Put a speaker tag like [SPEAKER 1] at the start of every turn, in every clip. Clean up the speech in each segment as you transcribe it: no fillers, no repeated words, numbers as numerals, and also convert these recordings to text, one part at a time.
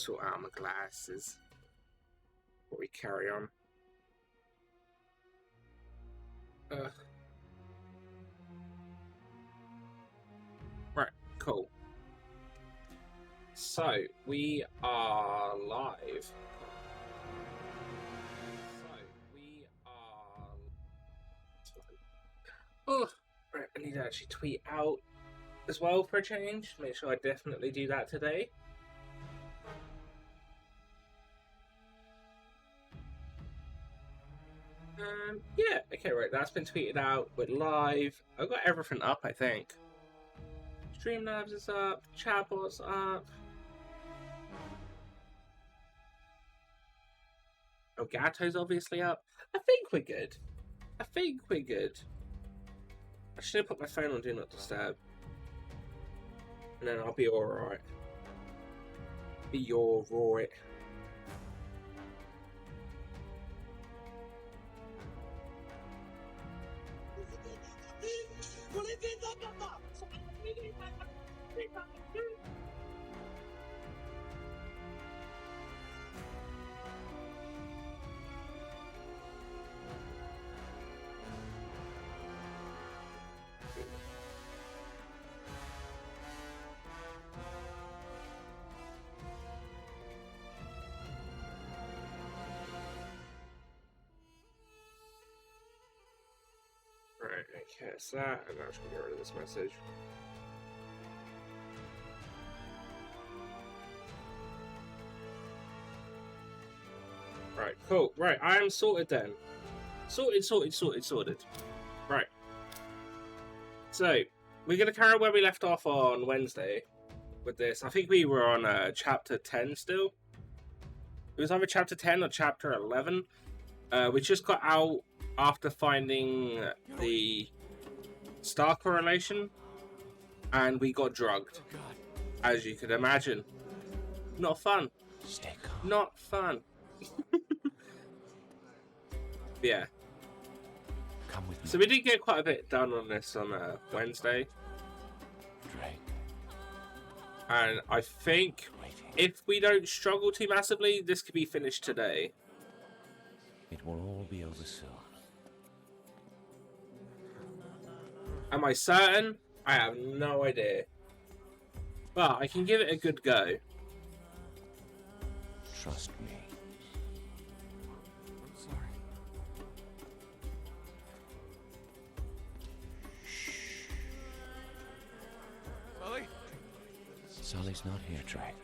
[SPEAKER 1] sort out my glasses before we carry on. Right, cool. So, we are live. Oh, right, I need to actually tweet out as well for a change. Make sure I definitely do that today. Yeah, okay, right, that's been tweeted out. We're live. I've got everything up, I think. Streamlabs is up, Chatbot's up. Elgato's obviously up. I think we're good. I should have put my phone on Do Not Disturb. And then I'll be alright. Be alright. Right, okay, so that, and I'm just gonna get rid of this message. Right, cool. Right, I am sorted then. Sorted. Right. So, we're gonna carry on where we left off on Wednesday with this. I think we were on chapter 10 still. It was either chapter 10 or chapter 11. We just got out after finding the star correlation, and we got drugged. As you could imagine. Not fun.
[SPEAKER 2] Stay calm.
[SPEAKER 1] Not fun. Yeah.
[SPEAKER 2] Come with me.
[SPEAKER 1] So we did get quite a bit done on this on Wednesday.
[SPEAKER 2] Drake.
[SPEAKER 1] And I think if we don't struggle too massively, this could be finished today.
[SPEAKER 2] It will all be over soon.
[SPEAKER 1] Am I certain? I have no idea. But I can give it a good go.
[SPEAKER 2] Trust me. I'm sorry. Shh. Sully? Sully's not here, Drake.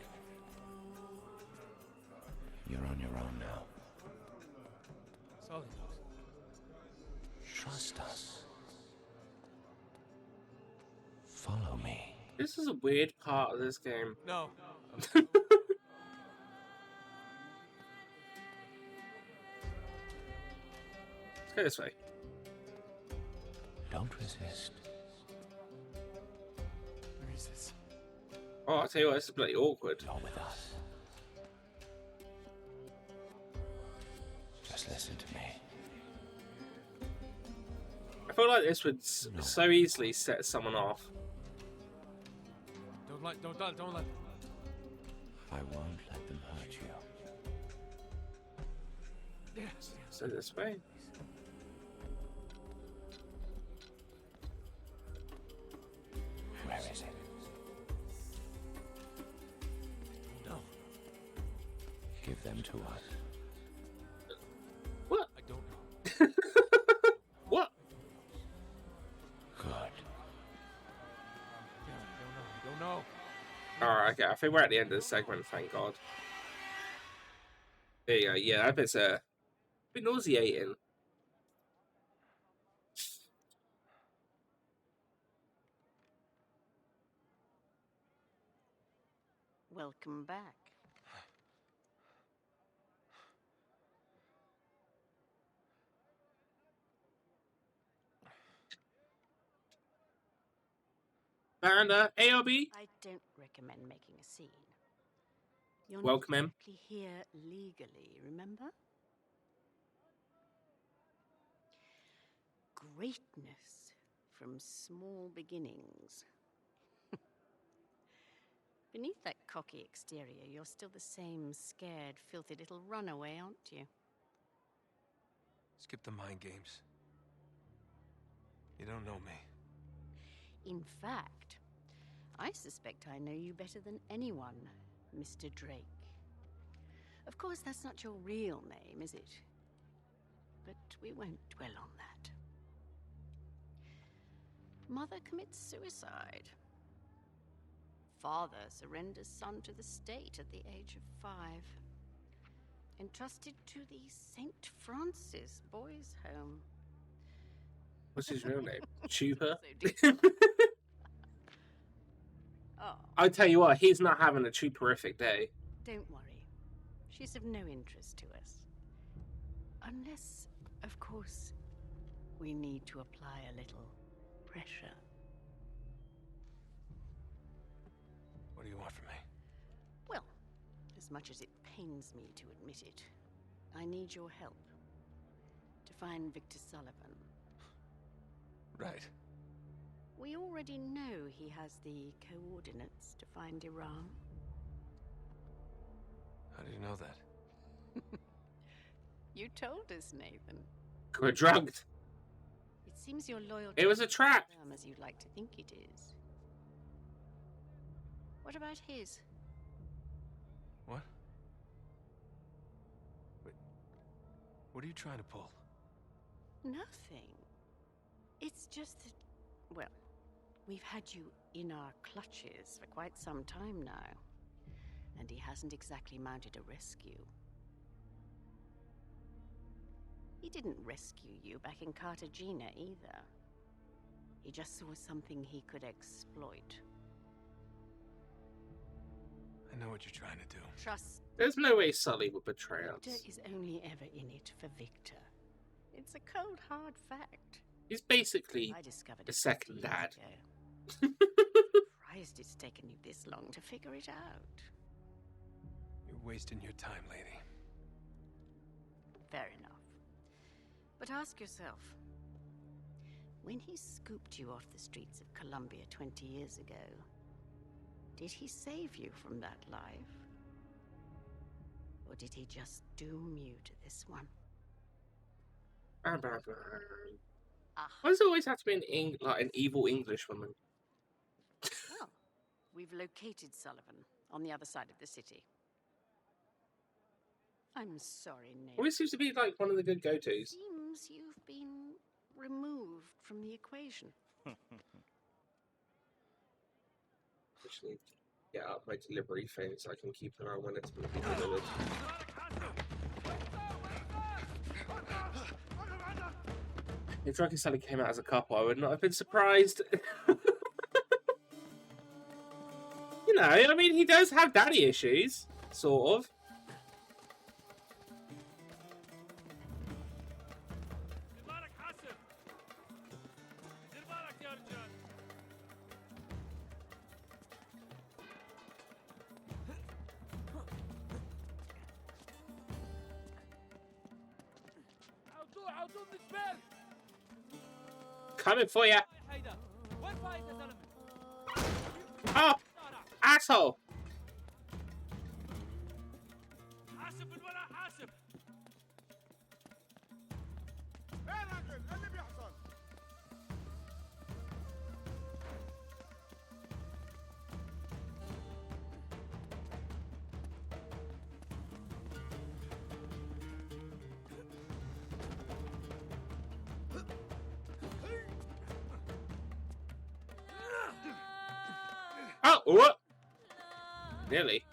[SPEAKER 2] You're on your own now. Sully. Trust us. Follow me.
[SPEAKER 1] This is a weird part of this game.
[SPEAKER 3] No.
[SPEAKER 1] Let's go this way.
[SPEAKER 2] Don't resist.
[SPEAKER 3] Where is this?
[SPEAKER 1] Oh, I'll tell you what, this is bloody awkward.
[SPEAKER 2] You're with us. Just listen to me.
[SPEAKER 1] I feel like this would so easily set someone off.
[SPEAKER 3] Don't let.
[SPEAKER 2] I won't let them hurt you.
[SPEAKER 3] Yes.
[SPEAKER 1] So this way.
[SPEAKER 2] Where is it?
[SPEAKER 3] No.
[SPEAKER 2] Give them to us.
[SPEAKER 1] What?
[SPEAKER 3] I don't know.
[SPEAKER 1] What?
[SPEAKER 2] Good.
[SPEAKER 3] Yeah, I don't know.
[SPEAKER 1] Alright, okay, I think we're at the end of the segment, thank God. There you go, yeah, that bit's a bit nauseating.
[SPEAKER 4] Welcome back.
[SPEAKER 1] And ARB,
[SPEAKER 4] I don't recommend making a scene. You're
[SPEAKER 1] welcome
[SPEAKER 4] not
[SPEAKER 1] in.
[SPEAKER 4] exactly here legally, remember? Greatness from small beginnings. Beneath that cocky exterior, you're still the same scared, filthy little runaway, aren't you?
[SPEAKER 3] Skip the mind games. You don't know me.
[SPEAKER 4] In fact, I suspect I know you better than anyone, Mr. Drake. Of course, that's not your real name, is it? But we won't dwell on that. Mother commits suicide. Father surrenders son to the state at the age of 5. Entrusted to the St. Francis Boys' Home.
[SPEAKER 1] What's his real name? Chupa?
[SPEAKER 4] So deep. Oh,
[SPEAKER 1] I tell you what, he's not having a Chuperific day.
[SPEAKER 4] don't worry. She's of no interest to us. Unless, of course, we need to apply a little pressure.
[SPEAKER 3] What do you want from me?
[SPEAKER 4] Well, as much as it pains me to admit it, I need your help to find Victor Sullivan.
[SPEAKER 3] Right.
[SPEAKER 4] We already know he has the coordinates to find Iran.
[SPEAKER 3] How do you know that?
[SPEAKER 4] You told us, Nathan.
[SPEAKER 1] We're drugged.
[SPEAKER 4] It seems you're loyal
[SPEAKER 1] It was a trap.
[SPEAKER 4] to them as you'd like to think it is. What about his?
[SPEAKER 3] What? Wait. What are you trying to pull?
[SPEAKER 4] Nothing. It's just that, well, we've had you in our clutches for quite some time now. And he hasn't exactly mounted a rescue. He didn't rescue you back in Cartagena either. He just saw something he could exploit.
[SPEAKER 3] I know what you're trying to do.
[SPEAKER 4] Trust
[SPEAKER 1] There's no way Sully would betray
[SPEAKER 4] Victor
[SPEAKER 1] us.
[SPEAKER 4] is only ever in it for Victor. It's a cold, hard fact.
[SPEAKER 1] He's basically
[SPEAKER 4] I discovered
[SPEAKER 1] the
[SPEAKER 4] it
[SPEAKER 1] second
[SPEAKER 4] 50
[SPEAKER 1] dad.
[SPEAKER 4] years ago. Surprised it's taken you this long to figure it out.
[SPEAKER 3] You're wasting your time, lady.
[SPEAKER 4] Fair enough. But ask yourself, when he scooped you off the streets of Colombia 20 years ago, did he save you from that life? Or did he just doom you to this one?
[SPEAKER 1] Why
[SPEAKER 4] Ah,
[SPEAKER 1] does it always have to be like an evil English woman?
[SPEAKER 4] well, we've located Sullivan on the other side of the city. I'm sorry, Nate.
[SPEAKER 1] Always seems to be like one of the good go-tos.
[SPEAKER 4] Seems you've been removed from the equation.
[SPEAKER 1] Actually, get up my delivery thing so I can keep an eye on when it's going to be delivered. If Drake and Sully came out as a couple, I would not have been surprised. You know, I mean, he does have daddy issues, sort of. Coming for you. Oh, asshole.
[SPEAKER 3] حاسب بالورق حاسب.
[SPEAKER 5] ايه يا راجل؟ ايه اللي بيحصل؟
[SPEAKER 1] Oh, what? Nearly.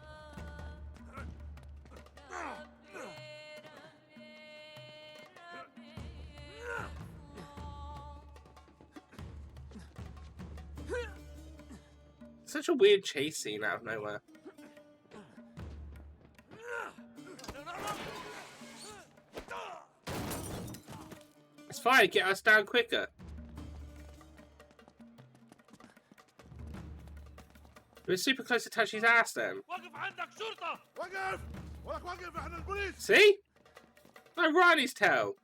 [SPEAKER 1] Such a weird chase scene out of nowhere. It's fine, get us down quicker. We're super close to touch his ass then.
[SPEAKER 3] وقف عندك شرطة.
[SPEAKER 5] وقف! ولك وقف، احنا البوليس!
[SPEAKER 1] See? Like Riley's tail.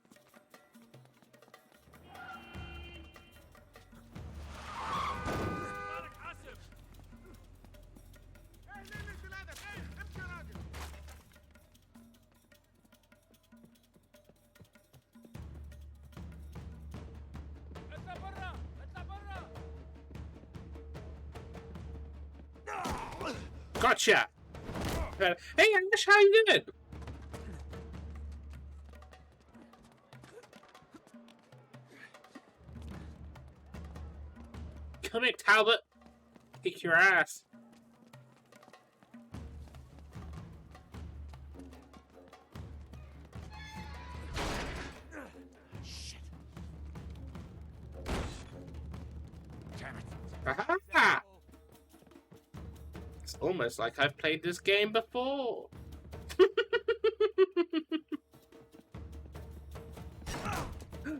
[SPEAKER 3] مالك حاسب.
[SPEAKER 1] Gotcha! Hey, Ash, how you doing? Come here, Talbot. Kick your ass.
[SPEAKER 2] Shit.
[SPEAKER 1] Aha! It's almost like I've played this game before.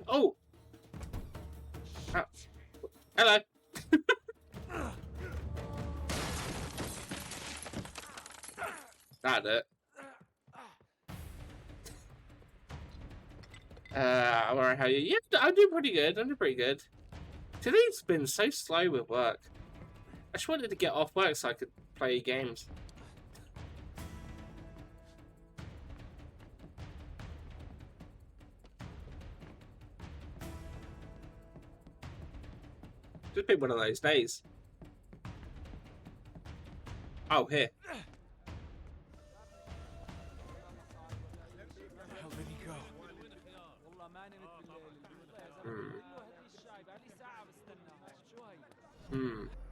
[SPEAKER 1] Oh! Ah. Hello. That it. Alright, how you? Yeah, I'm doing pretty good. I'm doing pretty good. Today's been so slow with work. I just wanted to get off work so I could play games. Just been one of those days. Oh, here.
[SPEAKER 3] Where the hell did he go?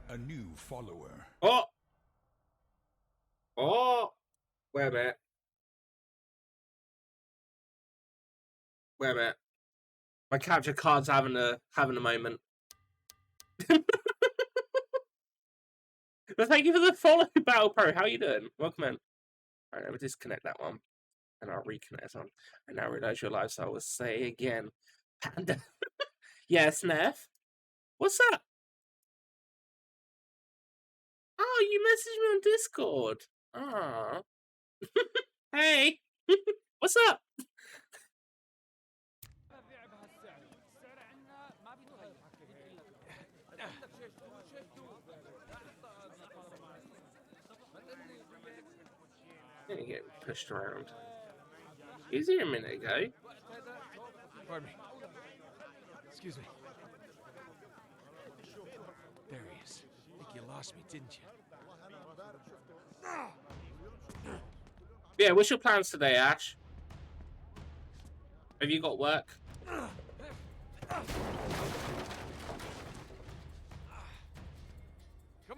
[SPEAKER 5] A new follower.
[SPEAKER 1] Oh! Oh! Wait a minute. Wait a minute. My capture card's having a moment. But thank you for the follow, Battle Pro. How you doing? Welcome in. Alright, let me disconnect that one. And I'll reconnect this one. I now realize your lifestyle was say again. Panda. Yes, Neff. What's up? Oh, you messaged me on Discord. Oh. Hey. What's up? Gonna get pushed around. Easy a minute ago.
[SPEAKER 3] Pardon me. Excuse me. There he is. I think you lost me, didn't you?
[SPEAKER 1] Yeah, what's your plans today, Ash? Have you got work?
[SPEAKER 3] Come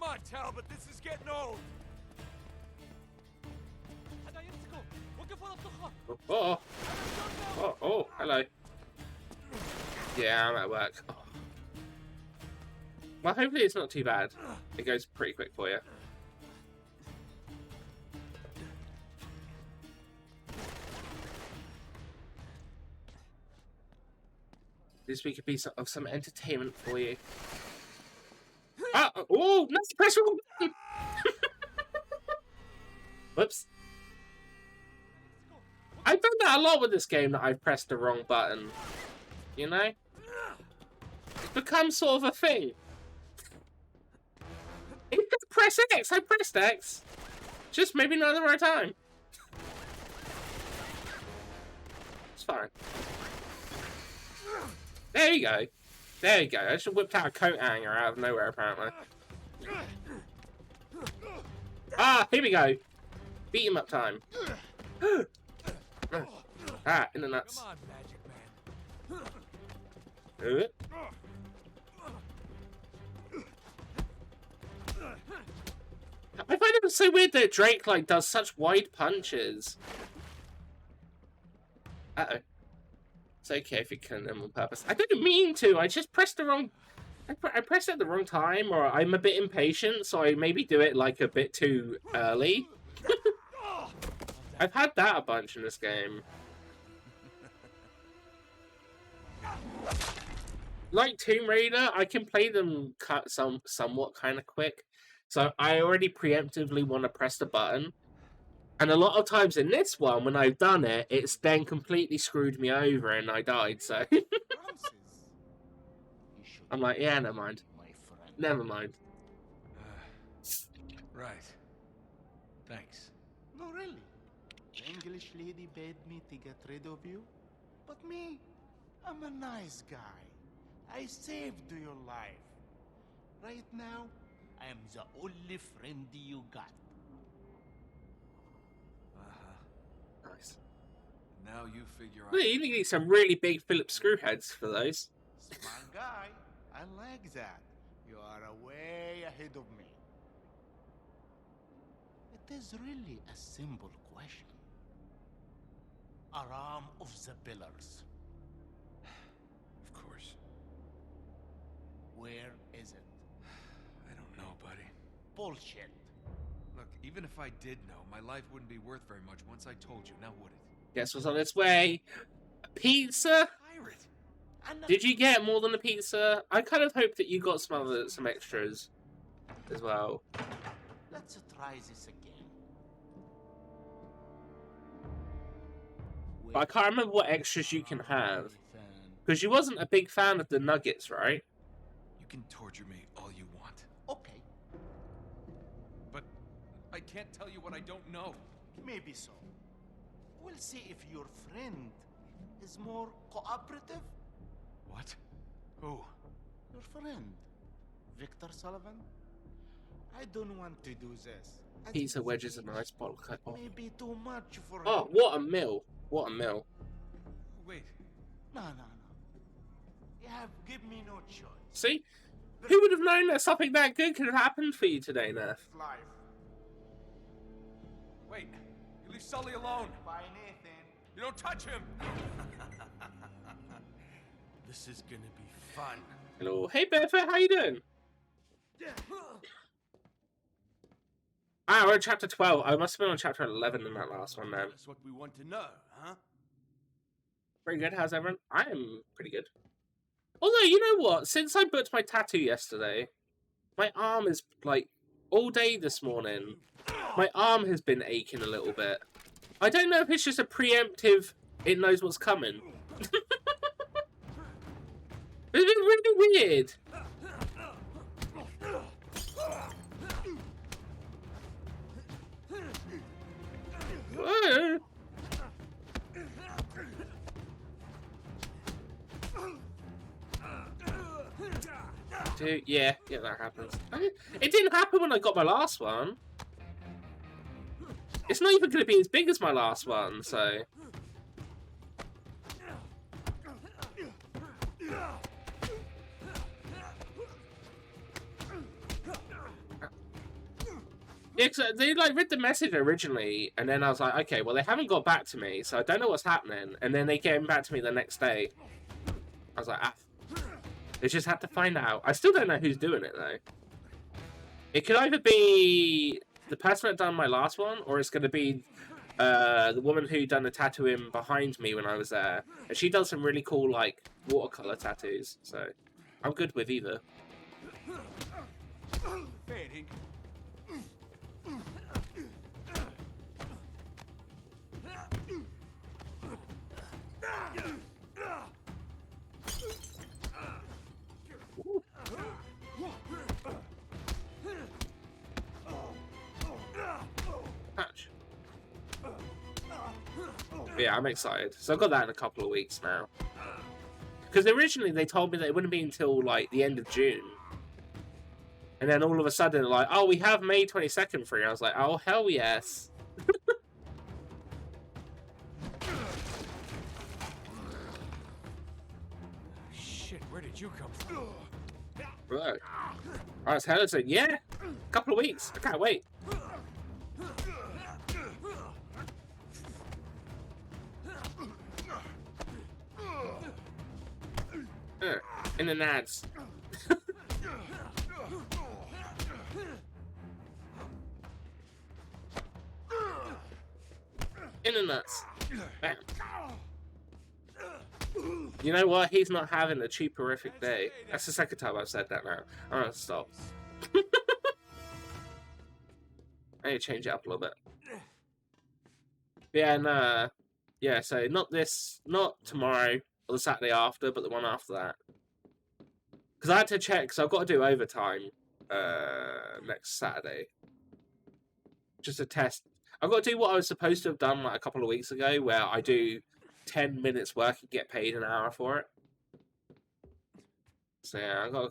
[SPEAKER 3] on, Talbot, this is getting old.
[SPEAKER 1] Oh, hello. Yeah, I'm at work. Oh. Well, hopefully it's not too bad. It goes pretty quick for you. This week could be of some entertainment for you. Ah, oh, no, press wrong button. Whoops. I've done that a lot with this game, that I've pressed the wrong button. You know? It's become sort of a thing. Press X! I pressed X! Just maybe not at the right time. It's fine. There you go. There you go. I just whipped out a coat hanger out of nowhere, apparently. Ah, here we go. Beat him up time. Ah, in the nuts.
[SPEAKER 3] Come on, Magic Man.
[SPEAKER 1] I find it so weird that Drake like does such wide punches. Uh-oh. It's okay if you kill them on purpose. I didn't mean to. I just pressed the wrong... I pressed it at the wrong time, or I'm a bit impatient, so I maybe do it like a bit too early. I've had that a bunch in this game. Like Tomb Raider, I can play them somewhat kind of quick. So I already preemptively want to press the button. And a lot of times in this one, when I've done it, it's then completely screwed me over and I died, so... I'm like, yeah, never mind. Never mind.
[SPEAKER 3] Right. Thanks.
[SPEAKER 6] No, really. The English lady bade me to get rid of you. But me, I'm a nice guy. I saved your life. Right now, I am the only friend you got.
[SPEAKER 1] Nice.
[SPEAKER 3] Now you figure out.
[SPEAKER 1] Well, you need some really big Phillips screw heads for those.
[SPEAKER 6] Smart guy. I like that. You are way ahead of me. It is really a simple question. Aram of the Pillars.
[SPEAKER 3] Of course.
[SPEAKER 6] Where is it?
[SPEAKER 3] I don't know, buddy.
[SPEAKER 6] Bullshit.
[SPEAKER 3] Look, even if I did know, my life wouldn't be worth very much once I told you, now would it?
[SPEAKER 1] Guess what's on its way? A pizza?
[SPEAKER 3] Pirate!
[SPEAKER 1] Did you get more than a pizza? I kind of hope that you got some extras as well.
[SPEAKER 6] Let's try this again.
[SPEAKER 1] But I can't remember what extras you can have. Because you wasn't a big fan of the nuggets, right?
[SPEAKER 3] You can torture me all you want,
[SPEAKER 6] Okay,
[SPEAKER 3] but I can't tell you what I don't know.
[SPEAKER 6] maybe so. We'll see if your friend is more cooperative.
[SPEAKER 3] What? Who?
[SPEAKER 6] Your friend, Victor Sullivan. I don't want to do this. At
[SPEAKER 1] Pizza
[SPEAKER 6] this
[SPEAKER 1] wedges a
[SPEAKER 6] age,
[SPEAKER 1] nice bottle cut off.
[SPEAKER 6] Maybe too much for
[SPEAKER 1] Oh,
[SPEAKER 6] him.
[SPEAKER 1] what a mill. What a mill.
[SPEAKER 3] Wait.
[SPEAKER 6] No. You have give me no choice.
[SPEAKER 1] See? Who would have known that something that good could have happened for you today, Neff?
[SPEAKER 6] Life.
[SPEAKER 3] Wait. You leave Sully alone.
[SPEAKER 6] Bye, Nathan.
[SPEAKER 3] You don't touch him.
[SPEAKER 6] This is gonna be fun.
[SPEAKER 1] Hello. Hey, Bedford, how you doing? Ah, we're on chapter 12. I must have been on chapter 11 in that last one, then.
[SPEAKER 3] That's what we want to know, huh?
[SPEAKER 1] Pretty good. How's everyone? I am pretty good. Although, you know what? Since I booked my tattoo yesterday, my arm is, like, all day this morning, my arm has been aching a little bit. I don't know if it's just a preemptive, it knows what's coming. It's been really weird. Whoa. Dude, yeah, that happens. It didn't happen when I got my last one. It's not even going to be as big as my last one, so... Yeah, cause they like read the message originally, and then I was like, okay, well they haven't got back to me, so I don't know what's happening. And then they came back to me the next day. I was like, ah. They just had to find out. I still don't know who's doing it though. It could either be the person that done my last one, or it's going to be the woman who done the tattooing behind me when I was there. And she does some really cool like watercolor tattoos, so I'm good with either.
[SPEAKER 3] Fading.
[SPEAKER 1] Patch. Yeah, I'm excited. So I've got that in a couple of weeks now. Because originally they told me that it wouldn't be until like the end of June. And then all of a sudden they're like, oh, we have May 22nd free. I was like, oh, hell yes.
[SPEAKER 3] Shit, where did you come from?
[SPEAKER 1] Right. I was hell said, yeah, a couple of weeks. I can't wait. In the nads. In the nuts. Bam. You know what? He's not having a cheaperific day. That's the second time I've said that now. I'm gonna stop. I need to change it up a little bit. Yeah, and yeah, so not tomorrow or the Saturday after, but the one after that. Because I had to check, because I've got to do overtime next Saturday. Just to test. I've got to do what I was supposed to have done like a couple of weeks ago, where I do 10 minutes work and get paid an hour for it. So yeah, I've got to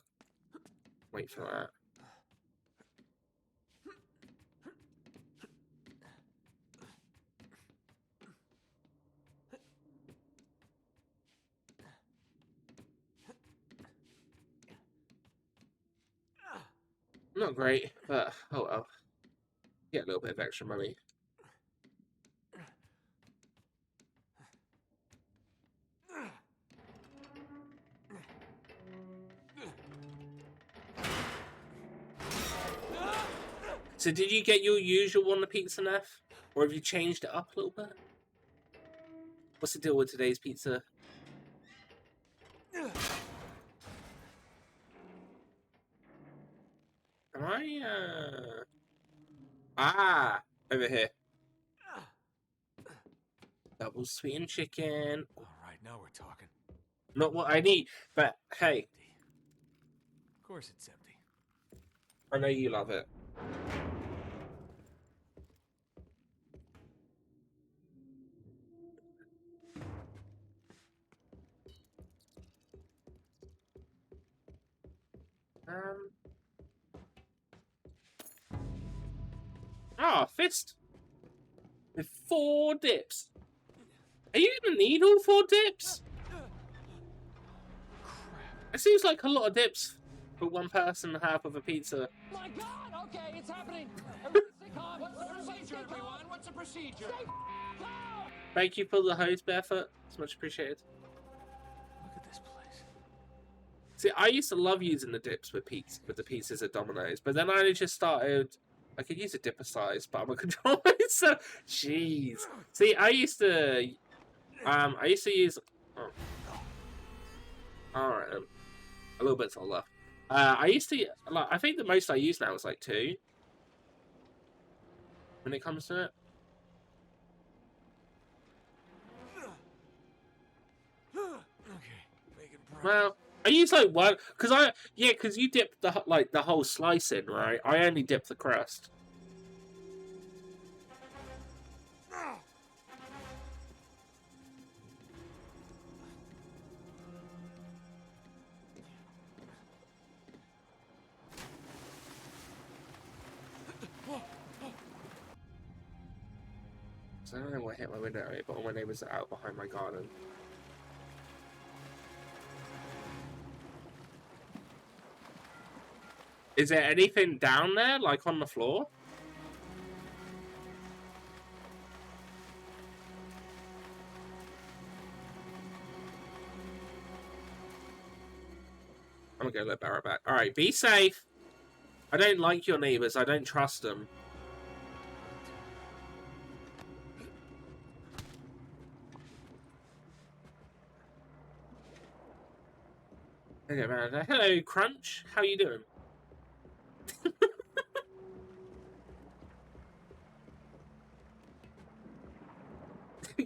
[SPEAKER 1] wait for that. Not great, but oh well. Get a little bit of extra money. So did you get your usual on the pizza, Neff? Or have you changed it up a little bit? What's the deal with today's pizza? Am I, Ah! Over here. Double sweetened chicken.
[SPEAKER 3] Alright, now we're talking.
[SPEAKER 1] Not what I need, but hey,
[SPEAKER 3] Of course it's empty.
[SPEAKER 1] I know you love it. Fist. With 4 dips. Are you gonna need all 4 dips? It seems like a lot of dips for one person and half of a pizza.
[SPEAKER 7] My God! Okay, it's happening. Everybody stay calm. What's the procedure, everyone? What's the procedure? Stay calm.
[SPEAKER 1] Thank you for the hose, Barefoot. It's much appreciated.
[SPEAKER 3] Look at this place.
[SPEAKER 1] See, I used to love using the dips with the pizzas at Domino's, but then I just started. I could use a dipper size, but I'm a controller, so jeez. See, I used to use. Oh. All right, a little bit's all left. I used to like. I think the most I use now is like 2. When it comes to it.
[SPEAKER 3] Okay, making progress.
[SPEAKER 1] Well, I use like 1 because you dip the whole slice in, right? I only dip the crust. So I don't know what hit my window, but my neighbours are out behind my garden. Is there anything down there, like on the floor? I'm gonna go let Barra back. Alright, be safe. I don't like your neighbours. I don't trust them. Okay, man. Hello, Crunch. How you doing?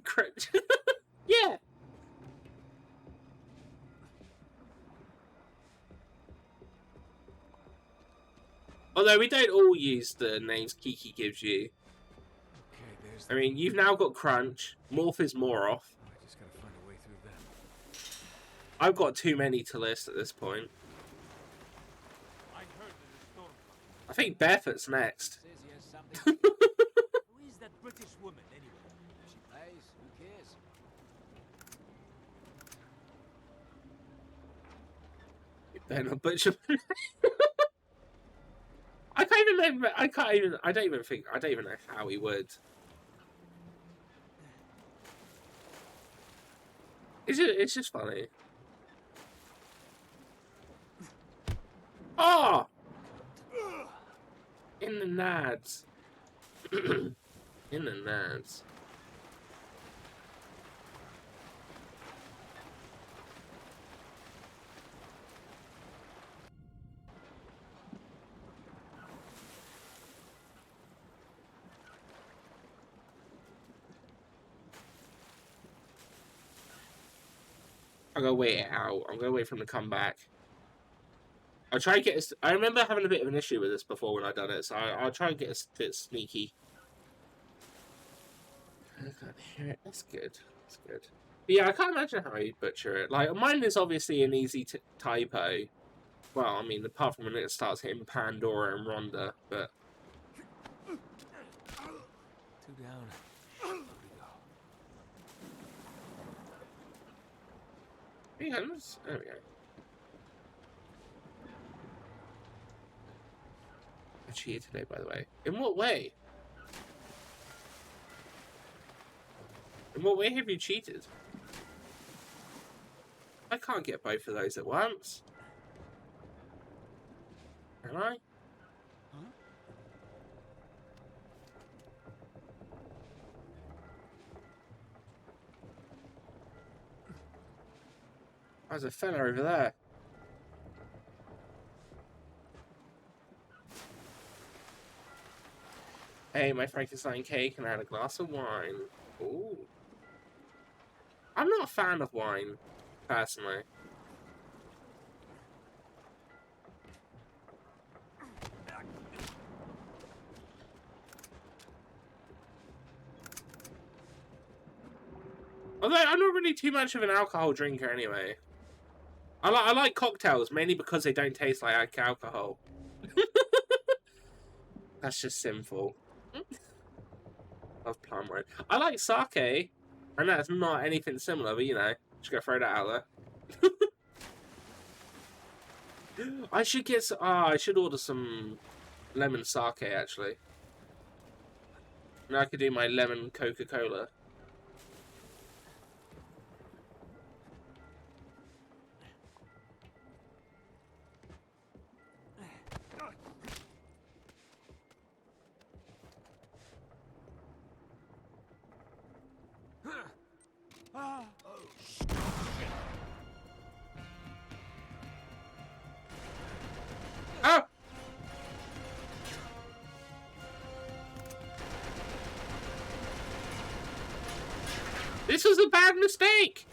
[SPEAKER 1] Crunch. Yeah. Although we don't all use the names Kiki gives you.
[SPEAKER 3] Okay, there's
[SPEAKER 1] I mean, you've now got Crunch. Morph is more off.
[SPEAKER 3] I just gotta find a way through them.
[SPEAKER 1] I've got too many to list at this point. I think Barefoot's next.
[SPEAKER 7] Says he has something. Who is that British woman anyway? If she plays, who cares?
[SPEAKER 1] You better not butcher. I can't even remember. I don't even know how he would. It's just funny. Oh! In the nads. In the nads. I'm gonna wait it out. I'm gonna wait for him to come back. I'll try and get. I remember having a bit of an issue with this before when I done it, so I'll try and get a bit sneaky. I can't hear it. That's good. That's good. But yeah, I can't imagine how he'd butcher it. Like mine is obviously an easy typo. Well, I mean, apart from when it starts hitting Pandora and Rhonda, but.
[SPEAKER 3] Two down. Where we go?
[SPEAKER 1] Yeah, there we go. I cheated today, by the way. In what way? In what way have you cheated? I can't get both of those at once. Can I? There's a fella over there. Hey, my Frankenstein cake and I had a glass of wine. Ooh. I'm not a fan of wine, personally. Although I'm not really too much of an alcohol drinker anyway. I like cocktails, mainly because they don't taste like alcohol. That's just sinful. Love plum wine. I like sake. I know it's not anything similar, but you know, just gotta throw that out there. I should get. I should order some lemon sake actually. Now I could do my lemon Coca-Cola. Oh! This was a bad mistake!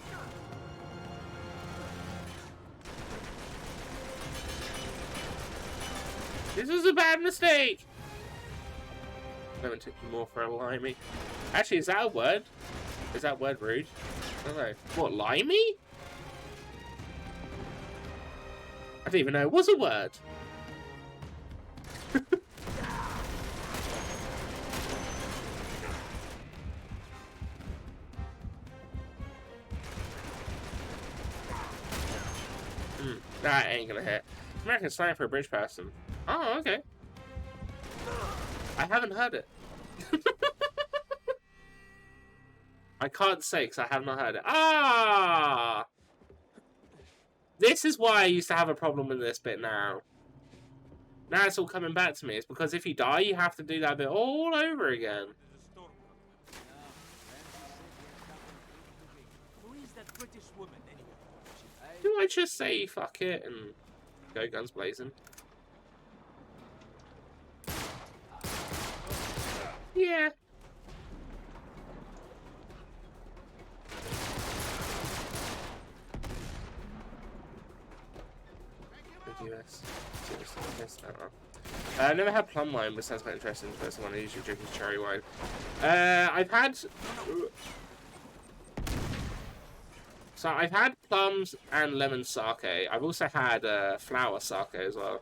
[SPEAKER 1] This was a bad mistake! Lemon took you more for a limey. Actually, is that a word? Is that word rude? I don't know. What, limey? I didn't even know it was a word. That ain't gonna hit. American slang for a British person. Oh, okay. I haven't heard it. I can't say because I have not heard it. Ah! This is why I used to have a problem with this bit now. Now it's all coming back to me. It's because if you die, you have to do that bit all over again.
[SPEAKER 7] Who is that British woman anyway?
[SPEAKER 1] Do I just say fuck it and go guns blazing? Yeah. US. I never had plum wine, but sounds quite interesting. The first one I usually drink is cherry wine. I've had plums and lemon sake. I've also had flower sake as well.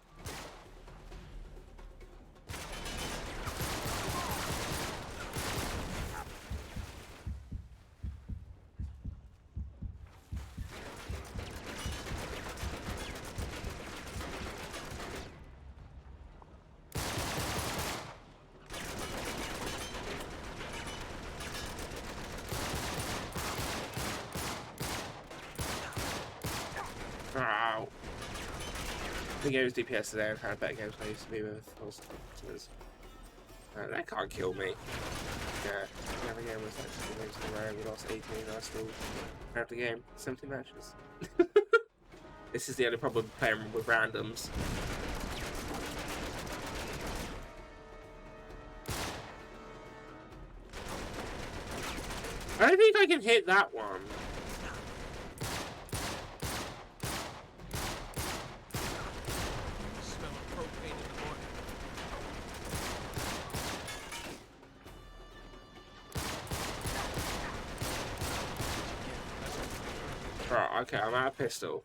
[SPEAKER 1] Ow. The game was DPS today and had better games I used to be with. That can't kill me. Yeah, every game was actually games in a row. We lost 18 and I still grabbed the game. 17 matches. This is the only problem playing with randoms. I don't think I can hit that one. Right, okay, I'm out of pistol.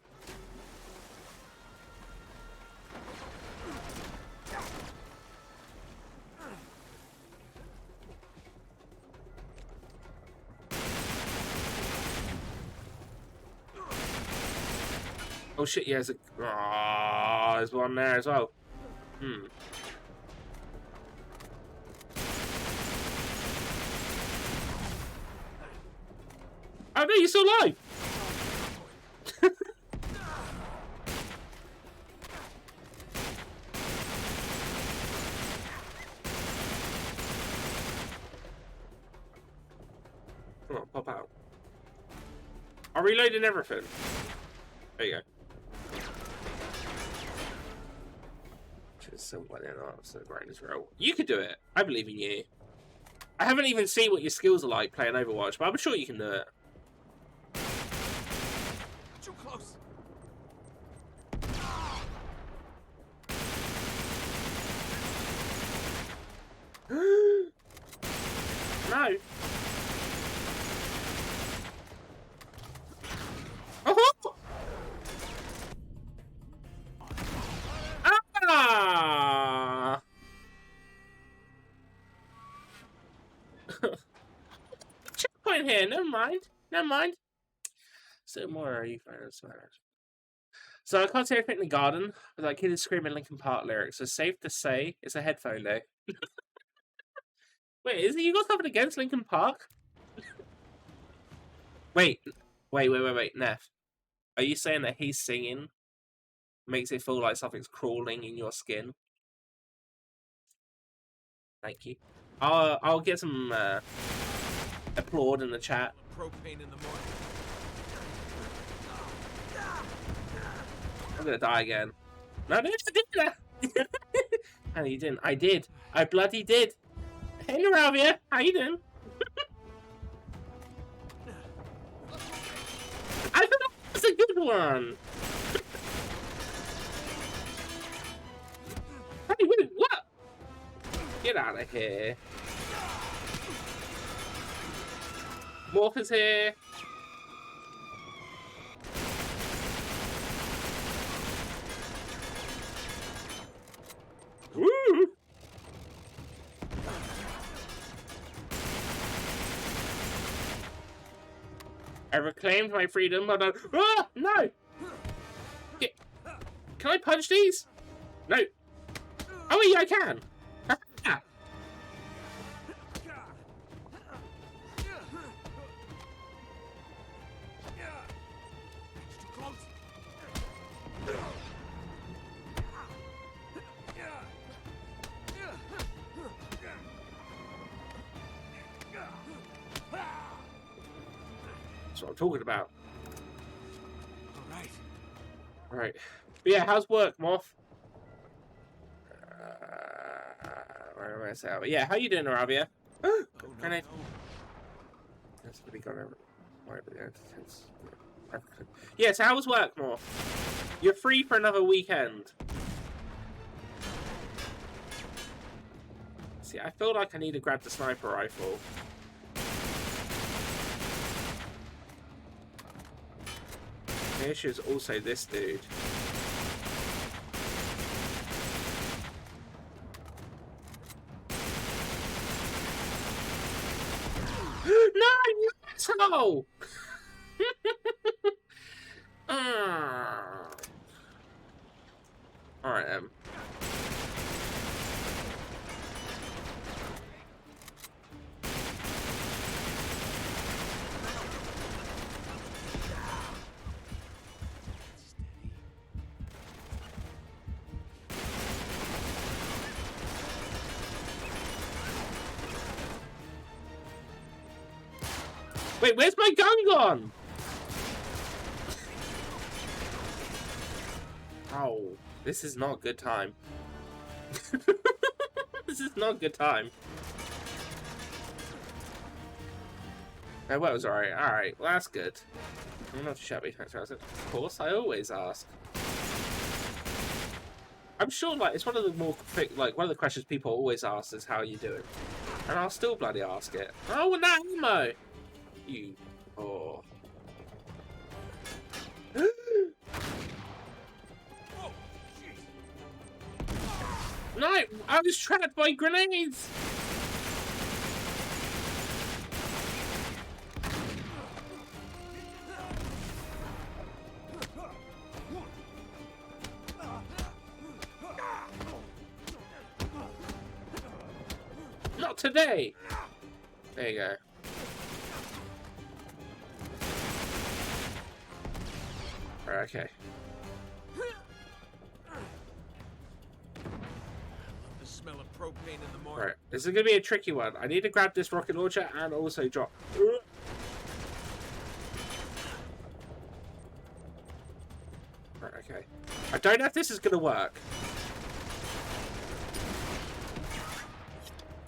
[SPEAKER 1] Oh shit, yeah, there's one there as well. Oh no, you're still alive! Come on, pop out. I'm reloading everything. There you go. Just somebody else, the greatest role. You could do it. I believe in you. I haven't even seen what your skills are like playing Overwatch, but I'm sure you can do it.
[SPEAKER 3] Too close.
[SPEAKER 1] No. Oh! Ah! Checkpoint here. Never mind. Never mind. So more are you finding smash? So I can't see anything in the garden, but that kid is screaming Linkin Park lyrics. So safe to say, it's a headphone day. Wait, is it you got something against Linkin Park? Wait, Neff. Are you saying that he's singing makes it feel like something's crawling in your skin? Thank you. I'll get some applaud in the chat.
[SPEAKER 3] Propane in the morning.
[SPEAKER 1] I'm gonna die again. No, I did that. No, you didn't. I did. I bloody did. Hey, Naravia, how you doing? I thought that was a good one. Hey, wait, what? Get out of here. Morph is here. Woo! I reclaimed my freedom, but ah, no! Can I punch these? No. Oh, yeah, I can. That's what I'm talking about. All right. But yeah, how's work, Morph? Where am I saying? Yeah, how you doing, Arabia?
[SPEAKER 3] Oh, no,
[SPEAKER 1] Grenade.
[SPEAKER 3] no.
[SPEAKER 1] That's gonna be gone over. Yeah, so how was work, Morph? You're free for another weekend. See, I feel like I need to grab the sniper rifle. The issue is also this dude. No, you asshole! Alright, Wait, where's my gun gone? Oh, this is not a good time. This is not a good time. My well was alright. Alright, well that's good. I'm not shabby, thanks for asking. Of course, I always ask. I'm sure, like, it's one of the more quick, like, one of the questions people always ask is how are you doing? And I'll still bloody ask it. Oh, with that ammo! You. Oh. No! I was trapped by grenades! Not today! There you go. Right, okay.
[SPEAKER 3] The smell of propane in the morning.
[SPEAKER 1] Right, this is gonna be a tricky one. I need to grab this rocket launcher and also drop. Right, okay. I don't know if this is gonna work.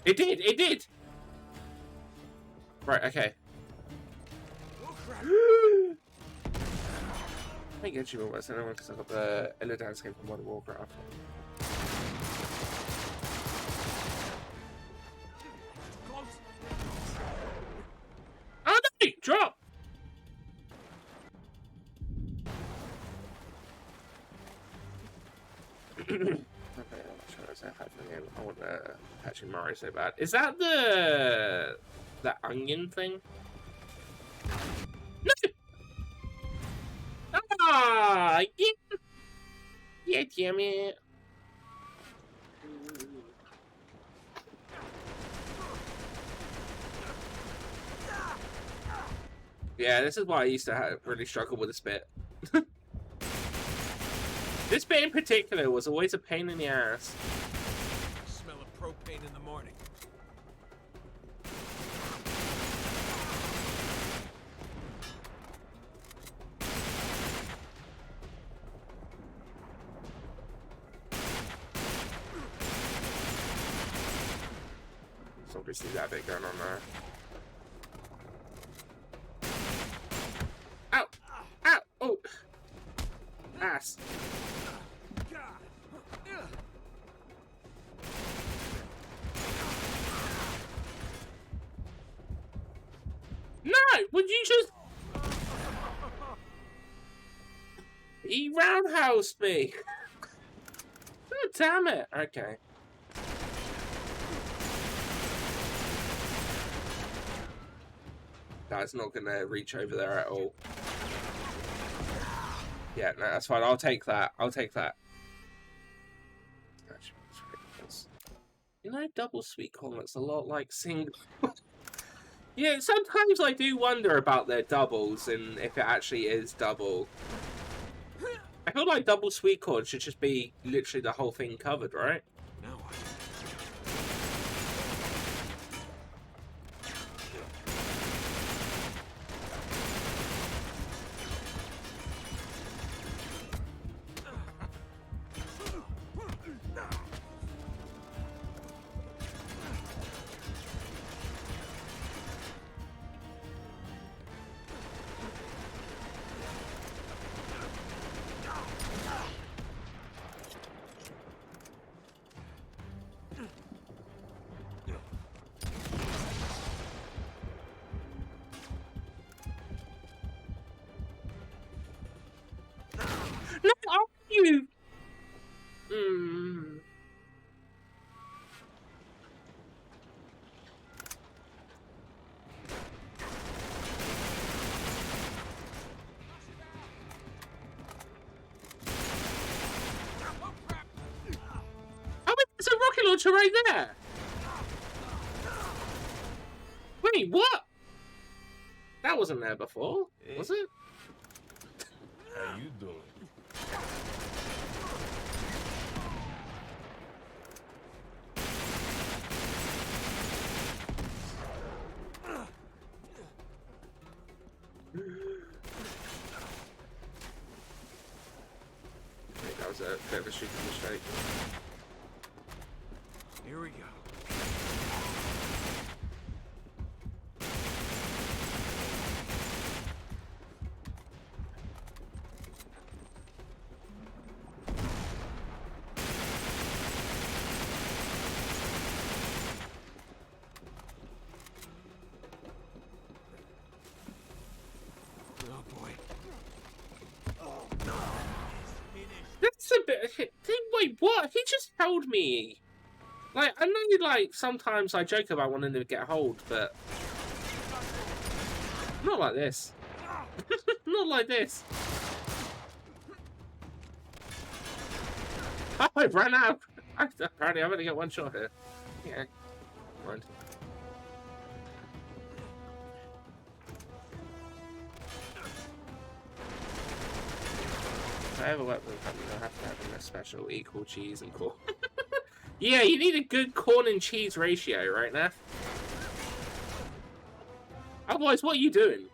[SPEAKER 1] It did! It did! Right, okay. I think get you almost anyone because I got the Illidan skin from Modern Warcraft. Oh no! Drop! Okay, I'm not sure what's happening. I want Patrick Mario so bad. Is that the onion thing? No! Ah! Yeah! Yeah, damn it! Yeah, this is why I used to really struggle with this bit. This bit in particular was always a pain in the ass.
[SPEAKER 3] The smell of propane in the morning.
[SPEAKER 1] So obviously that bit going on there. Ow! Ow! Oh! Ass. No! Would you just... He roundhoused me! God damn it! Okay. That's not gonna reach over there at all. Yeah, no, that's fine. I'll take that. I'll take that. You know, double sweet corn looks a lot like single. Yeah, sometimes I do wonder about their doubles and if it actually is double. I feel like double sweet corn should just be literally the whole thing covered, right?
[SPEAKER 3] Now what?
[SPEAKER 1] No, are you? Hmm. Oh, there's a rocket launcher right there. Wait, what? That wasn't there before, was it?
[SPEAKER 5] How you doing?
[SPEAKER 1] Wait, that was a bit of a stupid mistake.
[SPEAKER 3] Here we go. Oh boy.
[SPEAKER 1] That's a bit. Wait, what? He just held me. Like, I know, like, sometimes I joke about wanting to get hold, but not like this. Not like this. Oh, I ran out. Apparently, I'm gonna get one shot here. Yeah. Mind. If I ever work with a company, I'll have to have a special equal cheese and corn. Yeah, you need a good corn and cheese ratio, right, Neff? Otherwise, what are you doing?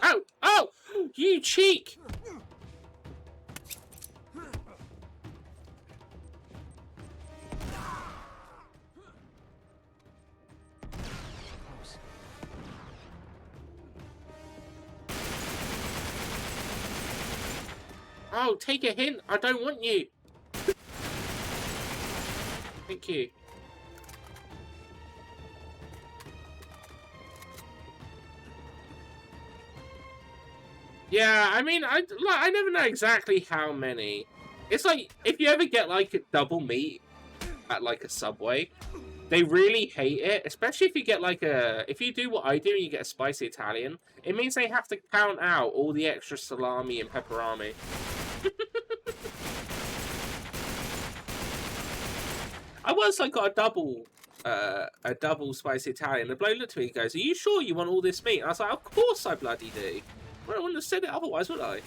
[SPEAKER 1] Oh! Oh! You cheek! Oh, take a hint. I don't want you. Thank you. Yeah, I mean, I never know exactly how many. It's like, if you ever get, like, a double meat at, like, a Subway, they really hate it, especially if you get, like, if you do what I do and you get a spicy Italian, it means they have to count out all the extra salami and pepperoni. I once, like, got a double spicy Italian. The bloke looked at me and goes, "Are you sure you want all this meat?" And I was like, "Of course I bloody do. Well, I wouldn't have said it otherwise, would I?" I'm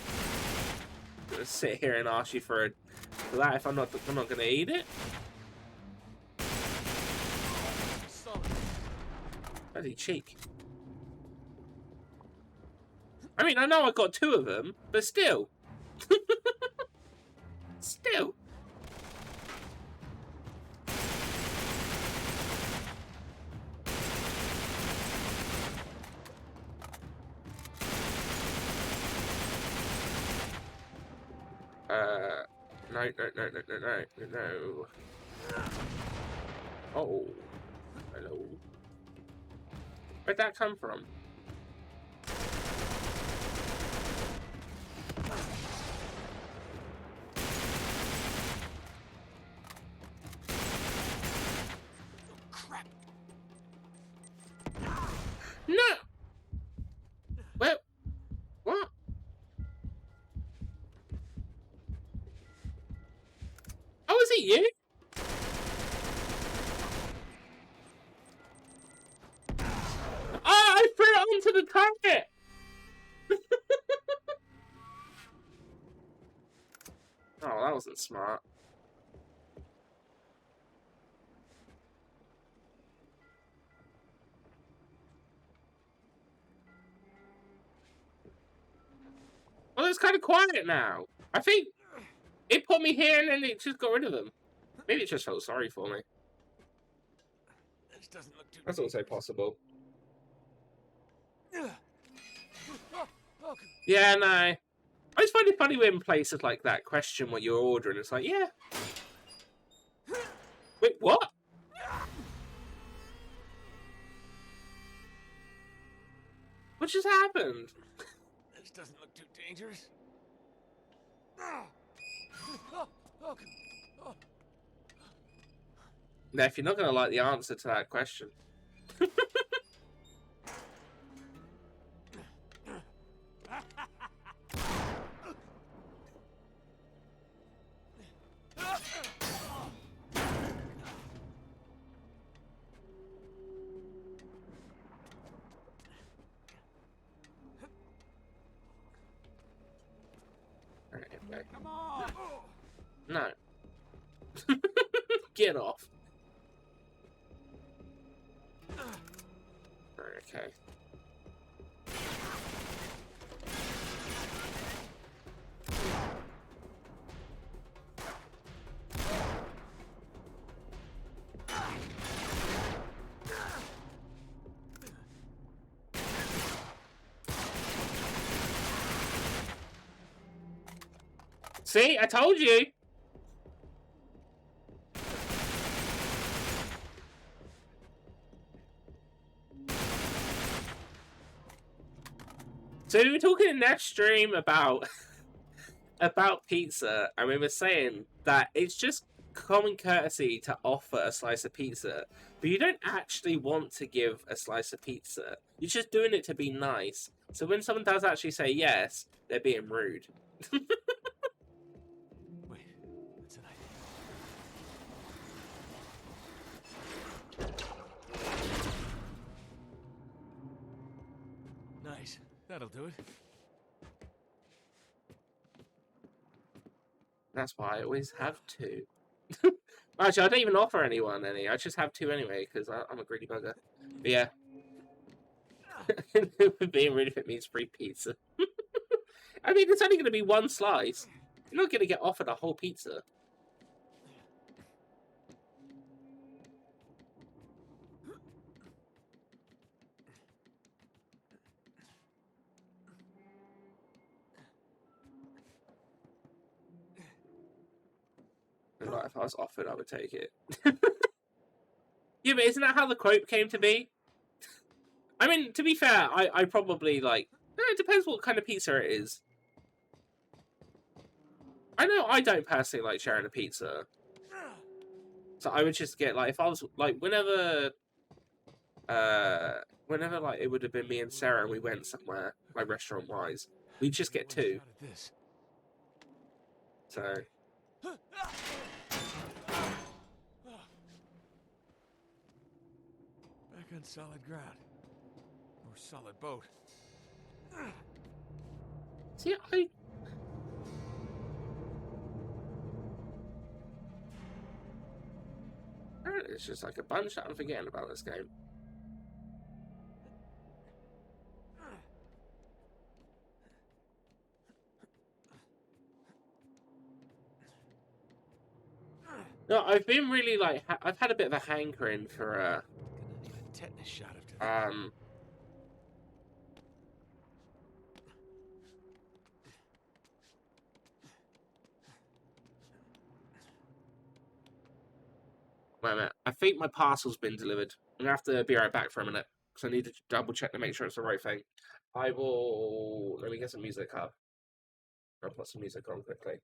[SPEAKER 1] gonna sit here and ask you for that if I'm not gonna eat it. Bloody cheek. I mean, I know I got 2 of them, but still. Still. No. Oh. Hello. Where'd that come from?
[SPEAKER 7] Crap.
[SPEAKER 1] No! Well, what? Oh, is it you? Oh, I threw it onto the target! Oh, that wasn't smart. Well, it's kind of quiet now. I think it put me here and then it just got rid of them. Maybe it just felt sorry for me.
[SPEAKER 7] This doesn't look too.
[SPEAKER 1] That's also possible. Yeah, no. I always find it funny when places like that question what you're ordering. It's like, yeah. Wait, what? What just happened?
[SPEAKER 7] This doesn't look too dangerous.
[SPEAKER 1] Neff, you're not going to like the answer to that question.
[SPEAKER 7] Come on.
[SPEAKER 1] No. Get off. Okay. See, I told you. So we were talking in that stream about pizza, and we were saying that it's just common courtesy to offer a slice of pizza, but you don't actually want to give a slice of pizza. You're just doing it to be nice. So when someone does actually say yes, they're being rude.
[SPEAKER 7] Wait, that's an idea.
[SPEAKER 3] Nice. That'll do it.
[SPEAKER 1] That's why I always have two. Actually, I don't even offer anyone any. I just have two anyway, because I'm a greedy bugger. But yeah. Being really fit means free pizza. I mean, it's only going to be one slice. You're not going to get offered a whole pizza. Like, if I was offered, I would take it. Yeah, but isn't that how the quote came to be? I mean, to be fair, I probably, like... It depends what kind of pizza it is. I know I don't personally like sharing a pizza. So I would just get, like, if I was, like, whenever, like, it would have been me and Sarah and we went somewhere, like, restaurant-wise, we'd just get two. So...
[SPEAKER 3] Back on solid ground. Or solid boat.
[SPEAKER 1] See, it's just like a bunch that I'm forgetting about this game. No, I've been really like I've had a bit of a hankering for
[SPEAKER 3] Gonna need a tetanus shot after that.
[SPEAKER 1] Wait a minute. I think my parcel's been delivered. I'm gonna have to be right back for a minute because I need to double check to make sure it's the right thing. I will. Let me get some music up. I'll put some music on quickly.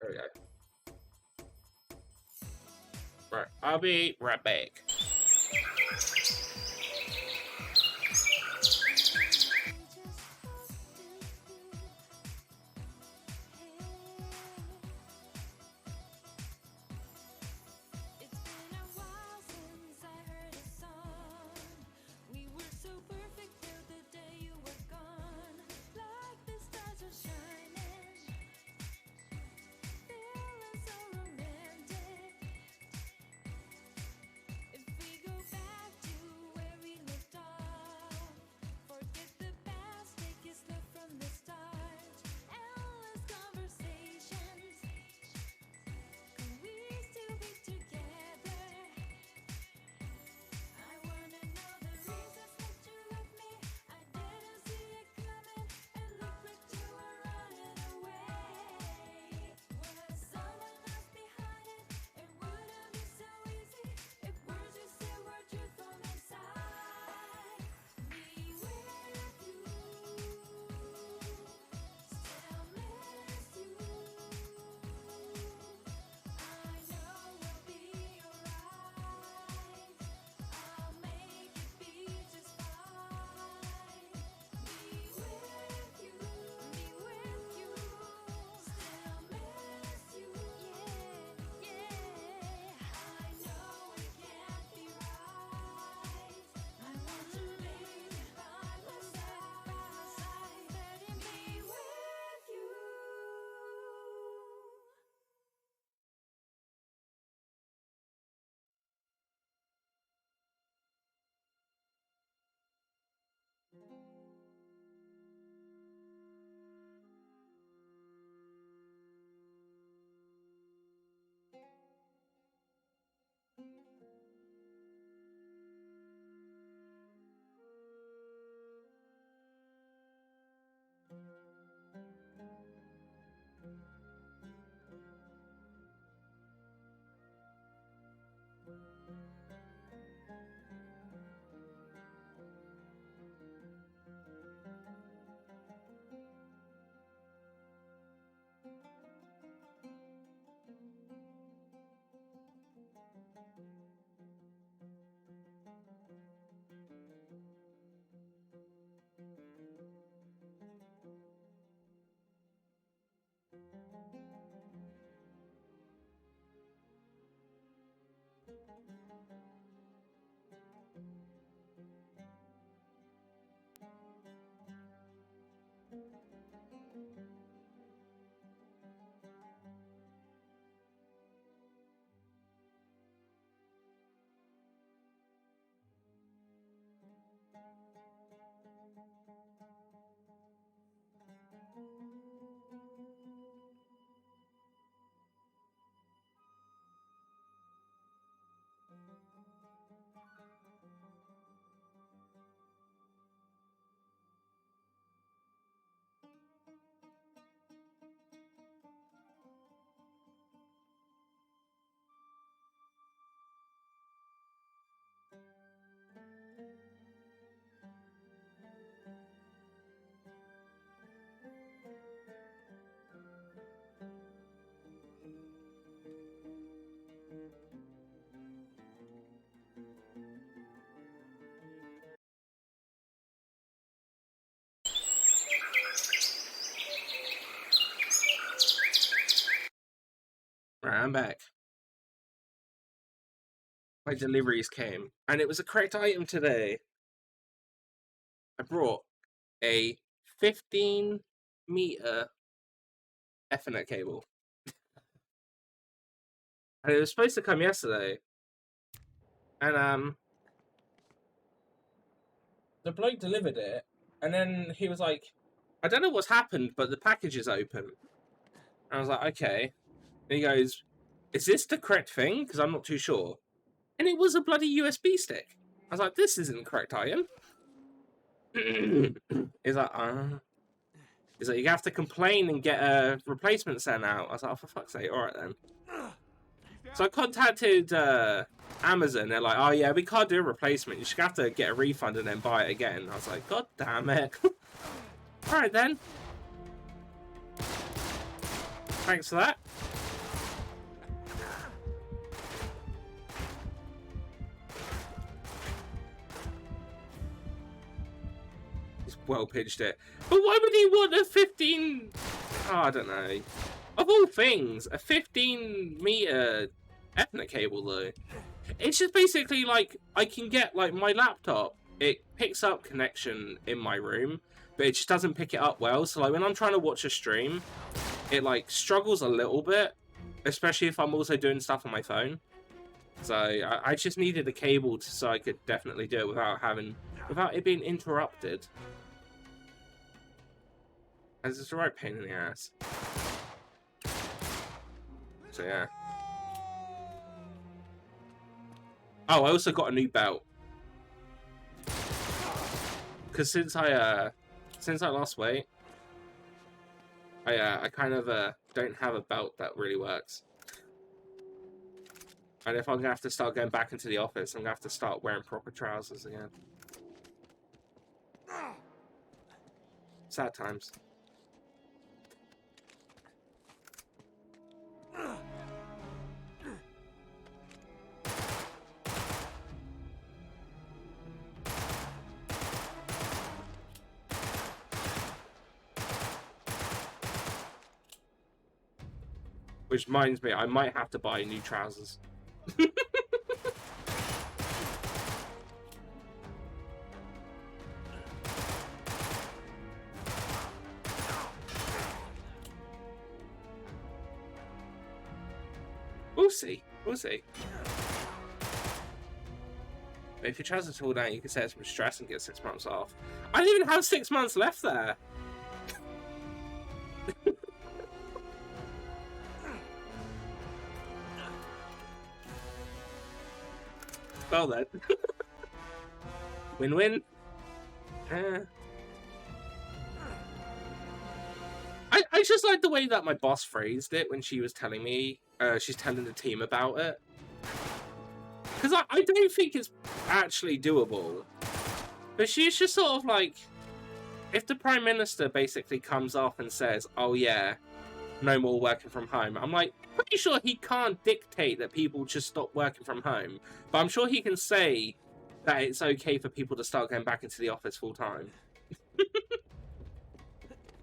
[SPEAKER 1] There we go. Right, I'll be right back. Right, I'm back. My deliveries came, and it was a correct item today. I brought a 15-meter Ethernet cable. And it was supposed to come yesterday. And the bloke delivered it, and then he was like, I don't know what's happened, but the package is open. And I was like, okay. And he goes, is this the correct thing? Because I'm not too sure. And it was a bloody USB stick. I was like, this isn't the correct item. He's like, He's like, you have to complain and get a replacement sent out. I was like, oh, for fuck's sake, alright then. So I contacted Amazon. They're like, oh yeah, we can't do a replacement. You should have to get a refund and then buy it again. I was like, god damn it. Alright then. Thanks for that. He's well pitched it. But why would he want a 15... Oh, I don't know. Of all things, a 15-meter Ethernet cable though. It's just basically like, I can get like my laptop. It picks up connection in my room, but it just doesn't pick it up well. So like when I'm trying to watch a stream, it like struggles a little bit, especially if I'm also doing stuff on my phone. So I just needed a cable so I could definitely do it without it being interrupted. And it's the right pain in the ass. So yeah. Oh, I also got a new belt. Because since I lost weight, I kind of don't have a belt that really works. And if I'm gonna have to start going back into the office, I'm gonna have to start wearing proper trousers again. Sad times. Which reminds me, I might have to buy new trousers. We'll see. We'll see. But if your trousers fall down, you can say it's from stress and get 6 months off. I don't even have 6 months left there. Well then. Win-win. I just like the way that my boss phrased it when she was telling me, she's telling the team about it. Because I don't think it's actually doable. But she's just sort of like, if the Prime Minister basically comes off and says, oh yeah, no more working from home, I'm like, pretty sure he can't dictate that people just stop working from home. But I'm sure he can say that it's okay for people to start going back into the office full time.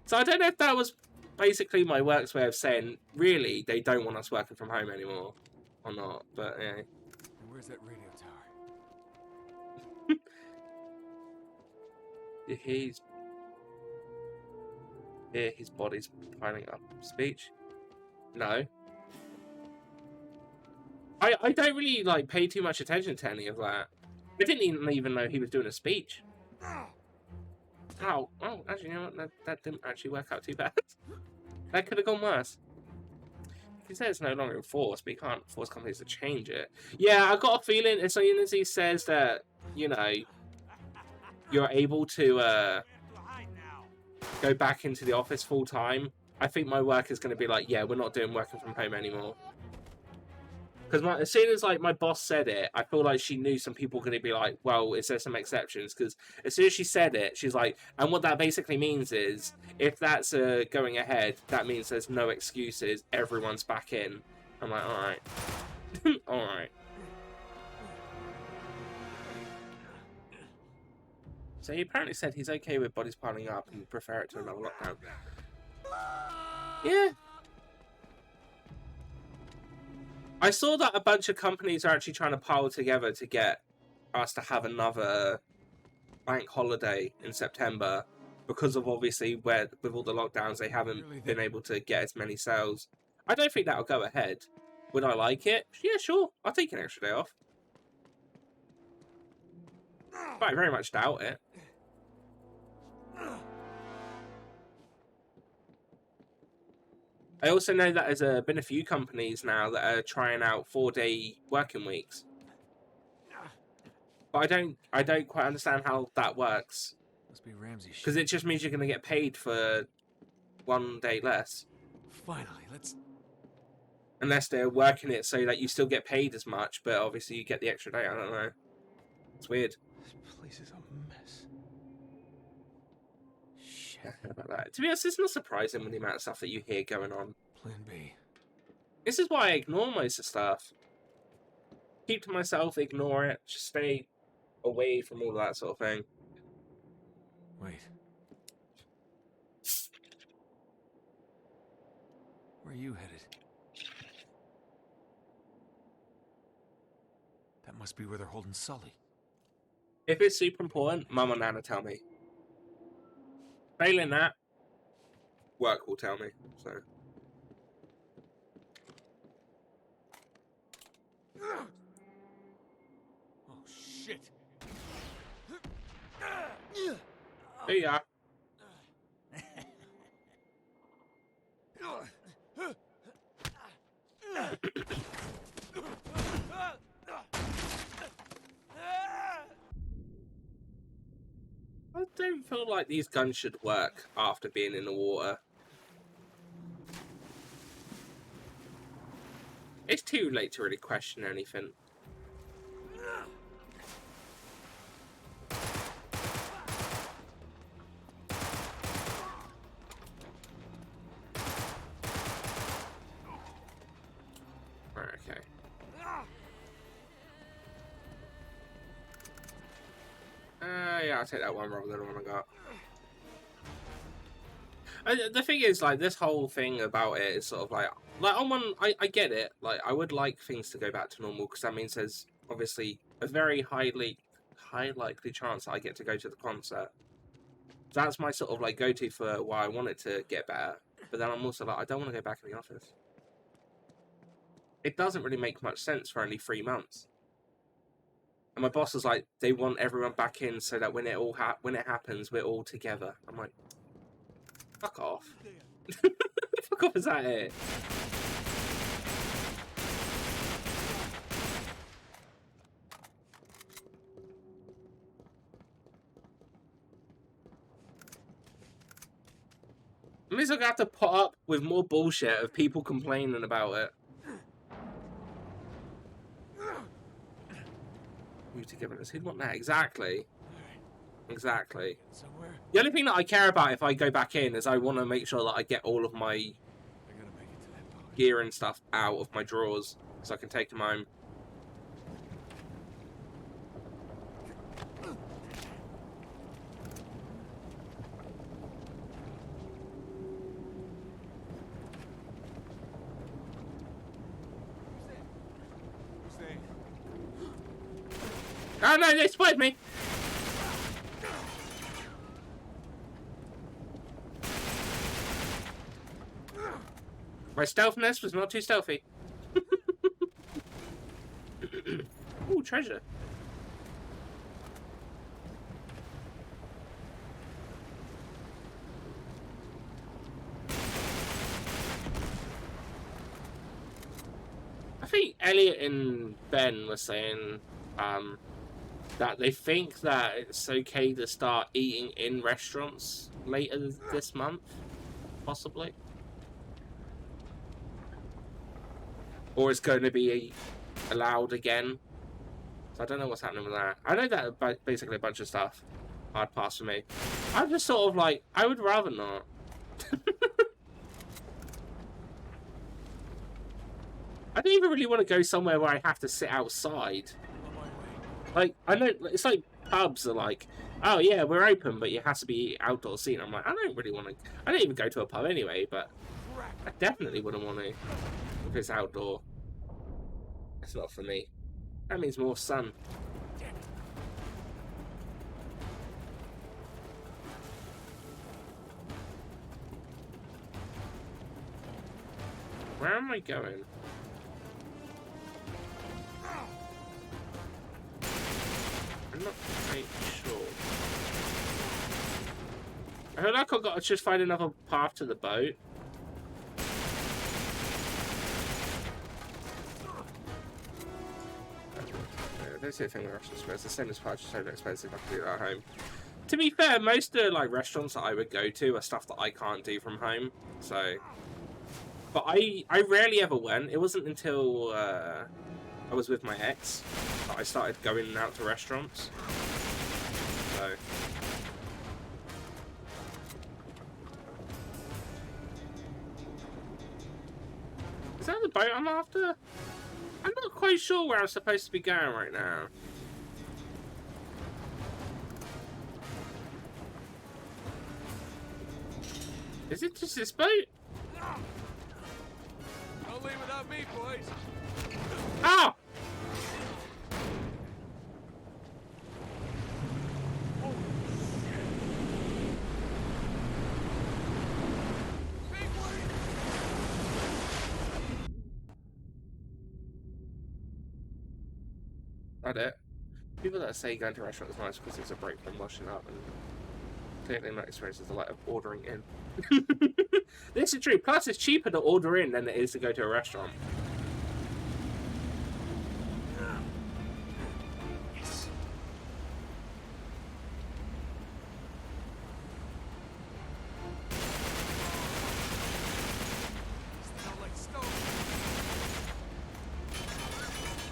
[SPEAKER 1] So I don't know if that was basically my work's way of saying, really, they don't want us working from home anymore, or not. But yeah.
[SPEAKER 3] Where's that radio tower?
[SPEAKER 1] His body's piling up. Speech? No. I don't really like pay too much attention to any of that. I didn't even know he was doing a speech. Oh, actually, you know what? That didn't actually work out too bad. That could have gone worse. He says it's no longer enforced, but you can't force companies to change it. Yeah, I got a feeling as soon as he says that, you know, you're able to go back into the office full time, I think my work is going to be like, yeah, we're not doing working from home anymore. Because as soon as like my boss said it, I feel like she knew some people were going to be like, well, is there some exceptions? Because as soon as she said it, she's like, and what that basically means is, if that's going ahead, that means there's no excuses. Everyone's back in. I'm like, all right. All right. So he apparently said he's okay with bodies piling up and prefer it to another lockdown. Yeah. I saw that a bunch of companies are actually trying to pile together to get us to have another bank holiday in September because of obviously where with all the lockdowns they haven't been able to get as many sales. I don't think that'll go ahead. Would I like it? Yeah, sure. I'll take an extra day off. But I very much doubt it. I also know that there's been a few companies now that are trying out 4-day working weeks. But I don't quite understand how that works.
[SPEAKER 3] Must be Ramsey shit.
[SPEAKER 1] Because it just means you're going to get paid for 1 day less.
[SPEAKER 3] Finally, let's...
[SPEAKER 1] Unless they're working it so that you still get paid as much, but obviously you get the extra day. I don't know. It's weird.
[SPEAKER 3] This place is a mess. Shit.
[SPEAKER 1] About that. To be honest, it's not surprising with the amount of stuff that you hear going on.
[SPEAKER 3] Plan B.
[SPEAKER 1] This is why I ignore most of the stuff. Keep to myself, ignore it, just stay away from all that sort of thing.
[SPEAKER 3] Wait. Where are you headed? That must be where they're holding Sully.
[SPEAKER 1] If it's super important, Mum or Nana tell me. Failing that, work will tell me. So.
[SPEAKER 3] Oh, shit.
[SPEAKER 1] There you are. I don't feel like these guns should work after being in the water. It's too late to really question anything. Right, okay. Yeah, I'll take that one rather than the one I got. The thing is, like, this whole thing about it is sort of like on one, I get it. Like, I would like things to go back to normal because that means there's obviously a very high likely chance that I get to go to the concert. That's my sort of like go-to for why I want it to get better. But then I'm also like, I don't want to go back in the office. It doesn't really make much sense for only 3 months. And my boss was like, they want everyone back in so that when it happens, we're all together. I'm like, fuck off. Fuck off, is that it? It means I'm gonna have to put up with more bullshit of people complaining about it. Togetherness. Who'd want that? Exactly. Exactly.
[SPEAKER 3] Somewhere?
[SPEAKER 1] The only thing that I care about if I go back in is I want to make sure that I get all of my
[SPEAKER 3] I gotta make it to that boat.
[SPEAKER 1] gear and stuff out of my drawers so I can take them home. Oh no, they spotted me! My stealthiness was not too stealthy. Ooh, treasure. I think Elliot and Ben were saying that they think that it's okay to start eating in restaurants later this month, possibly. Or it's going to be allowed again. So I don't know what's happening with that. I know that basically a bunch of stuff hard pass for me. I'm just sort of like, I would rather not. I don't even really want to go somewhere where I have to sit outside. Like, I know, it's like pubs are like, oh yeah, we're open, but you have to be outdoor seating. I'm like, I don't really want to, I don't even go to a pub anyway, but I definitely wouldn't want to if it's outdoor. It's not for me. That means more sun. Where am I going? I'm not quite sure. I feel like I've got to just find another path to the boat. Don't see a thing with restaurants, but it's the same as parts, just so expensive I can do that at home. To be fair, most of the like restaurants that I would go to are stuff that I can't do from home. So, but I rarely ever went. It wasn't until I was with my ex that I started going out to restaurants. So. Is that the boat I'm after? I'm not quite sure where I'm supposed to be going right now. Is it just this boat?
[SPEAKER 3] Don't leave without me, boys.
[SPEAKER 1] Oh! Not it. People that say going to restaurants is nice because it's a break from washing up, and clearly my experience is a lot of ordering in. This is true. Plus, it's cheaper to order in than it is to go to a restaurant. Yes.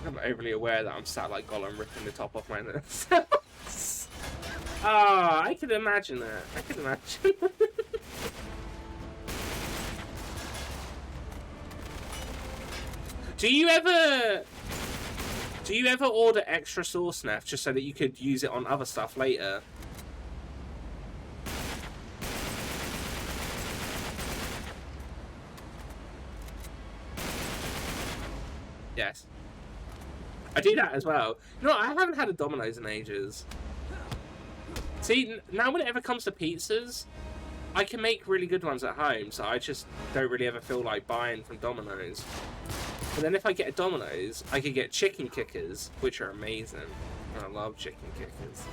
[SPEAKER 1] I'm overly aware that I'm sat like Gollum ripping the top off my nose. Ah, I can imagine that. I can imagine. Do you ever order extra sauce, Neff, just so that you could use it on other stuff later? Yes. I do that as well. You know, I haven't had a Domino's in ages. See, now when it ever comes to pizzas, I can make really good ones at home, so I just don't really ever feel like buying from Domino's. But then if I get a Domino's, I could get chicken kickers, which are amazing. I love chicken kickers.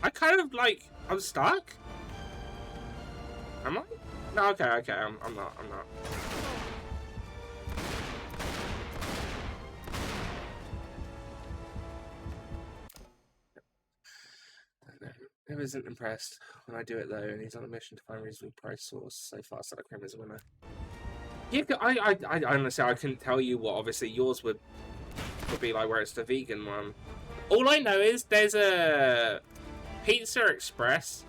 [SPEAKER 1] I kind of like, I'm stuck? Am I? No, okay, I'm not. Who isn't impressed when I do it though, and he's on a mission to find a reasonable price source. So far, Salad Cream is a winner. Yeah, I honestly I couldn't tell you what obviously yours would be like, where it's the vegan one. All I know is there's a Pizza Express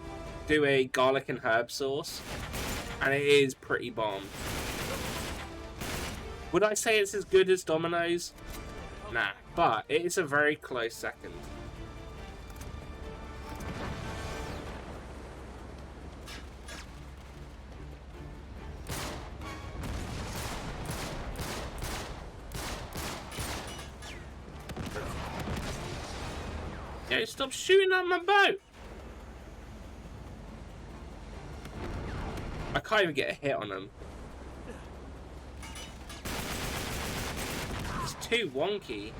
[SPEAKER 1] do a garlic and herb sauce, and it is pretty bomb. Would I say it's as good as Domino's? Nah, but it is a very close second. Yeah, stop shooting at my boat! I can't even get a hit on him. It's too wonky.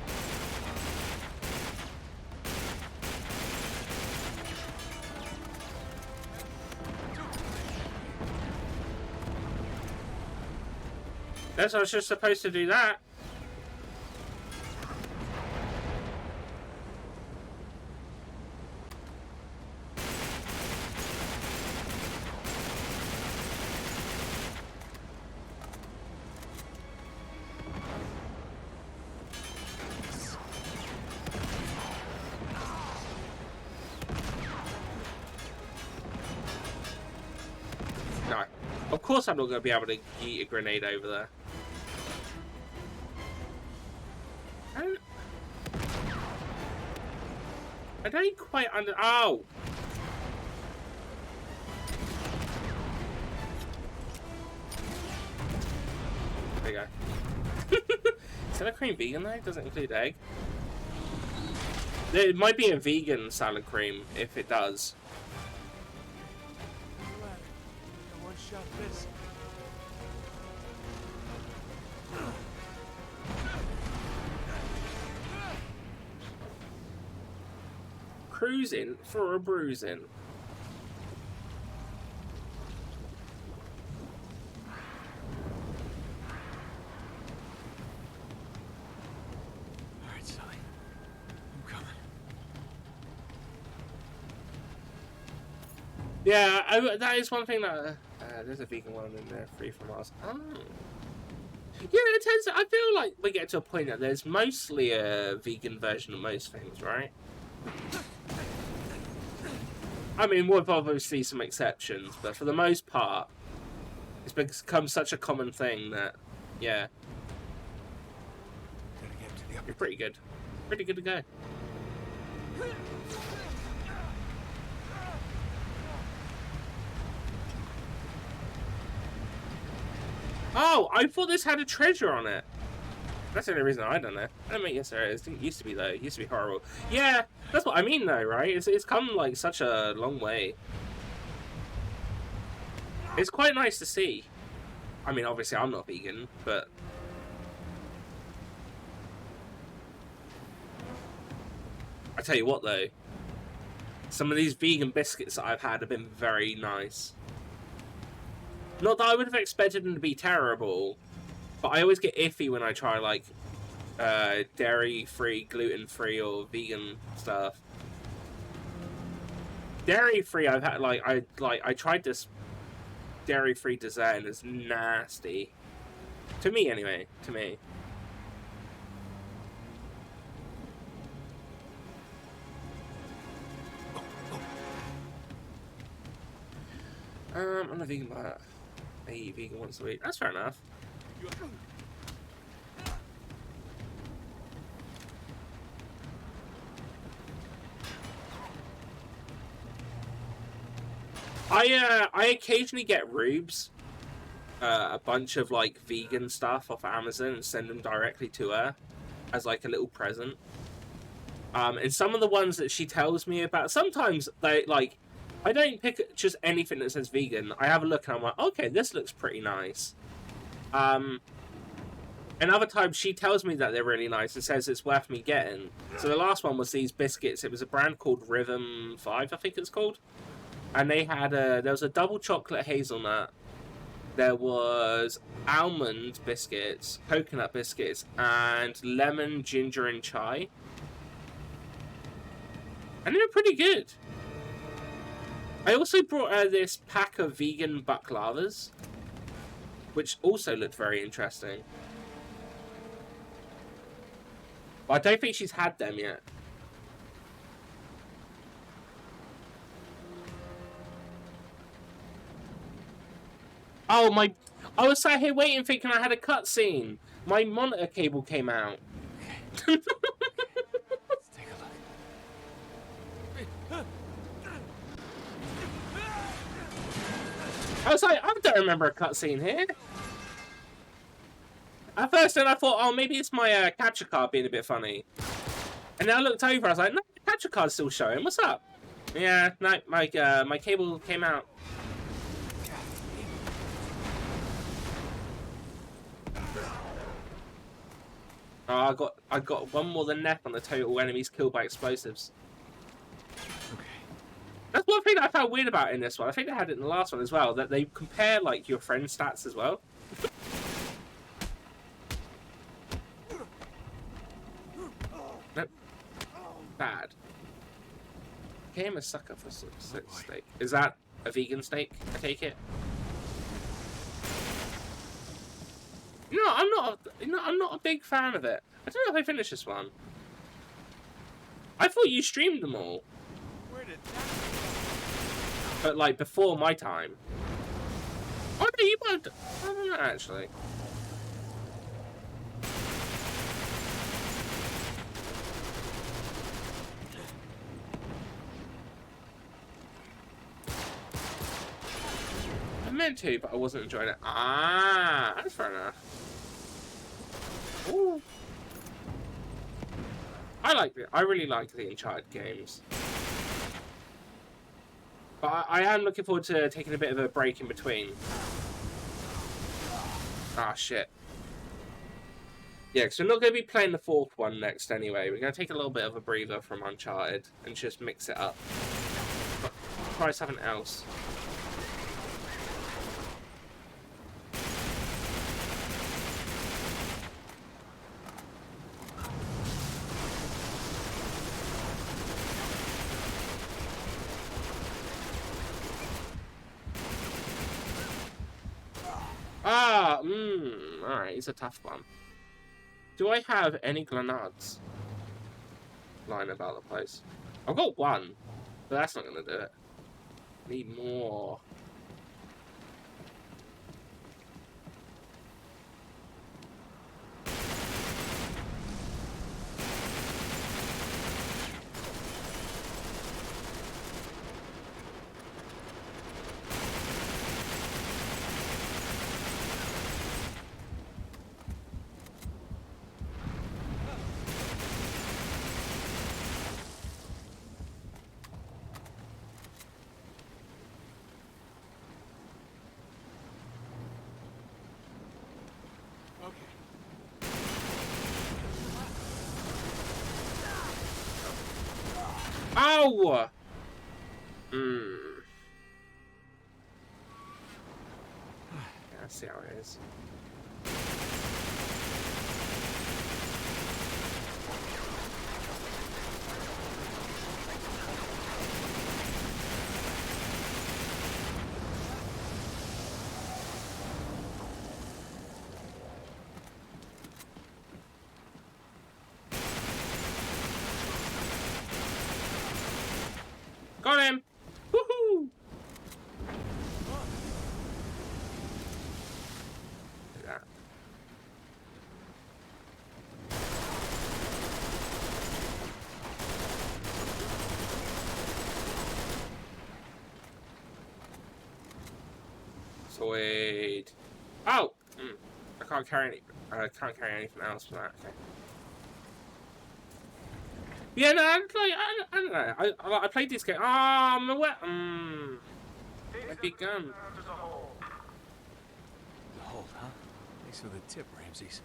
[SPEAKER 1] Guess I was just supposed to do that. No. Of course I'm not going to be able to yeet a grenade over there. I don't quite under... Oh! There you go. Salad cream vegan though? Doesn't include egg. It might be a vegan salad cream if it does. Cruising for a bruising.
[SPEAKER 3] Alright, Sully. I'm coming.
[SPEAKER 1] Yeah, that is one thing that... there's a vegan one in there, free from us. Oh. Yeah, it turns out, I feel like we get to a point that there's mostly a vegan version of most things, right? I mean, with obviously some exceptions, but for the most part, it's become such a common thing that, yeah, you're pretty good. Pretty good to go. Oh, I thought this had a treasure on it. That's the only reason I don't know. I don't mean, yes, there is. It used to be, though. It used to be horrible. Yeah, that's what I mean, though, right? It's come, like, such a long way. It's quite nice to see. I mean, obviously, I'm not vegan, but... I tell you what, though. Some of these vegan biscuits that I've had have been very nice. Not that I would have expected them to be terrible, but I always get iffy when I try, like, dairy-free, gluten-free, or vegan stuff. Dairy-free, I've had, I tried this dairy-free dessert, and it's nasty. To me, anyway. To me. I'm a vegan, but I eat vegan once a week. That's fair enough. I occasionally get rubes, a bunch of like vegan stuff off Amazon and send them directly to her as like a little present. And some of the ones that she tells me about, sometimes they like, I don't pick just anything that says vegan. I have a look and I'm like, okay, this looks pretty nice. And other times she tells me that they're really nice and says it's worth me getting. So the last one was these biscuits. It was a brand called Rhythm 5, I think it's called. And they had there was a double chocolate hazelnut, there was almond biscuits, coconut biscuits, and lemon, ginger, and chai. And they were pretty good. I also brought her this pack of vegan baklavas, which also looked very interesting. But I don't think she's had them yet. Oh my! I was sat here waiting, thinking I had a cutscene. My monitor cable came out.
[SPEAKER 3] Okay. Let's take a look.
[SPEAKER 1] I was like, I don't remember a cutscene here. At first, then I thought, oh, maybe it's my capture card being a bit funny. And then I looked over, I was like, no, the capture card's still showing. What's up? Yeah, no, my cable came out. Oh, I got one more than Neff on the total enemies killed by explosives.
[SPEAKER 3] Okay.
[SPEAKER 1] That's one thing that I found weird about in this one. I think they had it in the last one as well, that they compare like your friend stats as well. Nope. Bad. Became a sucker for steak. Is that a vegan steak? I take it. No, I'm not a big fan of it. I don't know if I finished this one. I thought you streamed them all.
[SPEAKER 3] Where did that
[SPEAKER 1] But like before my time. Oh no, you weren't. I don't know actually. I meant to, but I wasn't enjoying it. Ah, that's fair enough. Ooh. I like it. I really like the Uncharted games. But I am looking forward to taking a bit of a break in between. Ah, shit. Yeah, because we're not going to be playing the fourth one next anyway. We're going to take a little bit of a breather from Uncharted and just mix it up. But try something else. Alright, it's a tough one. Do I have any grenades lying about the place? I've got one, but that's not going to do it. Need more. Ow! Yeah, I see how it is. Got him! Woohoo! Look at that. Sweet. Oh! I can't carry anything else for that. Okay. Yeah, no, I don't know. I played this game. Ah, I'm wet. My big gun.
[SPEAKER 3] The hold, huh? Thanks for the tip, Ramses.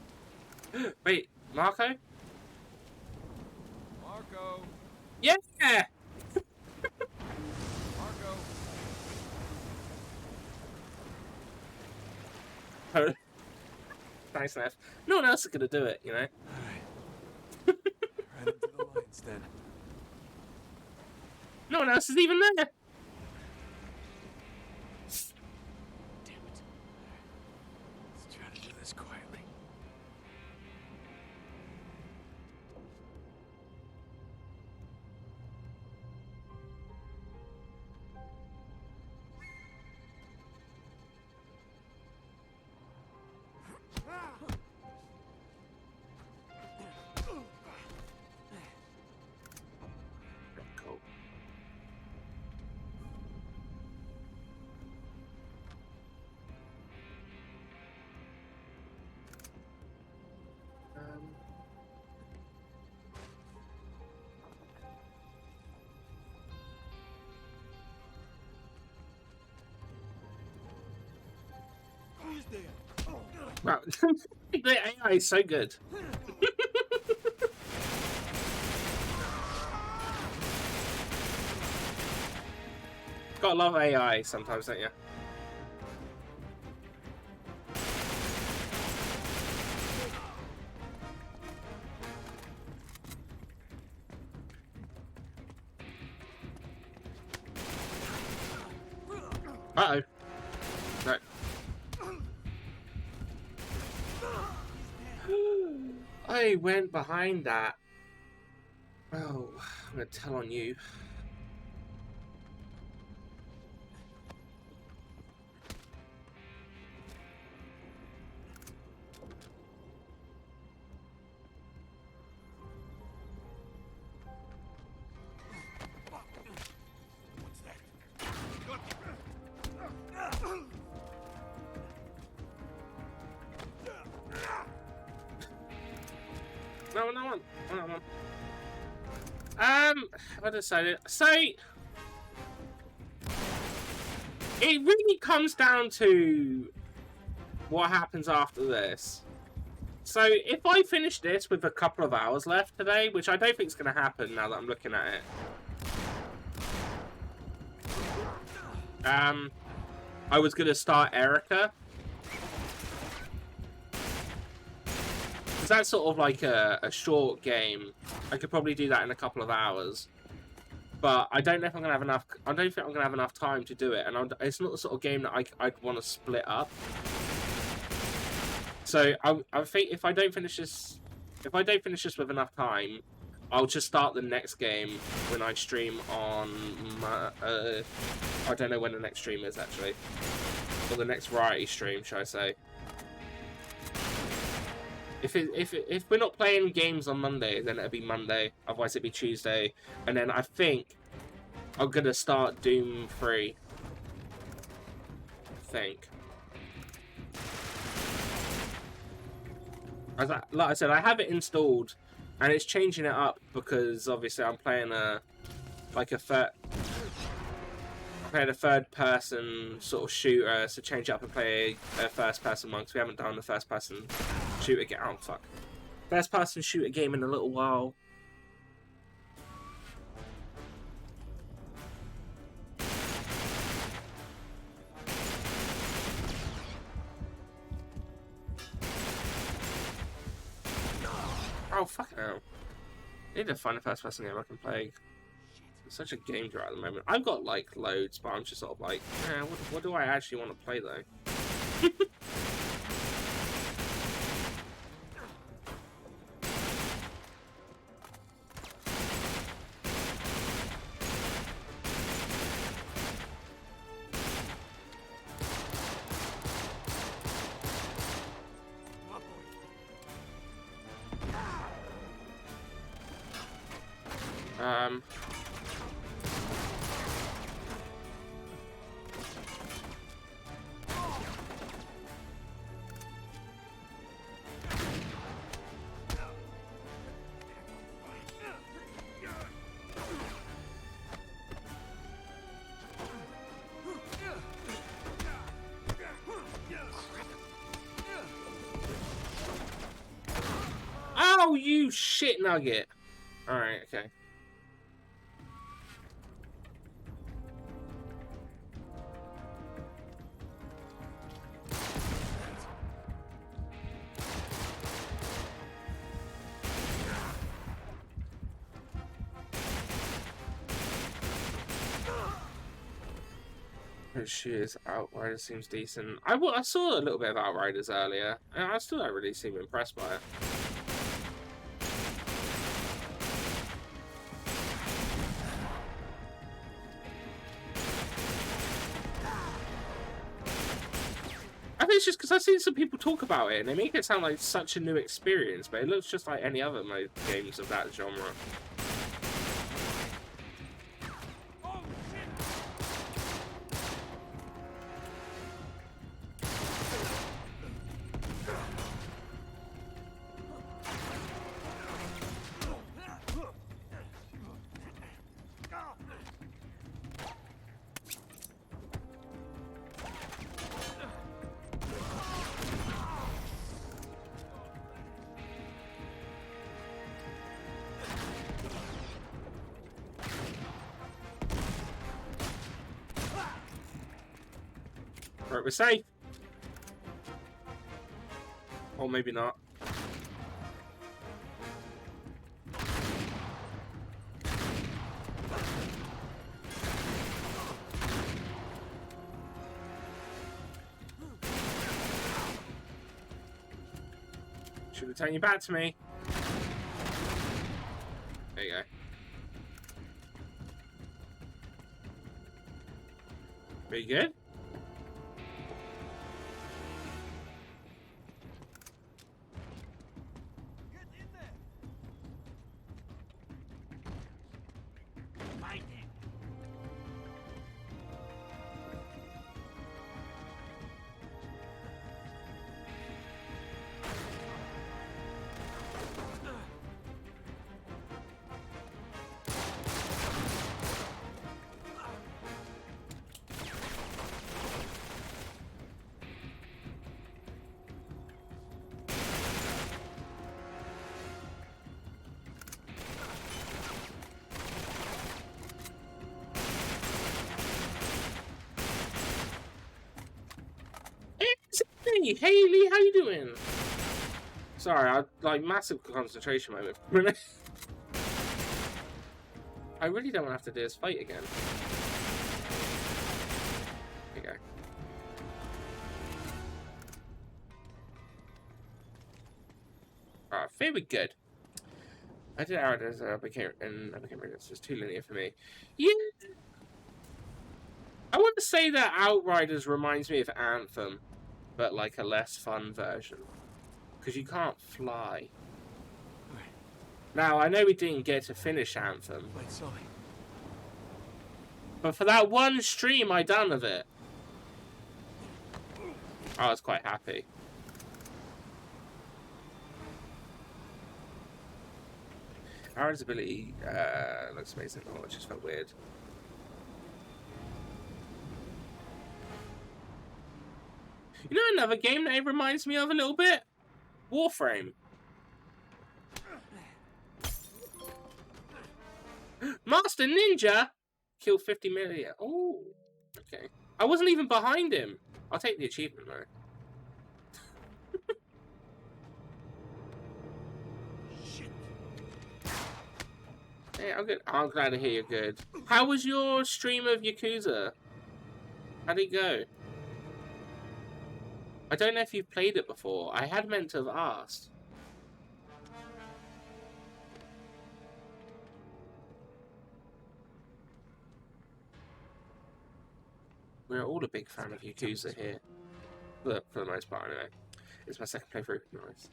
[SPEAKER 1] Wait, Marco?
[SPEAKER 3] Marco!
[SPEAKER 1] Yeah!
[SPEAKER 3] Marco!
[SPEAKER 1] Totally. Thanks, Neff. No one else is gonna do it, you know.
[SPEAKER 3] Right into the lion's den.
[SPEAKER 1] No one else is even there.
[SPEAKER 3] Damn it. Let's try to do this quietly.
[SPEAKER 1] Cool. Wow, the AI is so good. Gotta love AI sometimes, don't you? Uh-oh. No. I went behind that. Oh, I'm gonna tell on you. No, no one. No one. I decided. So, it really comes down to what happens after this. So, if I finish this with a couple of hours left today, which I don't think is going to happen now that I'm looking at it. I was going to start Erica. Because that's sort of like a short game. I could probably do that in a couple of hours. But I don't know if I'm going to have enough... I don't think I'm going to have enough time to do it. And it's not the sort of game that I'd want to split up. So I think if I don't finish this... If I don't finish this with enough time, I'll just start the next game when I stream on... I don't know when the next stream is, actually. Or the next variety stream, shall I say. If we're not playing games on Monday, then it'll be Monday. Otherwise, it'll be Tuesday. And then I think I'm going to start Doom 3. I think. Like I said, I have it installed. And it's changing it up because, obviously, I'm playing a third-person sort of shooter, so change it up and play a first-person one, because we haven't done the first-person shooter game. Oh, fuck. First-person shooter game in a little while. Oh, fuck hell. I need to find a first-person game I can play. It's such a game drought at the moment. I've got, like, loads, but I'm just sort of like, what do I actually want to play, though? Oh, you shit nugget! Alright, okay. Which is Outriders seems decent. I saw a little bit of Outriders earlier, and I still don't really seem impressed by it. I think it's just because I've seen some people talk about it, and they make it sound like such a new experience, but it looks just like any other games of that genre. Right, we're safe. Or maybe not. Should have taken you back to me. There you go. Pretty good. Hey, Haley, how you doing? Sorry, I like massive concentration moment. I really don't want to have to do this fight again. There you go. Alright, very good. I did Outriders, I became it's just too linear for me. Yeah. I want to say that Outriders reminds me of Anthem, but like a less fun version. Because you can't fly. Now, I know we didn't get to finish Anthem.
[SPEAKER 3] Wait, sorry.
[SPEAKER 1] But for that one stream I done of it, I was quite happy. Aaron's ability looks amazing. Oh, it just felt weird. You know another game that it reminds me of a little bit? Warframe. Master Ninja killed 50 million. Oh, okay. I wasn't even behind him. I'll take the achievement though.
[SPEAKER 3] Shit.
[SPEAKER 1] Hey, I'm good. I'm glad to hear you're good. How was your stream of Yakuza? How'd it go? I don't know if you've played it before. I had meant to have asked. We're all a big fan of Yakuza here. For the most part, anyway. It's my second playthrough. Nice.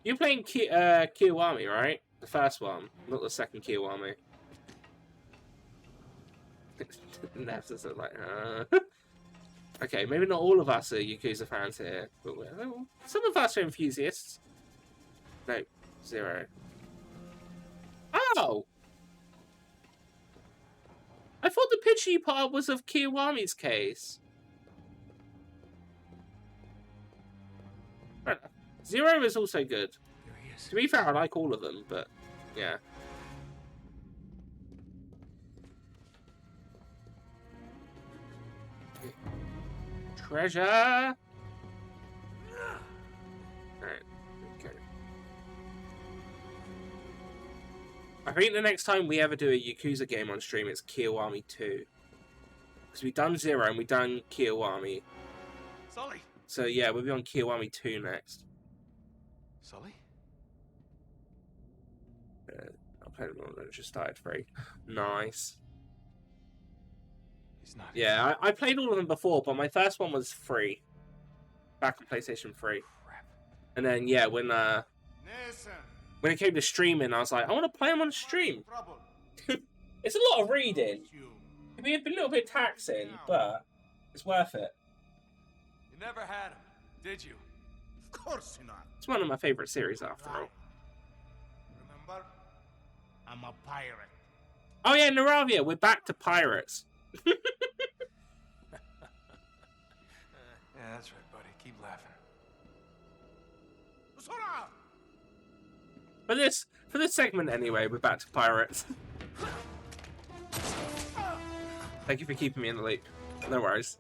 [SPEAKER 1] You're playing Kiwami, right? The first one, not the second Kiwami. Nev's just like, Okay, maybe not all of us are Yakuza fans here, but some of us are enthusiasts. No, 0. Oh! I thought the pitchy part was of Kiwami's case. 0 is also good.
[SPEAKER 3] There he is.
[SPEAKER 1] To be fair, I like all of them, but yeah. Treasure! Alright, okay. I think the next time we ever do a Yakuza game on stream, it's Kiwami 2. Because we've done 0 and we've done Kiwami.
[SPEAKER 3] Sully!
[SPEAKER 1] So yeah, we'll be on Kiwami 2 next.
[SPEAKER 3] Sully?
[SPEAKER 1] I played one that just started 3. Nice.
[SPEAKER 3] He's not.
[SPEAKER 1] Yeah, I played all of them before, but my first one was free. Back on PlayStation 3.
[SPEAKER 3] Crap.
[SPEAKER 1] And then, yeah, when
[SPEAKER 6] Nathan,
[SPEAKER 1] it came to streaming, I was like, I want to play them on stream.
[SPEAKER 6] trouble.
[SPEAKER 1] It's a lot of reading.
[SPEAKER 6] You.
[SPEAKER 1] It'd be a little bit taxing, but it's worth it.
[SPEAKER 3] You never had him, did you?
[SPEAKER 6] Of course not.
[SPEAKER 1] It's one of my favorite series, after all.
[SPEAKER 6] Remember? I'm a pirate.
[SPEAKER 1] Oh yeah, Naravia, we're back to pirates.
[SPEAKER 3] Yeah, that's right, buddy. Keep laughing.
[SPEAKER 6] Sora!
[SPEAKER 1] For this segment anyway, we're back to pirates. Thank you for keeping me in the loop. No worries.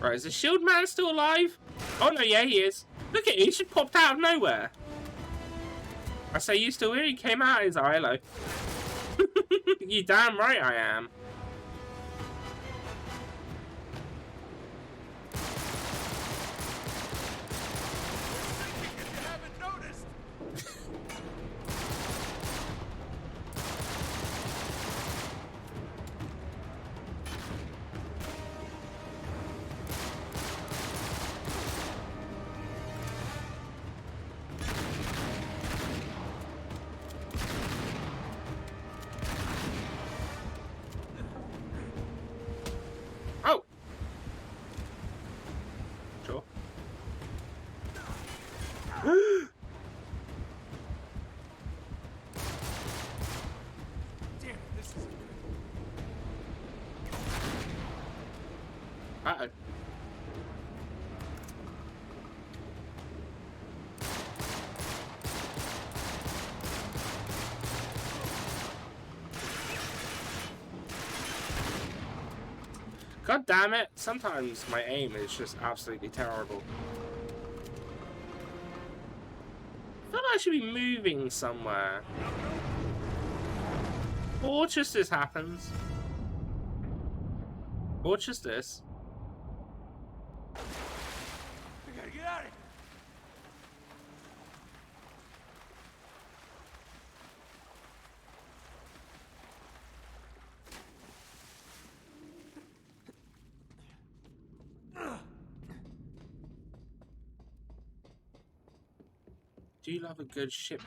[SPEAKER 1] Right, is the shield man still alive? Oh no, yeah, he is. Look at it, he just popped out of nowhere. I say, you still here? He came out, he's like, hello. You damn right I am.
[SPEAKER 3] You haven't noticed!
[SPEAKER 1] Oh! Sure.
[SPEAKER 3] Damn it, this is...
[SPEAKER 1] Uh-oh. God damn it, sometimes my aim is just absolutely terrible. I feel like I should be moving somewhere. Or just this happens. Or just this.
[SPEAKER 3] We gotta get out of here!
[SPEAKER 1] Do you love a good ship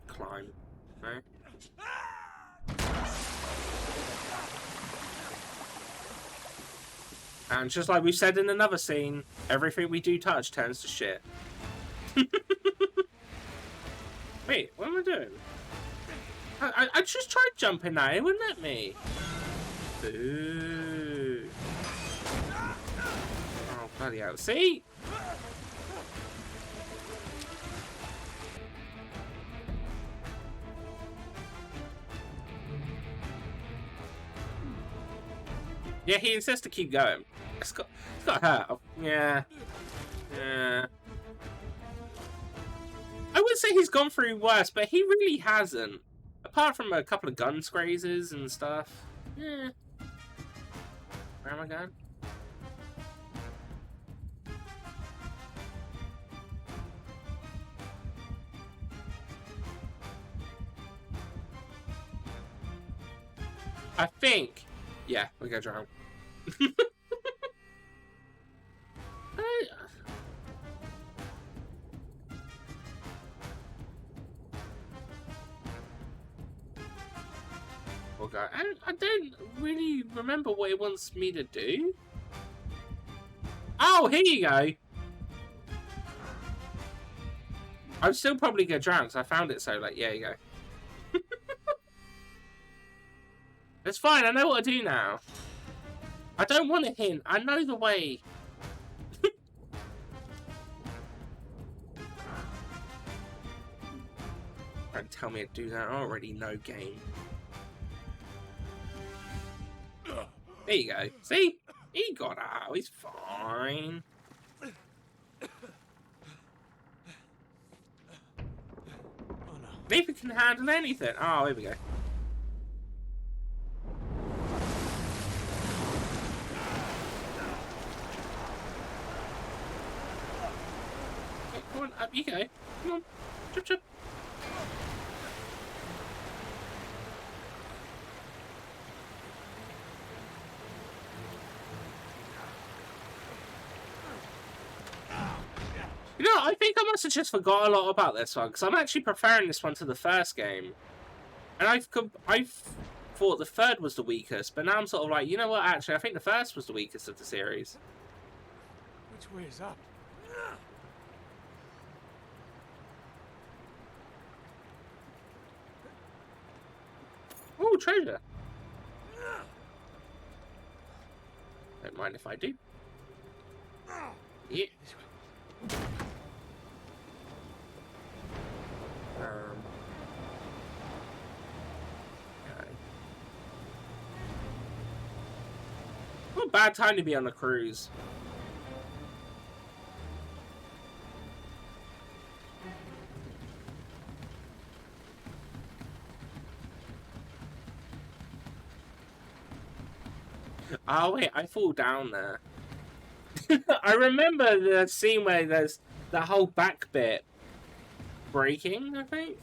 [SPEAKER 1] climb? No? And just like we said in another scene, everything we do touch turns to shit. Wait, what am I doing? I just tried jumping that, it wouldn't let me. Ooh. Oh, bloody hell. See? Yeah, he insists to keep going. It's got hurt. Yeah. Yeah. I would say he's gone through worse, but he really hasn't. Apart from a couple of gun grazes and stuff. Yeah. Where am I going? I think. Yeah, we go drown. Okay, I don't really remember what it wants me to do. Oh, here you go. I'm still probably gonna drown because I found it so late. Yeah, you go. It's fine, I know what to do now. I don't want a hint, I know the way. Don't tell me to do that, I already know game. There you go. See? He got out, he's fine. Nathan can handle anything. Oh, here we go. Okay, come on, up you go. Come on. Chip, chip. You know, I think I must have just forgot a lot about this one, because I'm actually preferring this one to the first game. And I've thought the third was the weakest, but now I'm sort of like, you know what, actually, I think the first was the weakest of the series.
[SPEAKER 3] Which way is up?
[SPEAKER 1] Ooh, treasure. Don't mind if I do. Yeah. Okay. What a bad time to be on a cruise. Oh wait, I fall down there. I remember the scene where there's the whole back bit breaking, I think.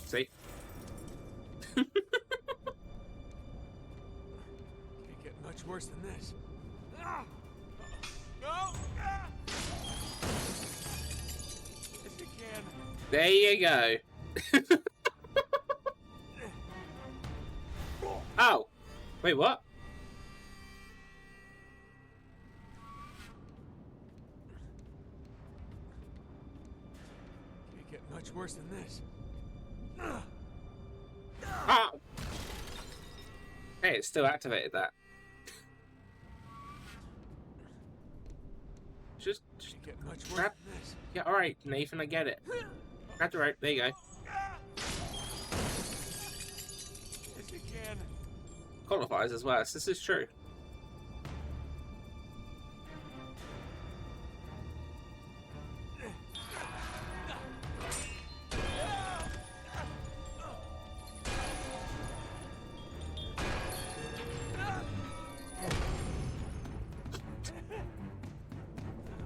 [SPEAKER 1] See?
[SPEAKER 3] Can't get much worse than this. No! If you can.
[SPEAKER 1] There you go. Oh! Wait, what?
[SPEAKER 3] Can't get much worse than this.
[SPEAKER 1] Oh! Hey, it still activated that. Just
[SPEAKER 3] Can't get much worse
[SPEAKER 1] grab.
[SPEAKER 3] than this.
[SPEAKER 1] Yeah, alright, Nathan, I get it. Grab the rope, there you go.
[SPEAKER 3] If you can.
[SPEAKER 1] Qualifies as well, so this is true.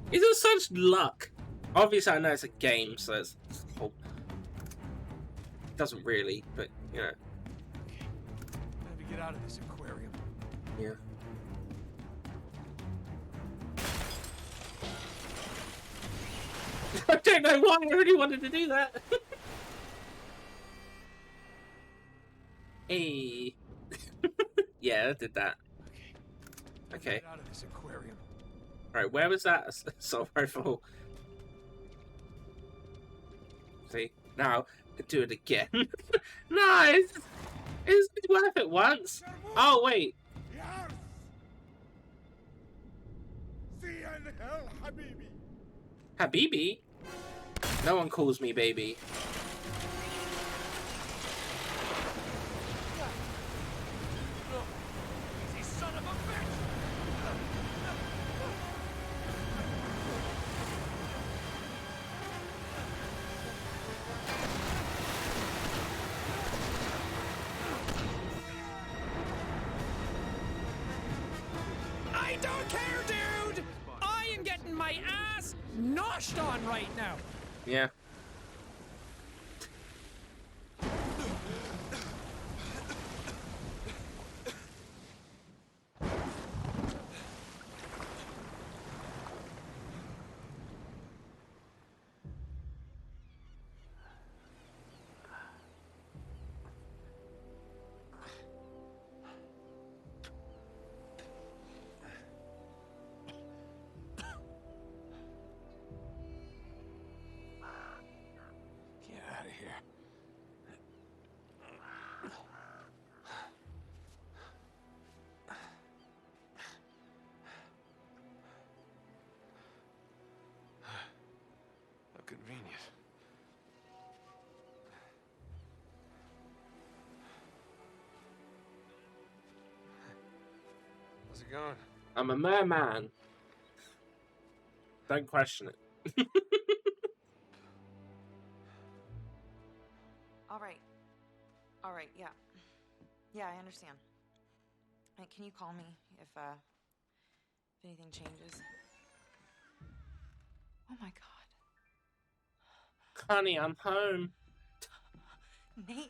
[SPEAKER 1] Is there such luck? Obviously, I know it's a game, so it's whole. It doesn't really, but you know.
[SPEAKER 3] Time to get out of this aquarium.
[SPEAKER 1] Yeah. I don't know why I really wanted to do that. Hey. Yeah, I did that. Okay.
[SPEAKER 3] Get out of this aquarium.
[SPEAKER 1] Right, where was that assault rifle? See, now do it again. No, it's worth it once. Oh wait,
[SPEAKER 6] Yes! See you in hell, Habibi!
[SPEAKER 1] Habibi. No one calls me baby.
[SPEAKER 3] Easy son of a bitch!
[SPEAKER 7] I don't care, dude! I am getting my ass noshed on right now.
[SPEAKER 1] Yeah.
[SPEAKER 3] How's it going?
[SPEAKER 1] I'm a merman. Don't question it.
[SPEAKER 8] All right. All right, yeah. Yeah, I understand. Can you call me if anything changes? Oh my God.
[SPEAKER 1] Connie, I'm home.
[SPEAKER 8] Nate.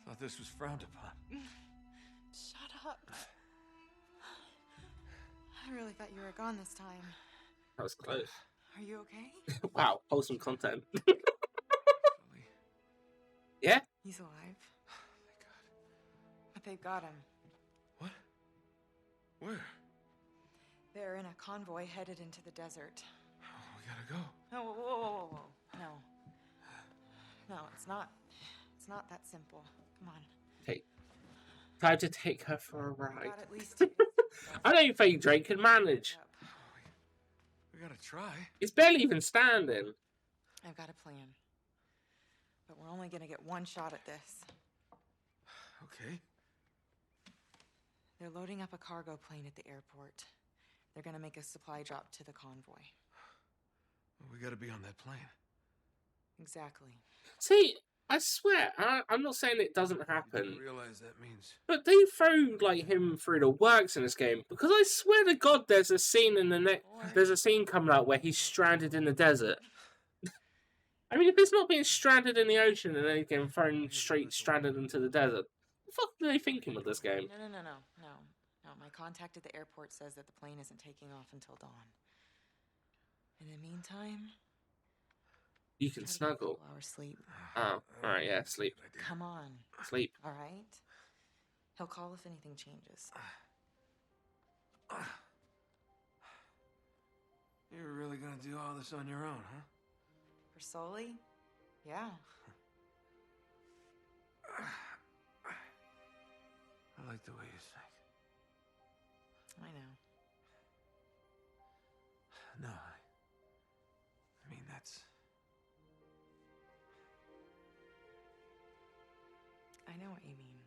[SPEAKER 3] Thought this was frowned upon.
[SPEAKER 8] Shut up. I really thought you were gone this time.
[SPEAKER 1] That was close.
[SPEAKER 8] Are you okay?
[SPEAKER 1] Wow, wholesome content.
[SPEAKER 3] Actually,
[SPEAKER 1] Yeah?
[SPEAKER 8] He's alive.
[SPEAKER 3] thank God.
[SPEAKER 8] But they've got him.
[SPEAKER 3] What? Where?
[SPEAKER 8] They're in a convoy headed into the desert.
[SPEAKER 3] Oh, we gotta go.
[SPEAKER 8] Oh, whoa, whoa, whoa, whoa. No. No, it's not. It's not that simple. Come on.
[SPEAKER 1] Time to take her for a
[SPEAKER 8] We've
[SPEAKER 1] ride.
[SPEAKER 8] got at least 2 days to
[SPEAKER 1] I don't think Drake can manage.
[SPEAKER 8] up.
[SPEAKER 3] We gotta try.
[SPEAKER 1] He's barely even standing.
[SPEAKER 8] I've got a plan. But we're only gonna get one shot at this.
[SPEAKER 3] Okay.
[SPEAKER 8] They're loading up a cargo plane at the airport. They're gonna make a supply drop to the convoy.
[SPEAKER 3] We gotta be on that plane.
[SPEAKER 8] Exactly.
[SPEAKER 1] See, I swear, I'm not saying it doesn't
[SPEAKER 3] You
[SPEAKER 1] happen,
[SPEAKER 3] realize that means
[SPEAKER 1] but they throw like him through the works in this game because I swear to God, there's a scene in the there's a scene coming out where he's stranded in the desert. I mean, if it's not being stranded in the ocean and then he's getting thrown straight stranded into the desert, what the fuck are they thinking with this game?
[SPEAKER 8] No. My contact at the airport says that the plane isn't taking off until dawn. In the meantime,
[SPEAKER 1] You can
[SPEAKER 8] try to get a
[SPEAKER 1] snuggle.
[SPEAKER 8] couple hours sleep.
[SPEAKER 1] Oh, alright, yeah, sleep.
[SPEAKER 8] Come on.
[SPEAKER 1] Sleep.
[SPEAKER 8] All right? He'll call if anything changes.
[SPEAKER 3] You're really gonna do all this on your own, huh?
[SPEAKER 8] For Sully? Yeah.
[SPEAKER 3] I like the way you think.
[SPEAKER 8] I know.
[SPEAKER 3] No, I mean, that's...
[SPEAKER 8] I know what you mean.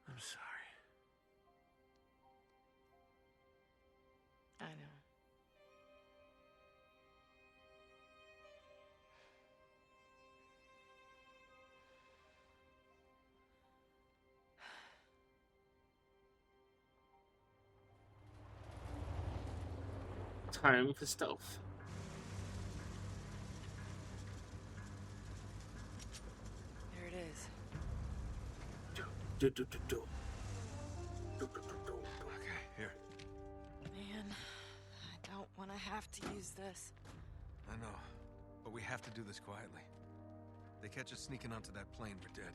[SPEAKER 3] I'm sorry.
[SPEAKER 8] I know.
[SPEAKER 1] Time for stealth.
[SPEAKER 8] There it is.
[SPEAKER 1] Do.
[SPEAKER 3] Okay, here.
[SPEAKER 8] Man, I don't want to have to use this.
[SPEAKER 3] I know, but we have to do this quietly. They catch us sneaking onto that plane, we're dead.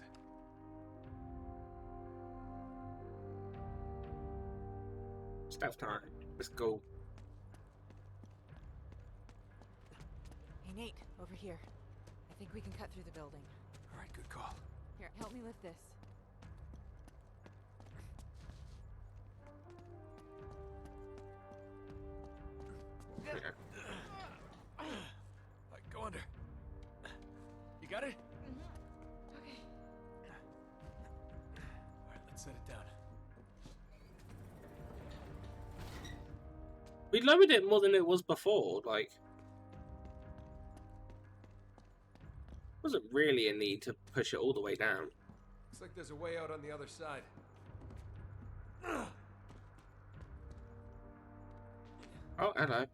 [SPEAKER 1] Stealth time. Let's go.
[SPEAKER 8] Hey, Nate, over here. I think we can cut through the building.
[SPEAKER 3] All right, good call.
[SPEAKER 8] Here, help me lift this.
[SPEAKER 3] Like, go under. You got it?
[SPEAKER 8] Okay.
[SPEAKER 3] All right, let's set it down.
[SPEAKER 1] We lowered it more than it was before, like... Wasn't really a need to push it all the way down.
[SPEAKER 3] Looks like there's a way out on the other side.
[SPEAKER 1] Oh, hello.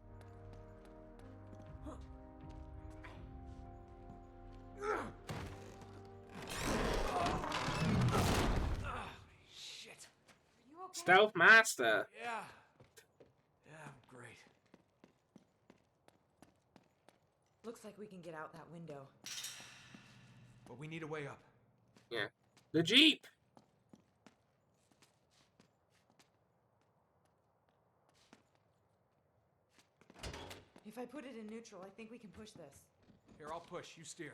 [SPEAKER 3] Shit.
[SPEAKER 8] Are you okay?
[SPEAKER 1] Stealth master.
[SPEAKER 3] Yeah. Yeah, I'm great.
[SPEAKER 8] Looks like we can get out that window.
[SPEAKER 3] But we need a way up.
[SPEAKER 1] Yeah. The Jeep.
[SPEAKER 8] If I put it in neutral, I think we can push this.
[SPEAKER 3] Here, I'll push. You steer.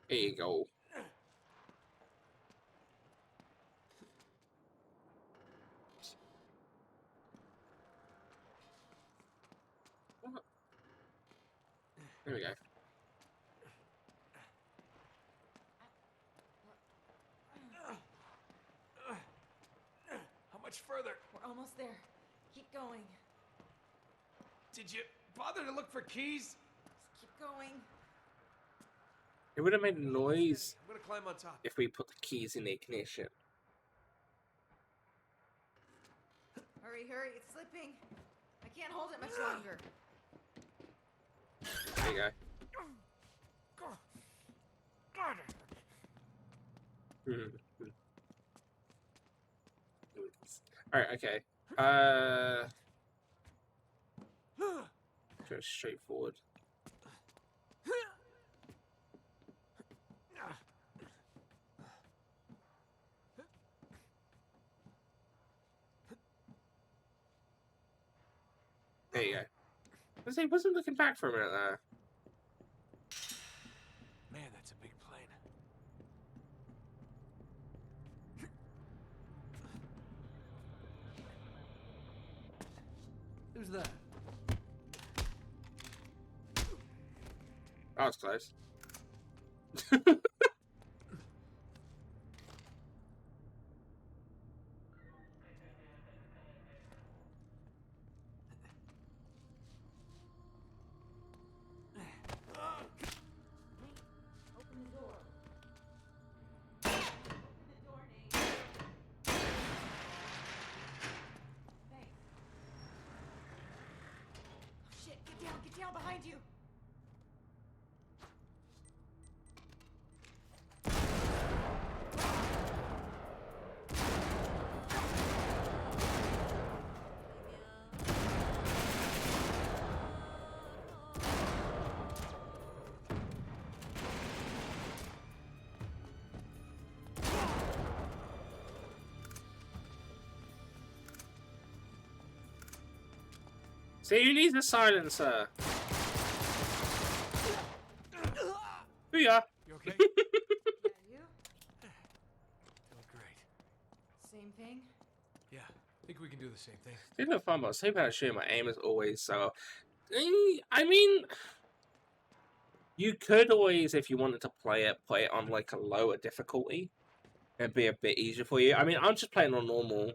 [SPEAKER 1] There you go. There we go.
[SPEAKER 5] How much further?
[SPEAKER 8] We're almost there. Keep going.
[SPEAKER 5] Did you bother to look for keys?
[SPEAKER 8] Just keep going.
[SPEAKER 1] It would have made a noise
[SPEAKER 5] I'm gonna climb on top.
[SPEAKER 1] if we put the keys in the ignition.
[SPEAKER 8] Hurry, hurry, it's slipping. I can't hold it much longer.
[SPEAKER 1] There you go. Alright, okay. Go straight forward. There you go. I wasn't looking back for a minute there.
[SPEAKER 5] Man, that's a big plane. Who's that?
[SPEAKER 1] That was close.
[SPEAKER 8] Open the door. The door, Nate. Thanks. Oh shit, get down behind you.
[SPEAKER 1] See, who needs a silencer? Booyah!
[SPEAKER 5] You okay?
[SPEAKER 8] Yeah, you?
[SPEAKER 5] Doing great.
[SPEAKER 8] Same thing?
[SPEAKER 5] Yeah, I think we can do the same thing.
[SPEAKER 1] It's no fun, but so bad at shooting. My aim is always so. I mean, you could always, if you wanted to play it on like a lower difficulty. It'd be a bit easier for you. I mean, I'm just playing on normal.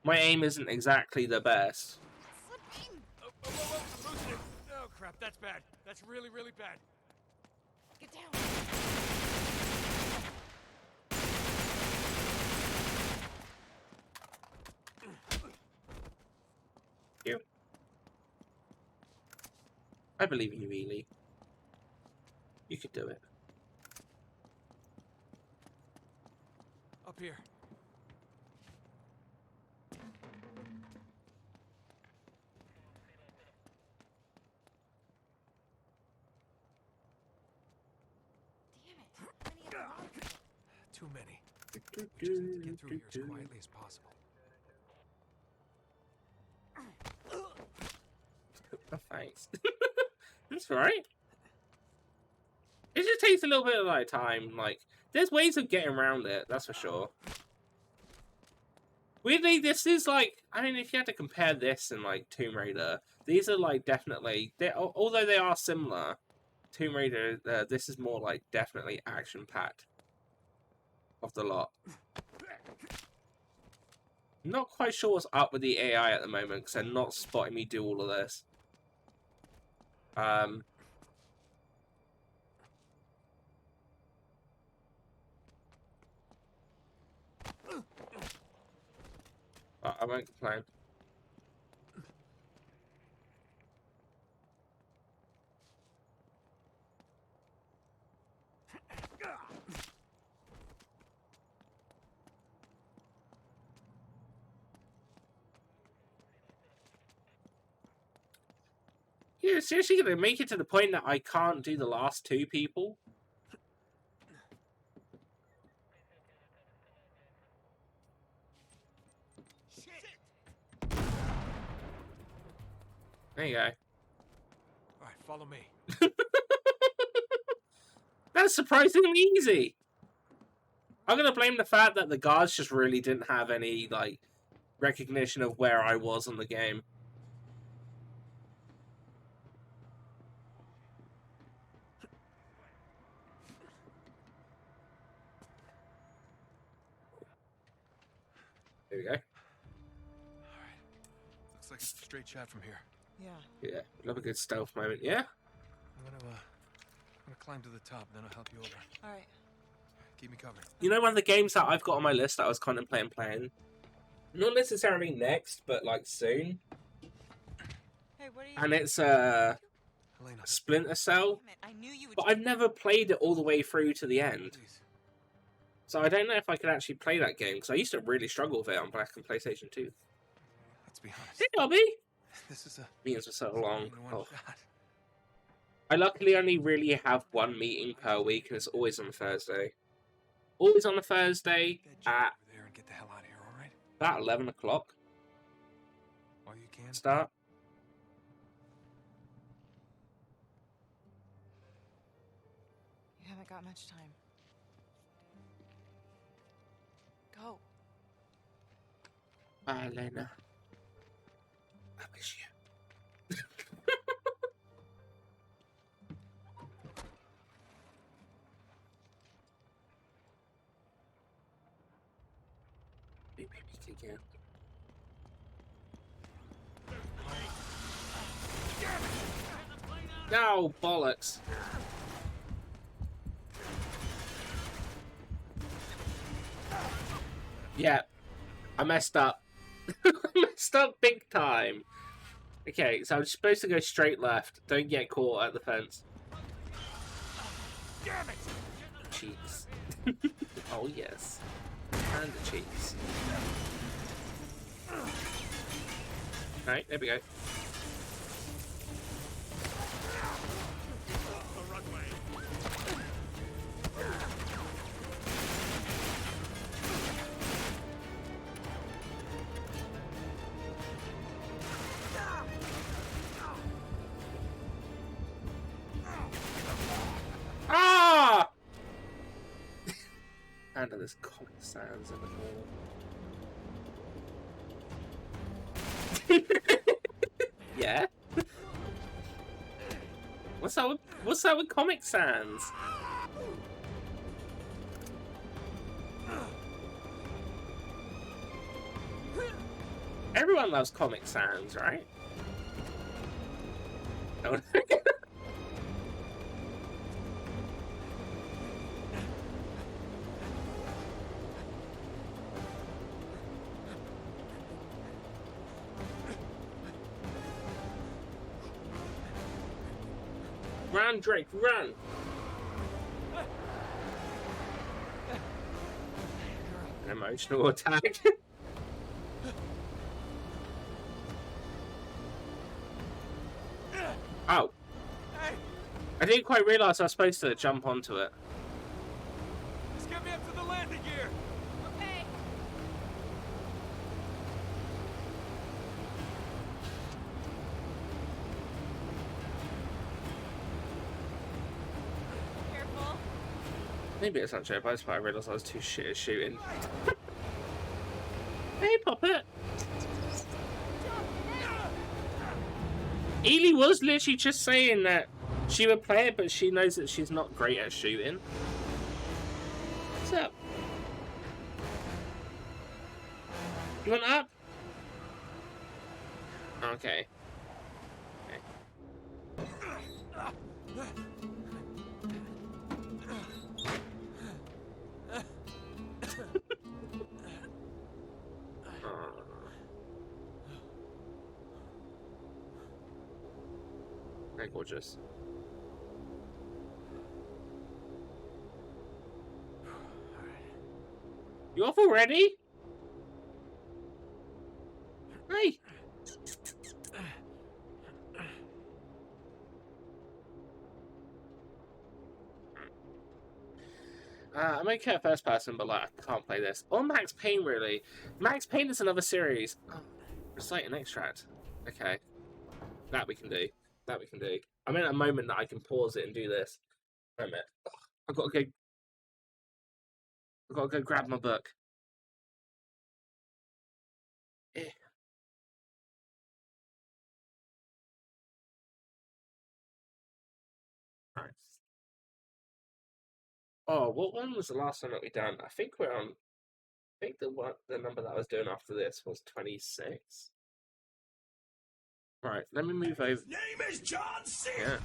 [SPEAKER 1] My aim isn't exactly the best.
[SPEAKER 8] Slipping!
[SPEAKER 5] Oh, I'm losing it. Oh, crap, that's bad. That's really, really bad.
[SPEAKER 8] Get down!
[SPEAKER 1] You. I believe in you, Ely. You could do it.
[SPEAKER 5] Up here. Too many. We just have to get through here as quietly as possible.
[SPEAKER 1] Oh, thanks. That's alright. It just takes a little bit of like time. Like, there's ways of getting around it, that's for sure. Weirdly, this is like, I mean, if you had to compare this and like Tomb Raider, these are like definitely, although they are similar, Tomb Raider, this is more like definitely action-packed of the lot. Not quite sure what's up with the AI at the moment because they're not spotting me do all of this. I won't complain. Yeah, seriously gonna make it to the point that I can't do the last two people? There you go.
[SPEAKER 5] Alright, follow me.
[SPEAKER 1] That's surprisingly easy. I'm gonna blame the fact that the guards just really didn't have any, like, recognition of where I was in the game. There we go.
[SPEAKER 3] All right. Looks like it's a straight shot from here.
[SPEAKER 8] Yeah.
[SPEAKER 1] Yeah, love a good stealth moment. Yeah.
[SPEAKER 3] I'm gonna climb to the top, then I'll help you over.
[SPEAKER 8] All right.
[SPEAKER 3] Keep me covered.
[SPEAKER 1] You know, one of the games that I've got on my list that I was contemplating playing, not necessarily next, but like soon,
[SPEAKER 8] Hey, what are you?
[SPEAKER 1] and it's
[SPEAKER 3] Helena.
[SPEAKER 1] Splinter Cell.
[SPEAKER 8] Damn it, I knew you would.
[SPEAKER 1] But I've never played it all the way through to the end,
[SPEAKER 3] Please.
[SPEAKER 1] so I don't know if I could actually play that game because I used to really struggle with it on Black and PlayStation 2.
[SPEAKER 3] Let's be honest.
[SPEAKER 1] Hey, Dobby!
[SPEAKER 3] This is a
[SPEAKER 1] Meetings for so long.
[SPEAKER 3] one
[SPEAKER 1] Oh.
[SPEAKER 3] shot.
[SPEAKER 1] I luckily only really have one meeting per week, and it's always on a Thursday. Always on a Thursday
[SPEAKER 3] That jump
[SPEAKER 1] at
[SPEAKER 3] over there and get the hell out of here, all right?
[SPEAKER 1] about 11 o'clock.
[SPEAKER 3] While you can.
[SPEAKER 1] Start.
[SPEAKER 8] You haven't got much time. Go.
[SPEAKER 1] Bye, Lena. I miss you. Maybe again. No, bollocks. Yeah, I messed up. I messed up big time. Okay, so I'm supposed to go straight left. Don't get caught at the fence.
[SPEAKER 7] Damn it!
[SPEAKER 1] Cheeks. Oh, yes. And the cheeks. Right, there we go.
[SPEAKER 7] The runway.
[SPEAKER 1] Ah! And there's comic sans in the corner. Yeah. What's that with Comic Sans? Everyone loves Comic Sans, right? No. Run, Drake, run! An emotional attack. Oh. I didn't quite realise I was supposed to jump onto it.
[SPEAKER 5] Just get me up to the landing gear.
[SPEAKER 8] Okay. Careful.
[SPEAKER 1] Maybe it's not Joe Bice, but I realised I was too shit at shooting. Hey, Puppet! Ely was literally just saying that she would play it, but she knows that she's not great at shooting. What's up? You want up? Okay. Very gorgeous. You off already? Hey! I'm okay at first person, but like, I can't play this. Or Max Payne, really. Max Payne is another series. Oh, recite an extract. Okay. That we can do. That we can do. I'm in a moment that I can pause it and do this. Wait a minute. I've got to go grab my book. Eh. Nice. Oh, what one was the last one that we done? I think we're on think the number that I was doing after this was 26. Right, let me move over.
[SPEAKER 7] His name is John C.
[SPEAKER 1] Yeah.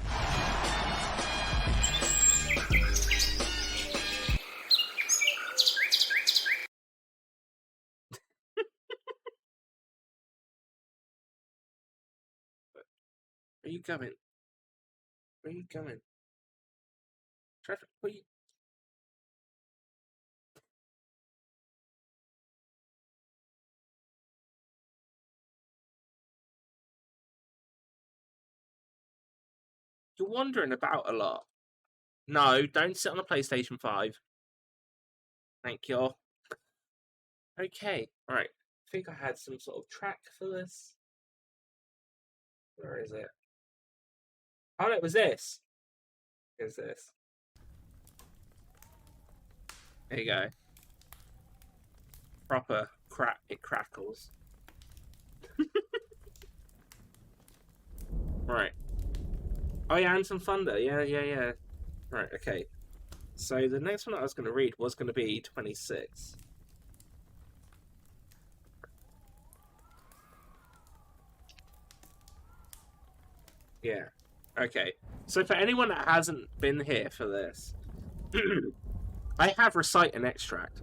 [SPEAKER 1] Where are you going? Where are you going? Traffic, where you... You're wandering about a lot. No, don't sit on the PlayStation 5. Thank you. Okay, alright. I think I had some sort of track for this. Where is it? Oh, no, it was this. Here's this. There you go. Proper crack. It crackles. Right. Oh, yeah, and some thunder. Yeah. Right, okay. So the next one I was going to read was going to be 26. Yeah. Okay. So for anyone that hasn't been here for this, I have recite an extract,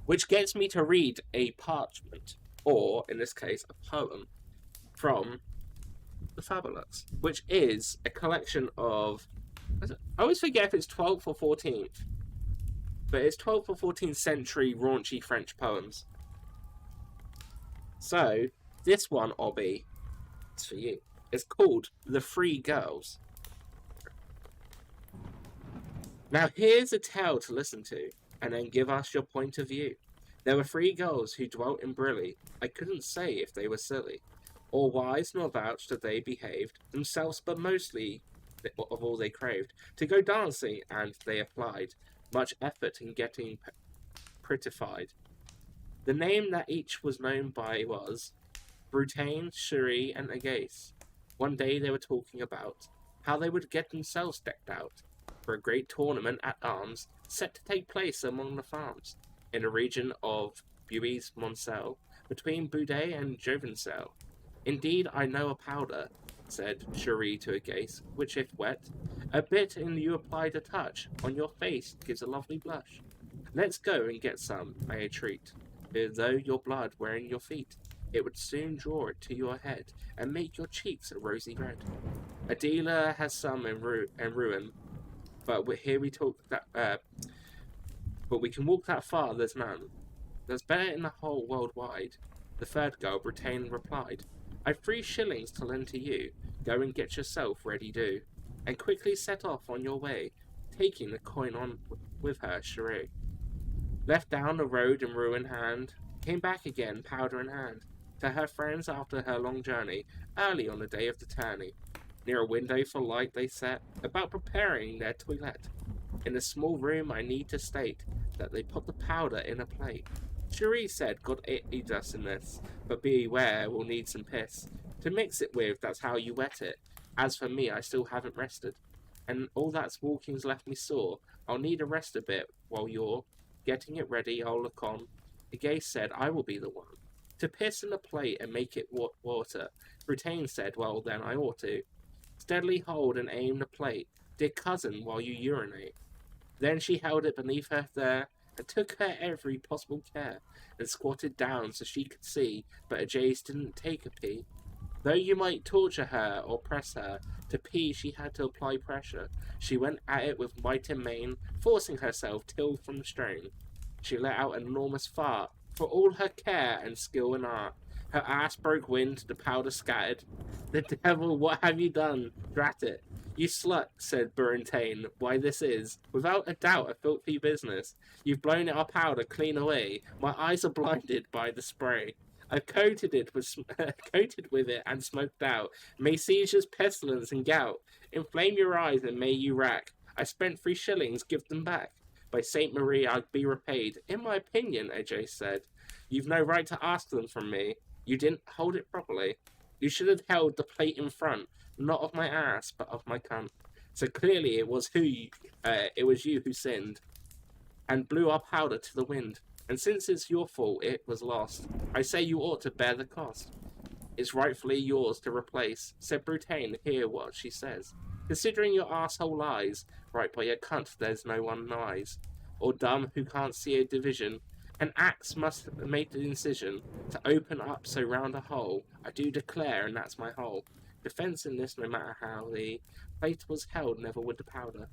[SPEAKER 1] which gets me to read a parchment, or in this case, a poem, from the Fabulous, which is a collection of... I always forget if it's 12th or 14th, but it's 12th or 14th century raunchy French poems. So, this one, Obby, it's for you. It's called The Free Girls. Now, here's a tale to listen to, and then give us your point of view. There were 3 girls who dwelt in Briley. I couldn't say if they were silly, or wise, nor vouch that they behaved themselves, but mostly of all they craved, to go dancing, and they applied much effort in getting prettified. The name that each was known by was Brutaine, Cherie, and Agace. One day they were talking about how they would get themselves decked out for a great tournament at arms set to take place among the farms in the region of Buis-Moncel, between Boudet and Jovencel. Indeed, I know a powder, said Cherie to Agace, which if wet, a bit and you applied a touch, on your face gives a lovely blush. Let's go and get some, may I treat, though your blood were in your feet. It would soon draw it to your head, and make your cheeks a rosy red. A dealer has some in ruin, but here we talk that, but we can walk that far, there's none. There's better in the whole world wide. The third girl, Bretagne, replied, I've 3 shillings to lend to you. Go and get yourself ready do, and quickly set off on your way, taking the coin on with her, Cherie. Left down the road in ruin hand, came back again, powder in hand, to her friends after her long journey, early on the day of the tourney. Near a window for light they sat, about preparing their toilette. In a small room I need to state that they put the powder in a plate. Cherie said, God aid us in this, but beware, we'll need some piss. To mix it with, that's how you wet it. As for me, I still haven't rested, and all that's walking's left me sore. I'll need a rest a bit, while you're getting it ready, I'll look on. Agace said, I will be the one to piss in the plate and make it water. Bretagne said, well then I ought to. Steadily hold and aim the plate, dear cousin, while you urinate. Then she held it beneath her there, and took her every possible care, and squatted down so she could see, but Jace didn't take a pee. Though you might torture her or press her to pee, she had to apply pressure. She went at it with might and main, forcing herself till from the strain. She let out an enormous fart, for all her care and skill and art. Her ass broke wind, the powder scattered. The devil, what have you done? Drat it. You slut, said Bretagne, why this is, without a doubt, a filthy business. You've blown our powder clean away. My eyes are blinded by the spray. I've coated with it and smoked out. May seizures, pestilence, and gout inflame your eyes and may you rack. I spent 3 shillings, give them back. By Saint Marie, I'd be repaid. In my opinion, AJ said, you've no right to ask them from me. You didn't hold it properly. You should have held the plate in front, not of my ass, but of my cunt. So clearly it was you who sinned, and blew our powder to the wind. And since it's your fault it was lost, I say you ought to bear the cost. It's rightfully yours to replace, said Brutane, hear what she says. Considering your arsehole lies, right by your cunt there's no one lies. Or dumb who can't see a division. An axe must make the incision to open up so round a hole. I do declare, and that's my whole defence in this, no matter how the plate was held, never would the powder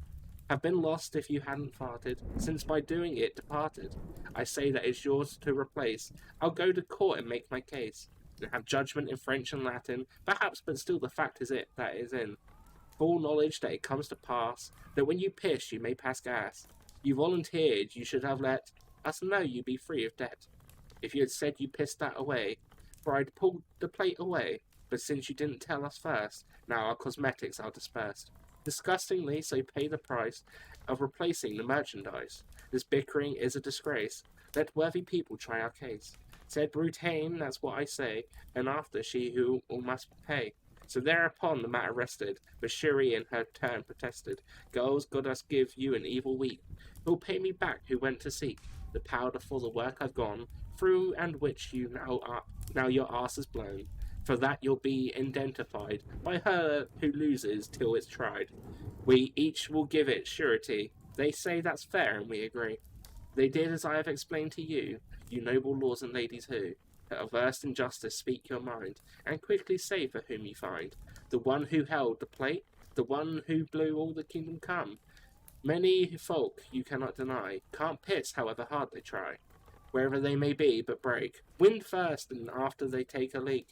[SPEAKER 1] have been lost if you hadn't farted, since by doing it departed. I say that it's yours to replace. I'll go to court and make my case, and have judgment in French and Latin, perhaps, but still the fact is it that is in full knowledge that it comes to pass, that when you piss you may pass gas. You volunteered, you should have let us know you be free of debt. If you had said you pissed that away, for I'd pulled the plate away, but since you didn't tell us first, now our cosmetics are dispersed. Disgustingly, so pay the price of replacing the merchandise. This bickering is a disgrace. Let worthy people try our case. Said Brutane, that's what I say, and after she who all must pay. So thereupon the matter rested, but Shuri in her turn protested. Girls, God us give you an evil week. Who'll pay me back who went to seek the powder for the work I've gone through, and which you now your arse is blown. For that you'll be indentified by her who loses till it's tried. We each will give it surety. They say that's fair, and we agree. They did as I have explained to you, you noble lords and ladies who, versed in justice, speak your mind, and quickly say for whom you find. The one who held the plate, the one who blew all the kingdom come. Many folk you cannot deny, can't piss however hard they try. Wherever they may be, but break. Wind first, and after they take a leak.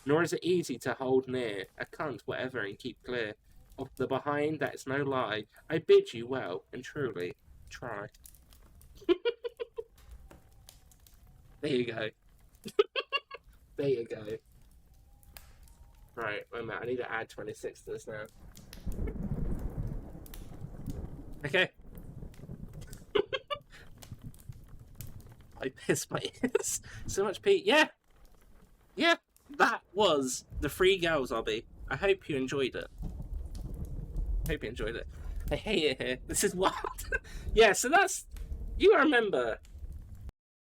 [SPEAKER 1] Nor is it easy to hold near a cunt whatever and keep clear of the behind. That's no lie. I bid you well and truly try. There you go. There you go. Right, wait a minute. I need to add 26 to this now. Okay. I pissed my ears. So much pee. Yeah. Yeah. That was the Free Girls Obby. I hope you enjoyed it. I hate it here. This is wild. Yeah, so that's... You remember...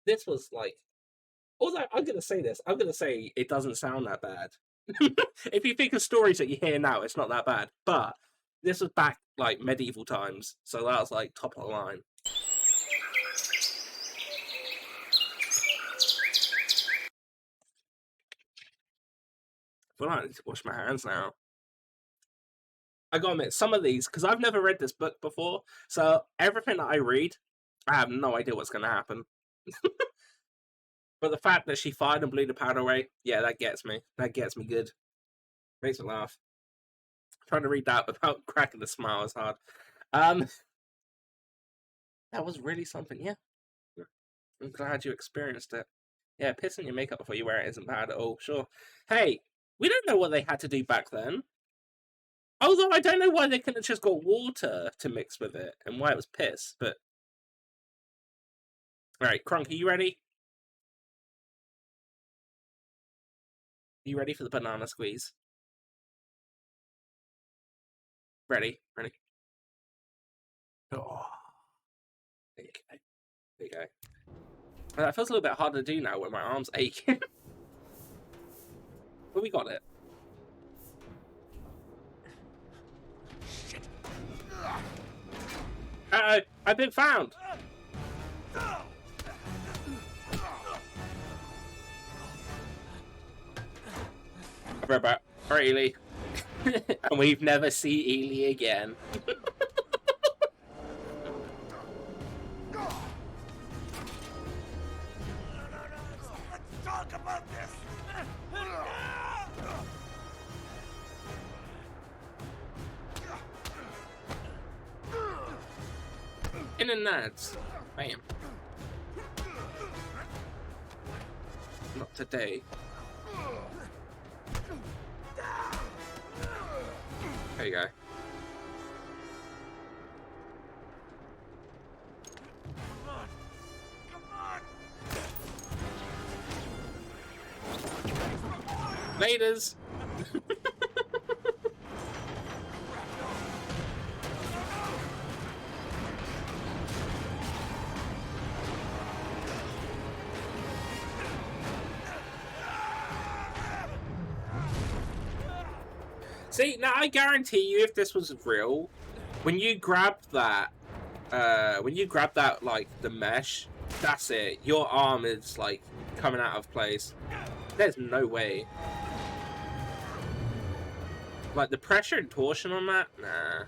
[SPEAKER 1] This was like... Although, I'm going to say this. I'm going to say it doesn't sound that bad. If you think of stories that you hear now, it's not that bad. But this was back, like, medieval times. So that was, like, top of the line. Well, I need to wash my hands now. I gotta admit, some of these, because I've never read this book before, so everything that I read, I have no idea what's gonna happen. But the fact that she fired and blew the powder away, yeah, that gets me. That gets me good. Makes me laugh. Trying to read that without cracking the smile is hard. That was really something, yeah. I'm glad you experienced it. Yeah, pissing your makeup before you wear it isn't bad at all, sure. Hey, we don't know what they had to do back then. Although I don't know why they couldn't have just got water to mix with it and why it was piss, but... Alright, Crunk, are you ready? Are you ready for the banana squeeze? Ready? Ready? Oh. There you go. There you go. That feels a little bit harder to do now when my arm's aching. But we got it. Uh-oh, I've been found! Alright, Ely. And we've never seen Ely again.
[SPEAKER 6] Let's talk about this!
[SPEAKER 1] In and nads. Bam. Not today. There you go. Laters. See, now I guarantee you, if this was real, when you grab that, like the mesh, that's it. Your arm is like coming out of place. There's no way. Like the pressure and torsion on that, nah.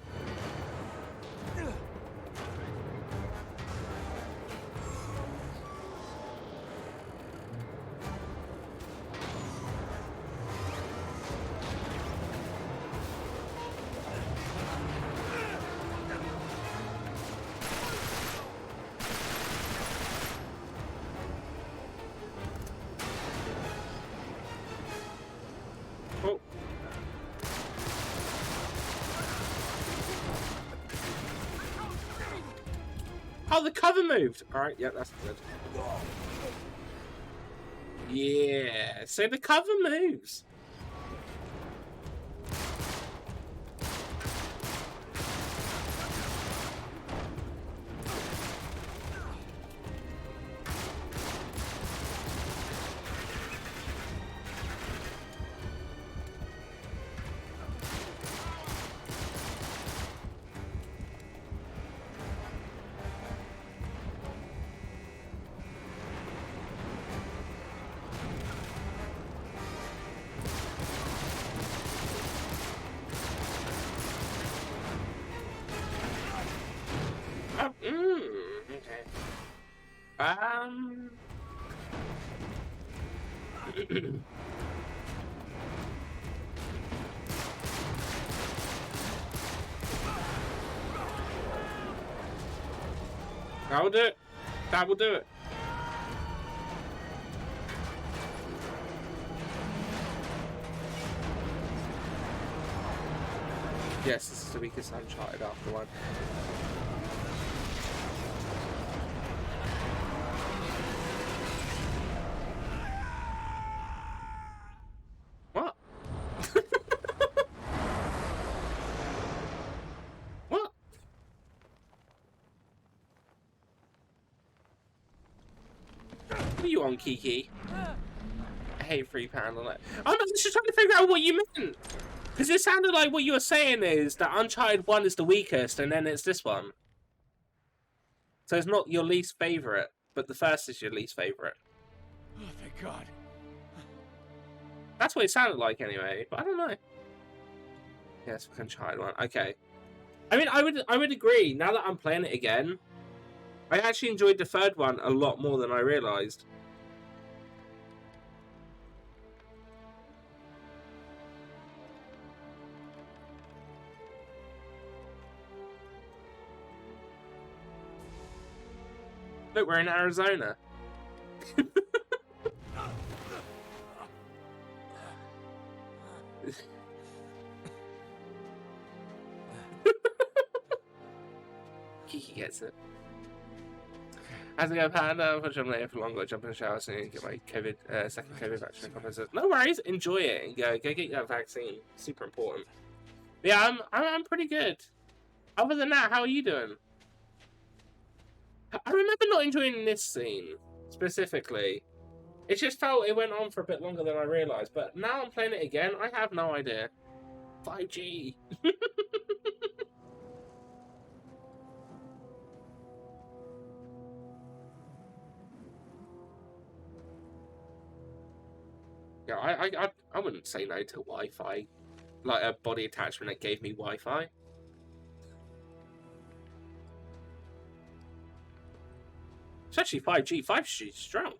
[SPEAKER 1] Oh. Oh, the cover moved! Alright, yeah, that's good. Yeah, so the cover moves. Okay. That will do it. That will do it. Yes, this is the weakest Uncharted after one. What? What? What are you on, Kiki? I hate £3 on it. I'm just trying to figure out what you meant. Because it sounded like what you were saying is that Uncharted 1 is the weakest, and then it's this one. So it's not your least favourite, but the first is your least favourite.
[SPEAKER 5] Oh, thank God.
[SPEAKER 1] That's what it sounded like anyway, but I don't know. Yes, Uncharted 1. Okay. I mean, I would agree. Now that I'm playing it again, I actually enjoyed the third one a lot more than I realised. Look, we're in Arizona. Kiki gets it. As I go, Panda, unfortunately I'm later for longer. Jump in the shower soon and get my COVID, second COVID vaccine. No worries, enjoy it and go get that vaccine. Super important. But yeah, I'm pretty good. Other than that, how are you doing? I remember not enjoying this scene specifically. It just felt it went on for a bit longer than I realised. But now I'm playing it again, I have no idea. 5G. Yeah, I wouldn't say no to Wi-Fi. Like a body attachment that gave me Wi-Fi. Especially 5G. 5G is strong.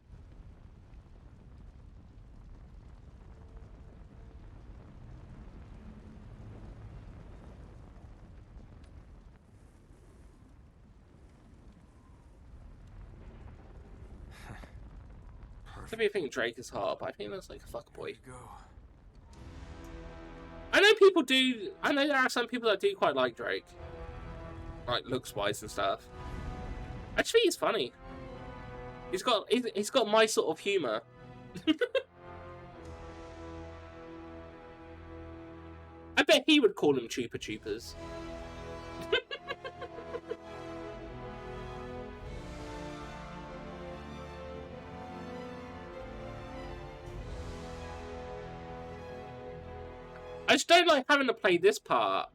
[SPEAKER 1] Some people think Drake is hot, but I think that's like a fuckboy. I know people do. I know there are some people that do quite like Drake, like looks wise and stuff. I just think he's funny. He's got my sort of humor. I bet he would call them Chupa Chupas. I just don't like having to play this part.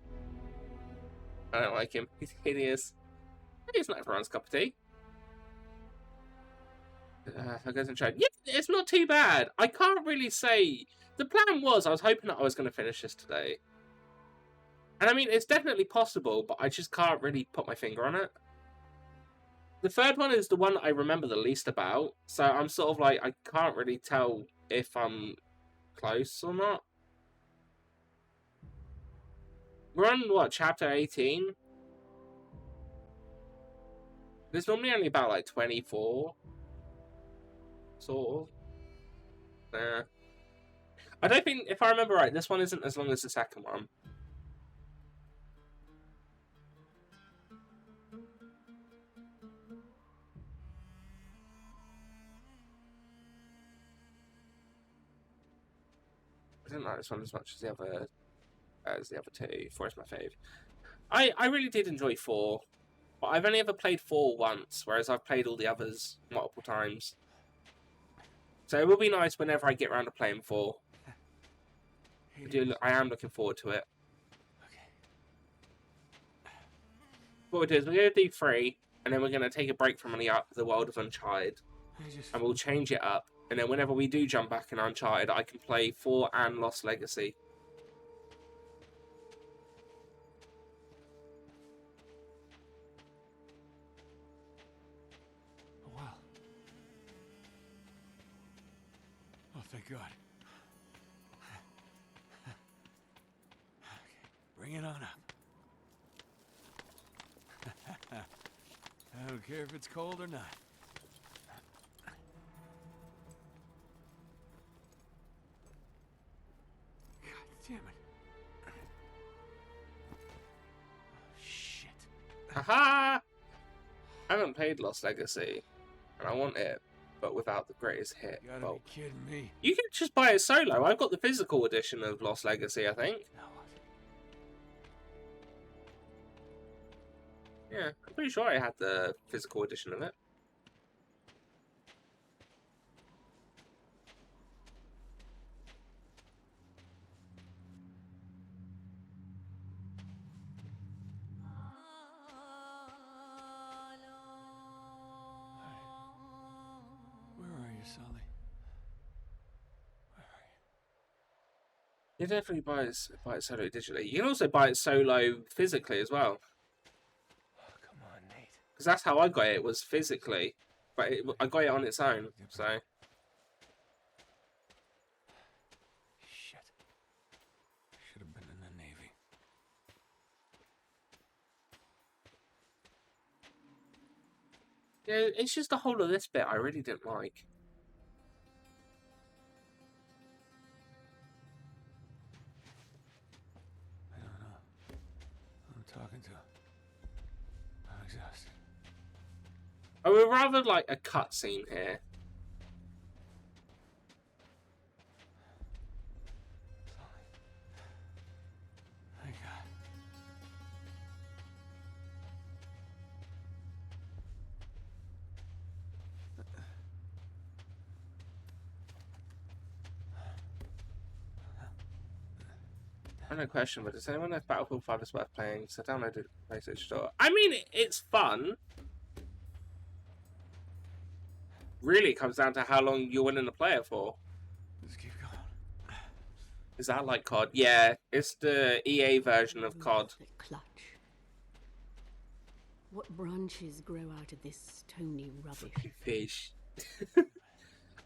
[SPEAKER 1] I don't like him. He's hideous. He's not everyone's cup of tea. I guess I'm trying. Yeah, it's not too bad. I can't really say. The plan was I was hoping that I was going to finish this today. And I mean, it's definitely possible, but I just can't really put my finger on it. The third one is the one that I remember the least about, so I'm sort of like, I can't really tell if I'm close or not. We're on, what, chapter 18? There's normally only about, like, 24. Sort of. Yeah. I don't think, if I remember right, this one isn't as long as the second one. I didn't like this one as much as the other two. 4 is my fave. I really did enjoy 4, but I've only ever played 4 once, whereas I've played all the others multiple times. So it will be nice whenever I get around to playing 4. I am looking forward to it. What we'll do is we're going to do 3, and then we're going to take a break from the world of Uncharted, and we'll change it up. And then whenever we do jump back in Uncharted, I can play 4 and Lost Legacy.
[SPEAKER 5] Oh, wow. Oh, thank God. Okay, bring it on up. I don't care if it's cold or not. God damn it. Oh, shit.
[SPEAKER 1] Haha! I haven't played Lost Legacy, and I want it, but without the greatest hit.
[SPEAKER 5] You gotta be kidding me.
[SPEAKER 1] You can just buy it solo. I've got the physical edition of Lost Legacy, I think.
[SPEAKER 5] Now what?
[SPEAKER 1] Yeah, I'm pretty sure I had the physical edition of it.
[SPEAKER 5] Where are you, Sully? Where are you?
[SPEAKER 1] You definitely buy it solo digitally. You can also buy it solo physically as well.
[SPEAKER 5] Oh, come on, Nate.
[SPEAKER 1] Because that's how I got it, was physically. But I got it on its own, so...
[SPEAKER 5] Shit. Should have been in the Navy.
[SPEAKER 1] Yeah, it's just the whole of this bit I really didn't like.
[SPEAKER 5] I don't know. I'm talking to. I'm exhausted.
[SPEAKER 1] I would rather like a cutscene here.
[SPEAKER 5] Thank God.
[SPEAKER 1] I have no question, but does anyone know if Battlefield 5 is worth playing? So download it on PlayStation Store. I mean, it's fun. Really, it comes down to how long you're willing to play it for.
[SPEAKER 5] Let's keep going.
[SPEAKER 1] Is that like COD? Yeah, it's the EA version of COD.
[SPEAKER 4] The clutch. What branches grow out of this stony rubbish?
[SPEAKER 1] Fish.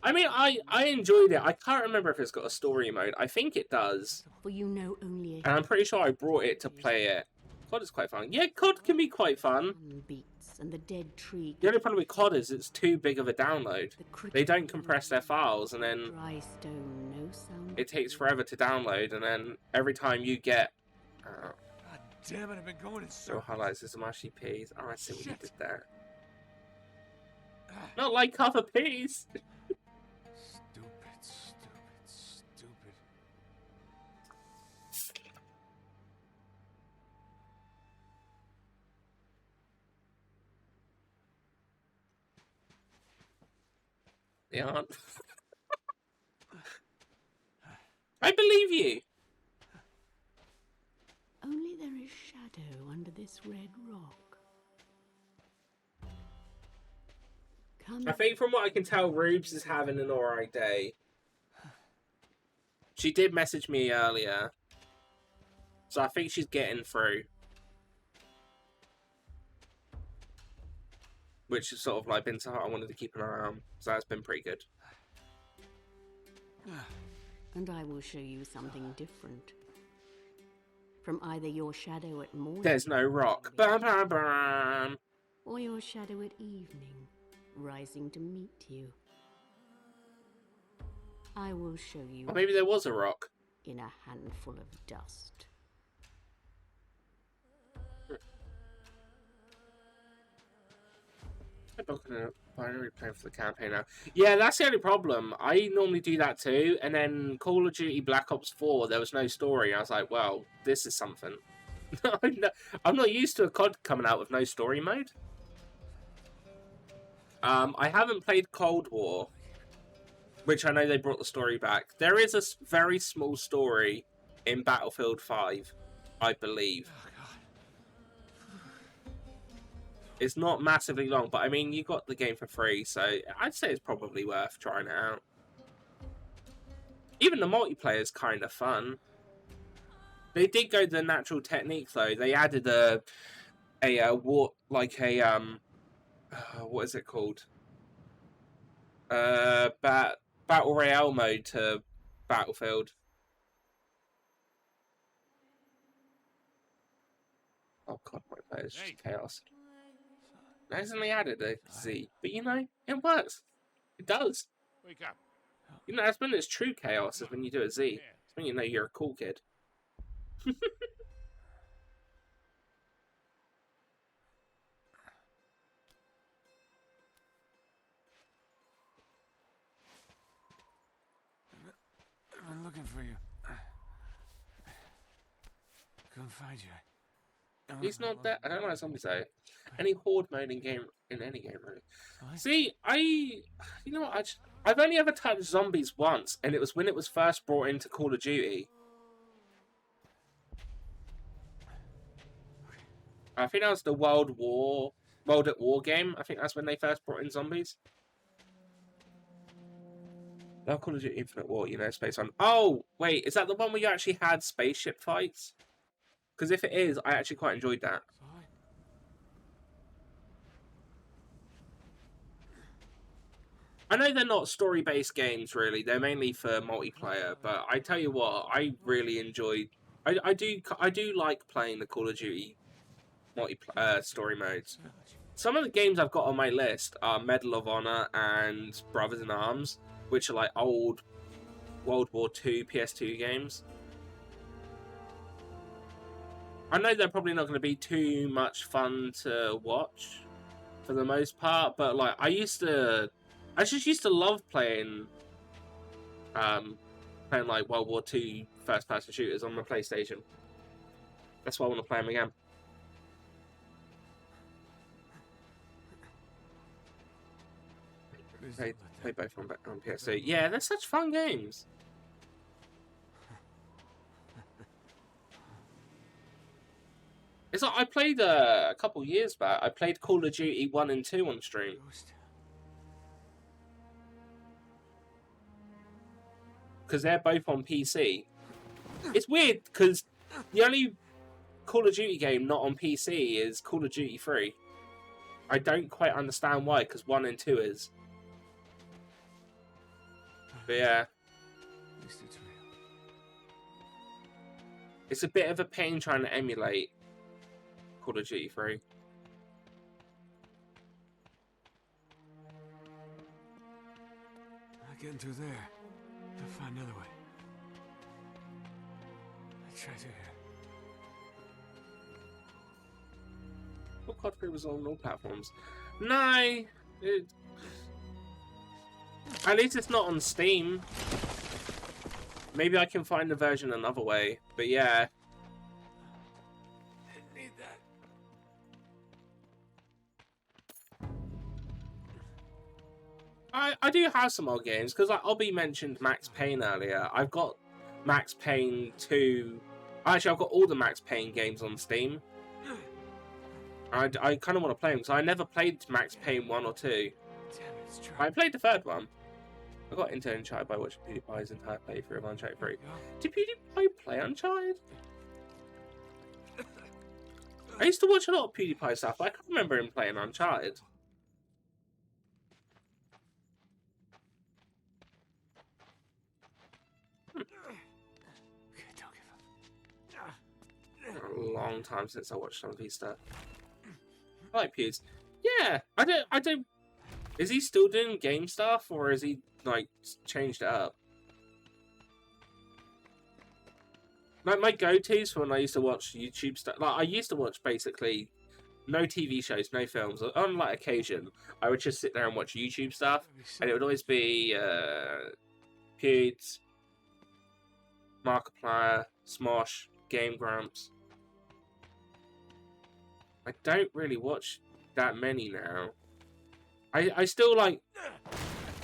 [SPEAKER 1] I mean, I enjoyed it. I can't remember if it's got a story mode. I think it does.
[SPEAKER 4] For you know only a
[SPEAKER 1] And I'm pretty sure I brought it to play it. COD is quite fun. Yeah, COD can be quite fun.
[SPEAKER 4] beats and the dead tree.
[SPEAKER 1] The only problem with COD is it's too big of a download. They don't compress their files, and then
[SPEAKER 4] Dry stone, no sound.
[SPEAKER 1] it takes forever to download, and then every time you get...
[SPEAKER 5] God damn it, I've been going in
[SPEAKER 1] So
[SPEAKER 5] circles.
[SPEAKER 1] highlights is some mushy peas. Oh, I see what you
[SPEAKER 5] Shit.
[SPEAKER 1] did there. Not like cover peas.
[SPEAKER 5] Stupid, stupid, stupid.
[SPEAKER 1] They aren't. I believe you.
[SPEAKER 4] shadow under this red rock. Come.
[SPEAKER 1] I think from what I can tell, Rubes is having an alright day. She did message me earlier. So I think she's getting through. Which has sort of like been something I wanted to keep an eye on. So that's been pretty good.
[SPEAKER 4] And I will show you something different. From either your shadow at morning...
[SPEAKER 1] There's no rock. Bum, bum, bum.
[SPEAKER 4] Or your shadow at evening, rising to meet you. I will show you...
[SPEAKER 1] Or maybe there was a rock.
[SPEAKER 4] In a handful of dust.
[SPEAKER 1] I'm not gonna binary plan for the campaign now. Yeah, that's the only problem. I normally do that too, and then Call of Duty Black Ops 4, there was no story. I was like, well, this is something. I'm not used to a COD coming out with no story mode. I haven't played Cold War, which I know they brought the story back. There is a very small story in Battlefield 5, I believe. It's not massively long, but I mean, you got the game for free, so I'd say it's probably worth trying it out. Even the multiplayer is kind of fun. They did go the natural technique though. They added what is it called? Battle Royale mode to Battlefield. Oh god, my player's just chaos. Hasn't added a Z, but you know, it works. It does.
[SPEAKER 7] Wake up.
[SPEAKER 1] You know, that's when it's true chaos, is when you do a Z. It's when you know you're a cool kid.
[SPEAKER 5] I've been looking for you. Couldn't find you.
[SPEAKER 1] He's not that. I don't know what zombies say. Any horde mode in any game, really. See, you know what? I've only ever touched zombies once, and it was when it was first brought into Call of Duty. I think that was the World at War game. I think that's when they first brought in zombies. Now Call of Duty Infinite War, you know, Space One. Oh, wait, is that the one where you actually had spaceship fights? Because if it is, I actually quite enjoyed that. I know they're not story-based games, really. They're mainly for multiplayer. But I tell you what, I really enjoyed... I do like playing the Call of Duty story modes. Some of the games I've got on my list are Medal of Honor and Brothers in Arms, which are like old World War II PS2 games. I know they're probably not going to be too much fun to watch for the most part, but like I just used to love playing like World War II first-person shooters on my PlayStation. That's why I want to play them again. Play both on PS2. Yeah, they're such fun games. It's like I played a couple years back. I played Call of Duty 1 and 2 on stream. Because they're both on PC. It's weird because the only Call of Duty game not on PC is Call of Duty 3. I don't quite understand why, because 1 and 2 is. But yeah. It's a bit of a pain trying to emulate Call of Duty 3.
[SPEAKER 5] Not getting through there. I'll find another way. Let's try through here.
[SPEAKER 1] Well, COD 3 was on all platforms. No! At least it's not on Steam. Maybe I can find the version another way. But yeah.
[SPEAKER 5] Need that.
[SPEAKER 1] I do have some old games, because like Obby mentioned Max Payne earlier. I've got Max Payne 2. Actually, I've got all the Max Payne games on Steam. I kind of want to play them because I never played Max Payne 1 or 2.
[SPEAKER 5] Damn it, it's true.
[SPEAKER 1] I played the third one. I got into Uncharted by watching PewDiePie's entire playthrough of Uncharted 3. Did PewDiePie play Uncharted? I used to watch a lot of PewDiePie stuff, but I can't remember him playing Uncharted.
[SPEAKER 5] Okay, don't give up.
[SPEAKER 1] A long time since I watched some of his stuff. I like Pews. Yeah, I don't. Is he still doing game stuff, or is he like changed it up? Like my go-tos for when I used to watch YouTube stuff. Like I used to watch basically no TV shows, no films. On like occasion, I would just sit there and watch YouTube stuff, and it would always be Pews, Markiplier, Smosh, Game Grumps. I don't really watch that many now. I still like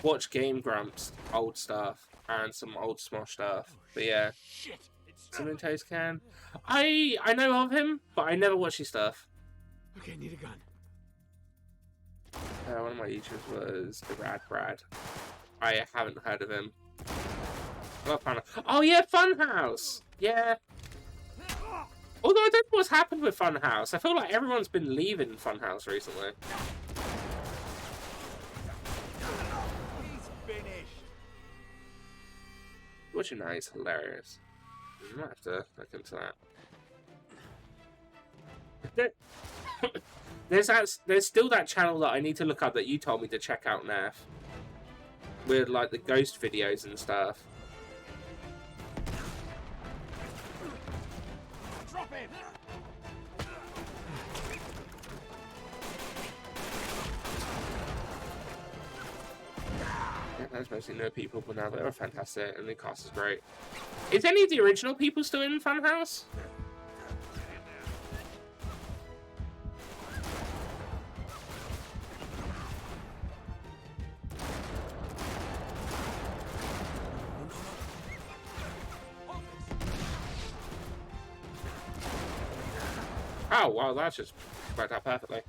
[SPEAKER 1] watch Game Grumps old stuff and some old Smosh stuff. But yeah. Cinnamon Toast Can. I know of him, but I never watch his stuff.
[SPEAKER 5] Okay, need a gun.
[SPEAKER 1] One of my YouTubers was the Brad. I haven't heard of him. Oh yeah, Funhouse! Yeah. Although I don't know what's happened with Funhouse. I feel like everyone's been leaving Funhouse recently.
[SPEAKER 6] He's finished.
[SPEAKER 1] Watching that is hilarious. I might have to look into that. There's still that channel that I need to look up that you told me to check out, Neff. With like the ghost videos and stuff.
[SPEAKER 6] Drop him.
[SPEAKER 1] Yeah, there's mostly no people, but now they're fantastic and the cast is great. Is any of the original people still in Funhouse? Oh, wow, that's just worked out perfectly.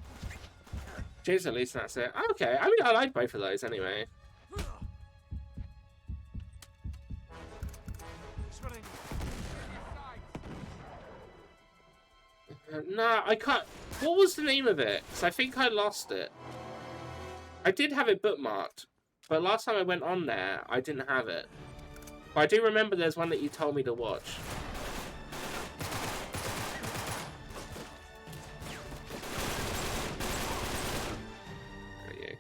[SPEAKER 1] James, at least that's it. Okay, I mean, I like both of those anyway. No, I can't. What was the name of it? Because I think I lost it. I did have it bookmarked, but last time I went on there, I didn't have it. But I do remember there's one that you told me to watch. There you go.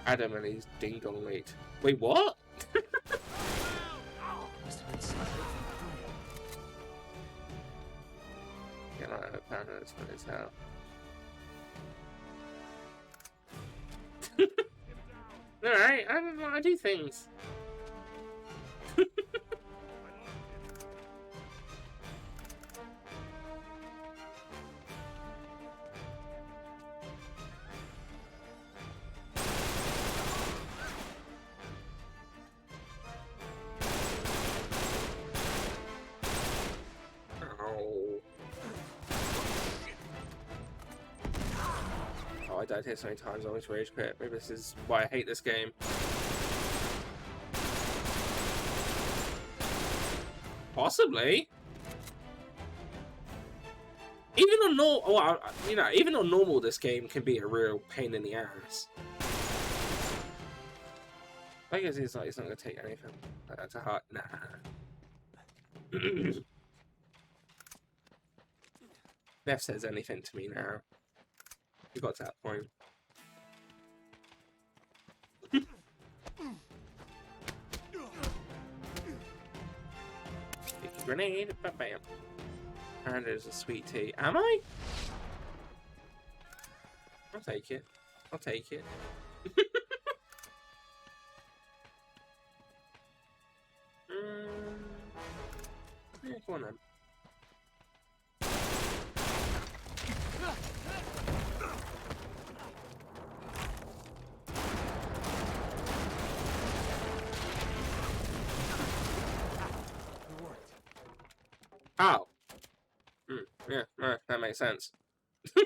[SPEAKER 1] Adam and his ding dong mate. Wait, what? Yeah, like a pan that's for his hell. Alright, I don't know, I do things. I died here so many times, I always rage quit. Maybe this is why I hate this game. Possibly. Even on normal, well, you know, even on normal, this game can be a real pain in the ass. I guess he's like, he's not gonna take anything like that to heart. Nah. Beth says anything to me now. We got to that point. Sticky grenade, bam bam. And there's a sweet tea. Am I? I'll take it. I'll take it. Yeah, go on then. Oh. Yeah, that makes sense.
[SPEAKER 5] Be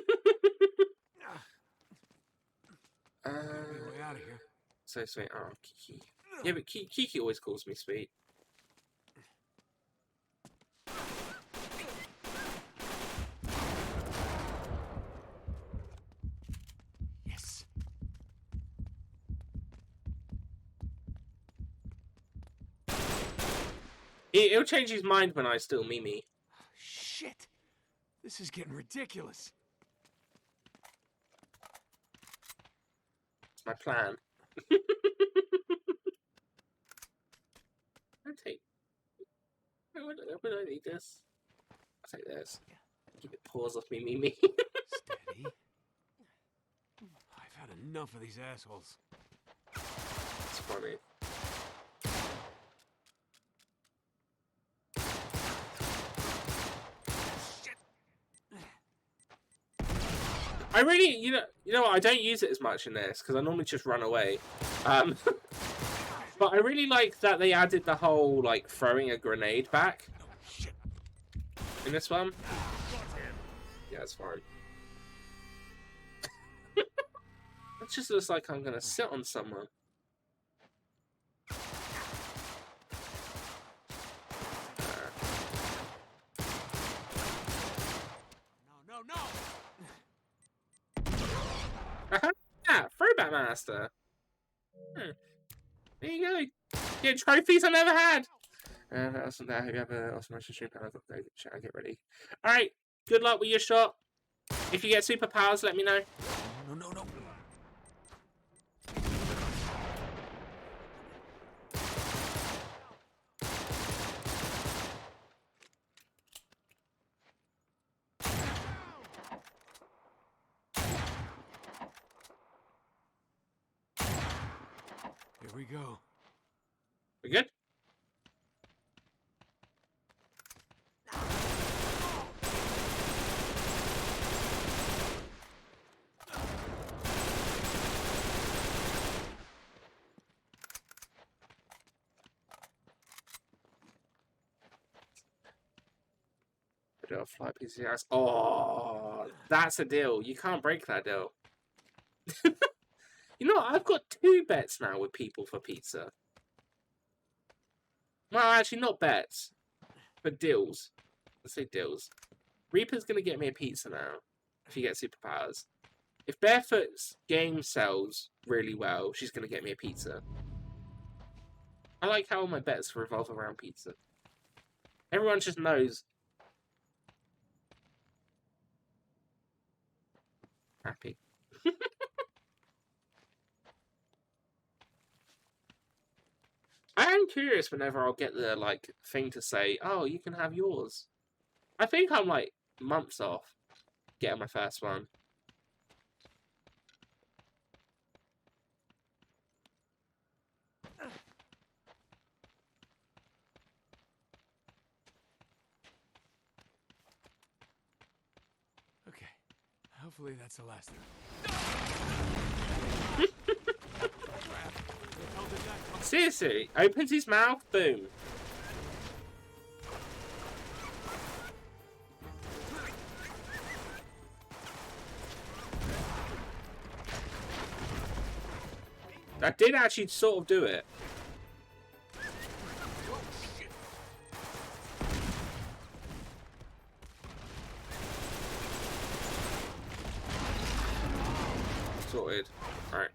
[SPEAKER 5] way out of here.
[SPEAKER 1] So sweet. Oh, Kiki. Yeah, but Kiki always calls me sweet.
[SPEAKER 5] Yes.
[SPEAKER 1] He'll change his mind when I steal Mimi.
[SPEAKER 5] Shit. This is getting ridiculous.
[SPEAKER 1] It's my plan. I'll take. Would I need this? I'll take this. Keep it paws off me, Mimi.
[SPEAKER 5] Steady. I've had enough of these assholes.
[SPEAKER 1] It's funny. I really, you know what? I don't use it as much in this because I normally just run away. But I really like that they added the whole like throwing a grenade back in this one. Yeah, it's fine. It just looks like I'm gonna sit on someone.
[SPEAKER 5] No.
[SPEAKER 1] Yeah, throwback master. There you go. Get trophies I never had. That's that. Have you ever also mentioned stream power? Get ready. All right. Good luck with your shot. If you get superpowers, let me know.
[SPEAKER 5] No. Here we go.
[SPEAKER 1] We good? Fly piece of ice. Oh, that's a deal. You can't break that deal. You know what? I've got 2 bets now with people for pizza. Well, actually, not bets, but deals. Let's say deals. Reaper's gonna get me a pizza now if he gets superpowers. If Barefoot's game sells really well, she's gonna get me a pizza. I like how all my bets revolve around pizza. Everyone just knows. Happy. I am curious whenever I'll get the like thing to say, "Oh, you can have yours." I think I'm like months off getting my first one.
[SPEAKER 5] Okay. Hopefully that's the last one.
[SPEAKER 1] Seriously, opens his mouth, boom. That did actually sort of do it. Sorted. Alright.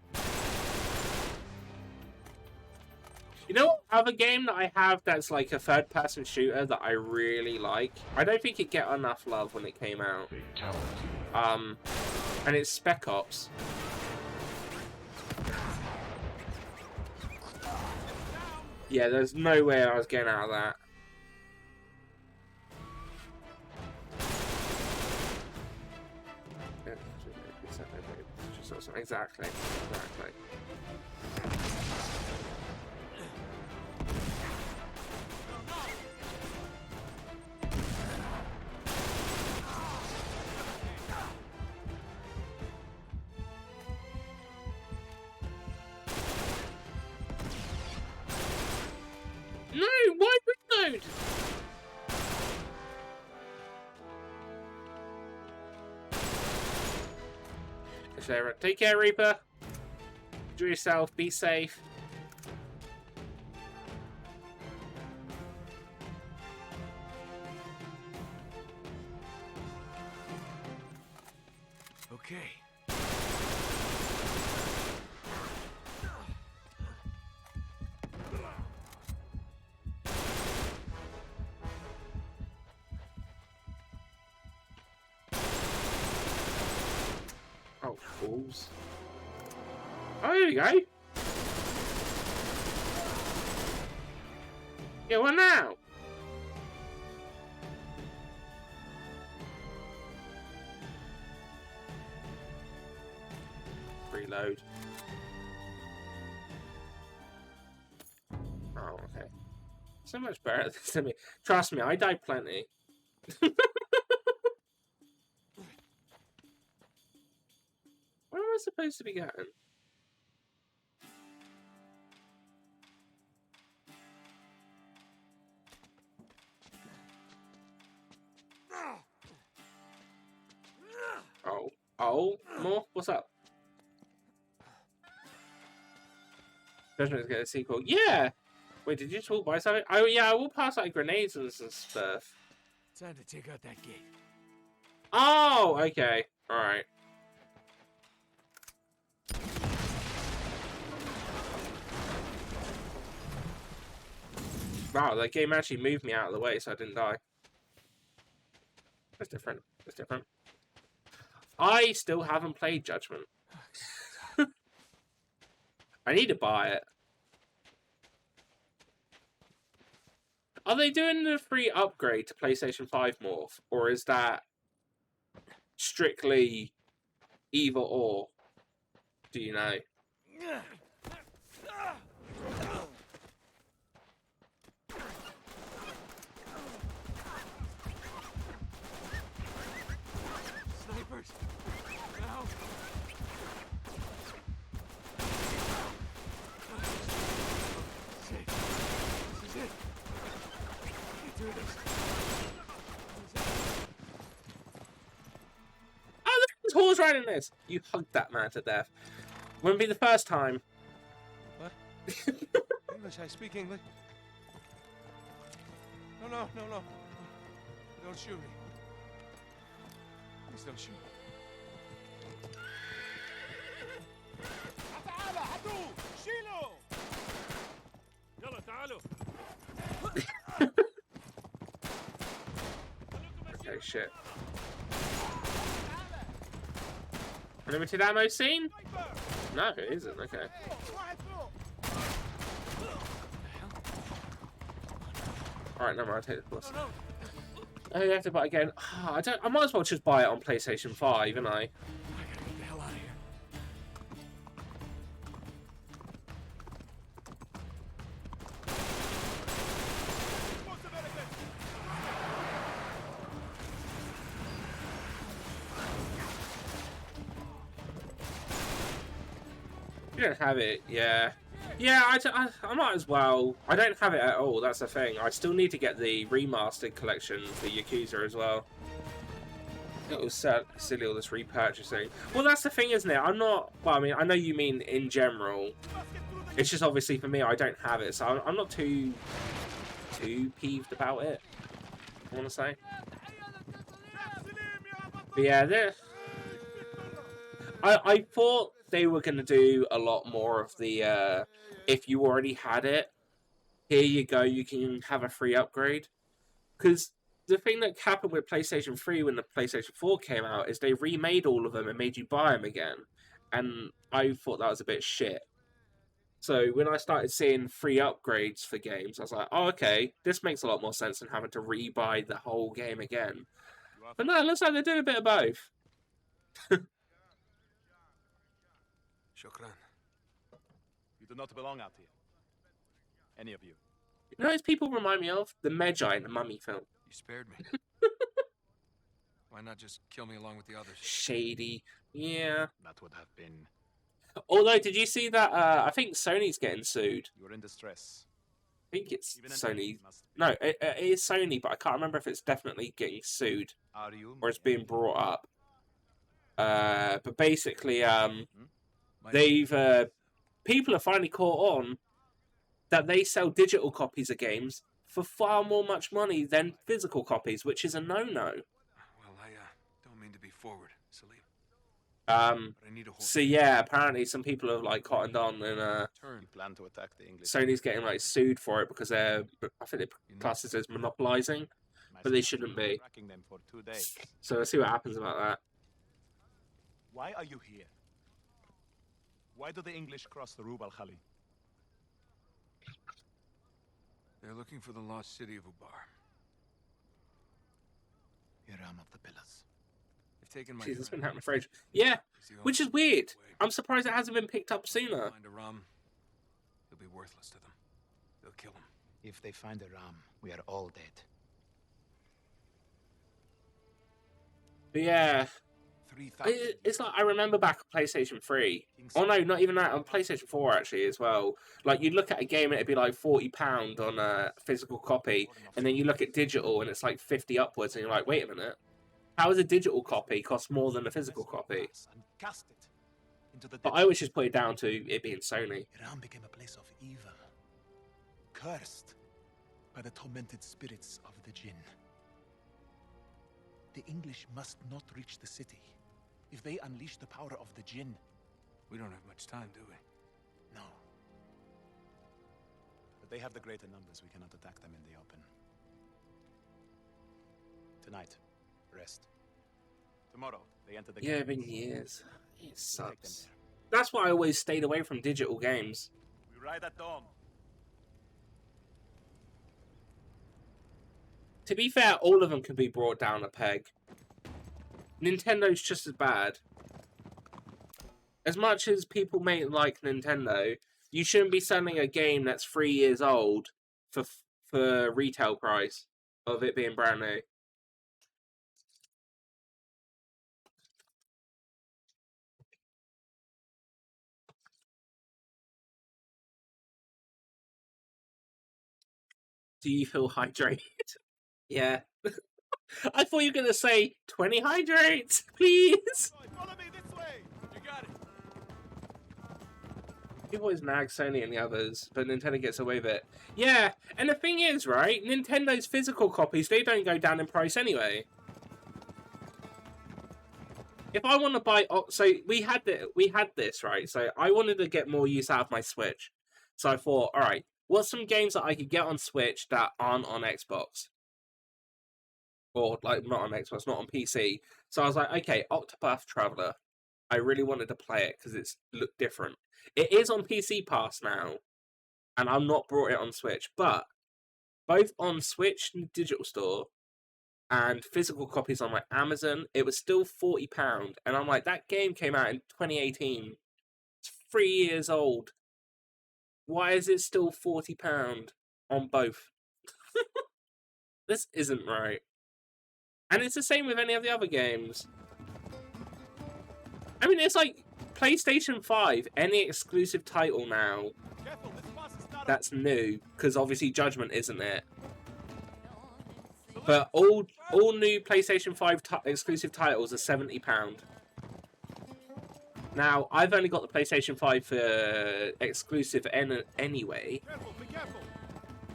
[SPEAKER 1] You know what other game that I have that's like a third-person shooter that I really like? I don't think it get enough love when it came out. And it's Spec Ops. Yeah, there's no way I was getting out of that. Exactly. No, why reload? Take care, Reaper. Enjoy yourself. Be safe.
[SPEAKER 3] Okay.
[SPEAKER 1] Oh, fools. Oh, here we go. Yeah, what now? Reload. Oh, okay. So much better than me. Trust me, I died plenty. Where am I supposed to be going? Oh. Oh, more? What's up? Judgment's get a sequel. Yeah! Wait, did you just walk by something? Oh, yeah, I walked past like grenades and some stuff.
[SPEAKER 5] Time to take out that gate.
[SPEAKER 1] Oh, okay. Alright. Wow, that game actually moved me out of the way so I didn't die. That's different. That's different. I still haven't played Judgment. I need to buy it. Are they doing the free upgrade to PlayStation 5 Morph? Or is that strictly either or? Do you know?
[SPEAKER 5] Snipers! Now! Safe. This is it. Get through this.
[SPEAKER 1] Oh, there's horse riding this! You hugged that man to death. Wouldn't be the first time.
[SPEAKER 3] What? English, I speak English. No. Don't shoot me. Please don't shoot me.
[SPEAKER 7] تعال عدو شيله يلا تعالوا
[SPEAKER 1] Okay, shit. Limited ammo scene? No, it isn't. Okay. Alright, no, I'll take the plus. Oh, you have to buy again. Oh, I might as well just buy it on PlayStation 5, and I.
[SPEAKER 5] I gotta get the hell out of here.
[SPEAKER 1] You don't have it, yeah. Yeah, I might as well. I don't have it at all, that's the thing. I still need to get the remastered collection for Yakuza as well. It was silly, all this repurchasing. Well, that's the thing, isn't it? I'm not... Well, I mean, I know you mean in general. It's just obviously for me, I don't have it, so I'm not too peeved about it, I want to say. But yeah, I thought they were going to do a lot more of the, if you already had it, here you go, you can have a free upgrade. Because the thing that happened with PlayStation 3 when the PlayStation 4 came out is they remade all of them and made you buy them again. And I thought that was a bit shit. So when I started seeing free upgrades for games, I was like, oh, okay, this makes a lot more sense than having to rebuy the whole game again. But no, it looks like they're doing a bit of both.
[SPEAKER 3] Shukran.
[SPEAKER 9] You do not belong out here. Any of you.
[SPEAKER 1] You know those people remind me of? The Magi in the Mummy film.
[SPEAKER 3] You spared me. Why not just kill me along with the others?
[SPEAKER 1] Shady. Yeah.
[SPEAKER 9] That would have been...
[SPEAKER 1] Although, did you see that? I think Sony's getting sued.
[SPEAKER 9] You're in distress.
[SPEAKER 1] I think it's
[SPEAKER 9] Even an
[SPEAKER 1] Sony.
[SPEAKER 9] enemy must be.
[SPEAKER 1] No, it is Sony, but I can't remember if it's definitely getting sued
[SPEAKER 9] Are you?
[SPEAKER 1] or it's being brought up. But basically,
[SPEAKER 3] My
[SPEAKER 1] they've people are finally caught on that they sell digital copies of games for far more much money than physical copies, which is a no-no.
[SPEAKER 3] Well, I don't mean to be forward, Salim. But I need a horse.
[SPEAKER 1] So yeah, apparently some people have like cottoned on, and
[SPEAKER 3] Turn.
[SPEAKER 9] Plan to attack the English.
[SPEAKER 1] Sony's getting like sued for it because they're, I think they class it as monopolizing, but they shouldn't be.
[SPEAKER 9] Tracking them for 2 days.
[SPEAKER 1] So let's see what happens about that.
[SPEAKER 9] Why are you here? Why do the English cross the Rub al Khali?
[SPEAKER 3] They're looking for the lost city of Ubar.
[SPEAKER 6] Hiram of the Pillars.
[SPEAKER 3] They've taken my
[SPEAKER 1] Jeez, it's been
[SPEAKER 3] friend.
[SPEAKER 1] happening for ages. Yeah,
[SPEAKER 3] He's the only
[SPEAKER 1] which is weird.
[SPEAKER 3] way.
[SPEAKER 1] I'm surprised it hasn't been picked up sooner.
[SPEAKER 3] Find Aram, he'll be worthless to them. They'll kill him.
[SPEAKER 6] If they find a ram, we are all dead.
[SPEAKER 1] But yeah,
[SPEAKER 3] 3,000.
[SPEAKER 1] it's like I remember back on PlayStation 3. Oh no, not even that, on PlayStation 4 actually as well. Like you'd look at a game and it'd be like £40 on a physical copy, and then you look at digital and it's like 50 upwards, and you're like, wait a minute, how is a digital copy cost more than a physical copy?
[SPEAKER 6] And cast it into the
[SPEAKER 1] But I always just put it down to it being Sony.
[SPEAKER 6] Iran became a place of evil, cursed by the tormented spirits of the jinn. The English must not reach the city. If they unleash the power of the jinn,
[SPEAKER 3] We don't have much time, do we?
[SPEAKER 6] no.
[SPEAKER 9] But they have the greater numbers. We cannot attack them in the open. Tonight, rest. Tomorrow, they enter the
[SPEAKER 1] Yeah,
[SPEAKER 9] capital.
[SPEAKER 1] been years. It
[SPEAKER 9] We take them
[SPEAKER 1] sucks.
[SPEAKER 9] there.
[SPEAKER 1] That's why I always stayed away from digital games.
[SPEAKER 9] We ride at dawn.
[SPEAKER 1] To be fair, all of them can be brought down a peg. Nintendo just as bad. As much as people may like Nintendo, you shouldn't be selling a game that's 3 years old for retail price of it being brand new. Do you feel hydrated? Yeah. I thought you were going to say 20 hydrates, please.
[SPEAKER 9] Follow me this way. You got it.
[SPEAKER 1] People always nag Sony and the others, but Nintendo gets away with it. Yeah, and the thing is, right, Nintendo's physical copies, they don't go down in price anyway. If I want to buy... So, we had this, right? So, I wanted to get more use out of my Switch. So, I thought, alright, what's some games that I could get on Switch that aren't on Xbox? Or, like, not on Xbox, not on PC. So, I was like, okay, Octopath Traveler. I really wanted to play it because it's looked different. It is on PC Pass now, and I'm not brought it on Switch, but both on Switch Digital Store and physical copies on like Amazon, it was still £40, and I'm like, that game came out in 2018. It's 3 years old. Why is it still £40 on both? This isn't right. And it's the same with any of the other games. I mean, it's like PlayStation 5, any exclusive title now
[SPEAKER 9] Careful, this bus is not
[SPEAKER 1] that's new, because obviously Judgment isn't it. But all new PlayStation 5 exclusive titles are £70. Now, I've only got the PlayStation 5 for exclusive anyway,
[SPEAKER 9] Careful, be careful.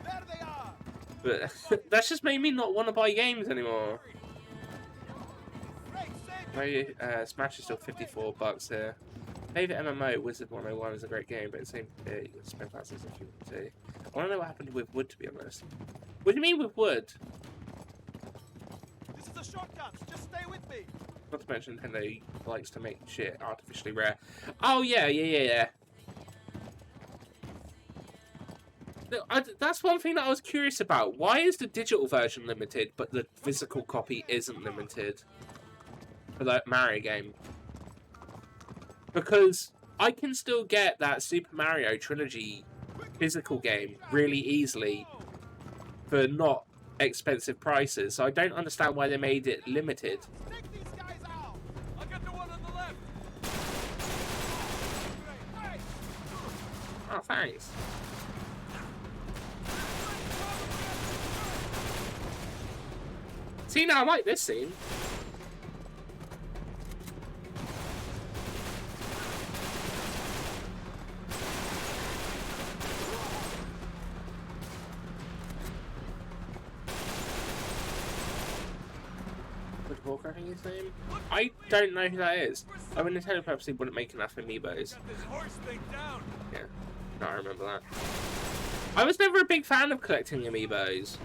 [SPEAKER 9] There they are.
[SPEAKER 1] but that's just made me not want to buy games anymore.
[SPEAKER 9] Great, save
[SPEAKER 1] Maybe Smash is still $54 here. Favorite MMO, Wizard 101 is a great game, but it's the same you can spend classes if you want to. I want to know what happened with Wood, to be honest. What do you mean with Wood?
[SPEAKER 9] This is a shortcut. Just stay with me.
[SPEAKER 1] Not to mention Nintendo likes to make shit artificially rare. Oh, yeah. That's one thing that I was curious about. Why is the digital version limited, but the physical copy isn't limited for that Mario game? Because I can still get that Super Mario Trilogy physical game really easily for not expensive prices. So I don't understand why they made it limited.
[SPEAKER 9] Take these guys out. I'll get the one on the left. Hey.
[SPEAKER 1] Oh, thanks. See, now I like this scene. Hawk, I think his name. I don't know who that is. I mean, Nintendo purposely wouldn't make enough amiibos. Yeah, no, I remember that. I was never a big fan of collecting amiibos,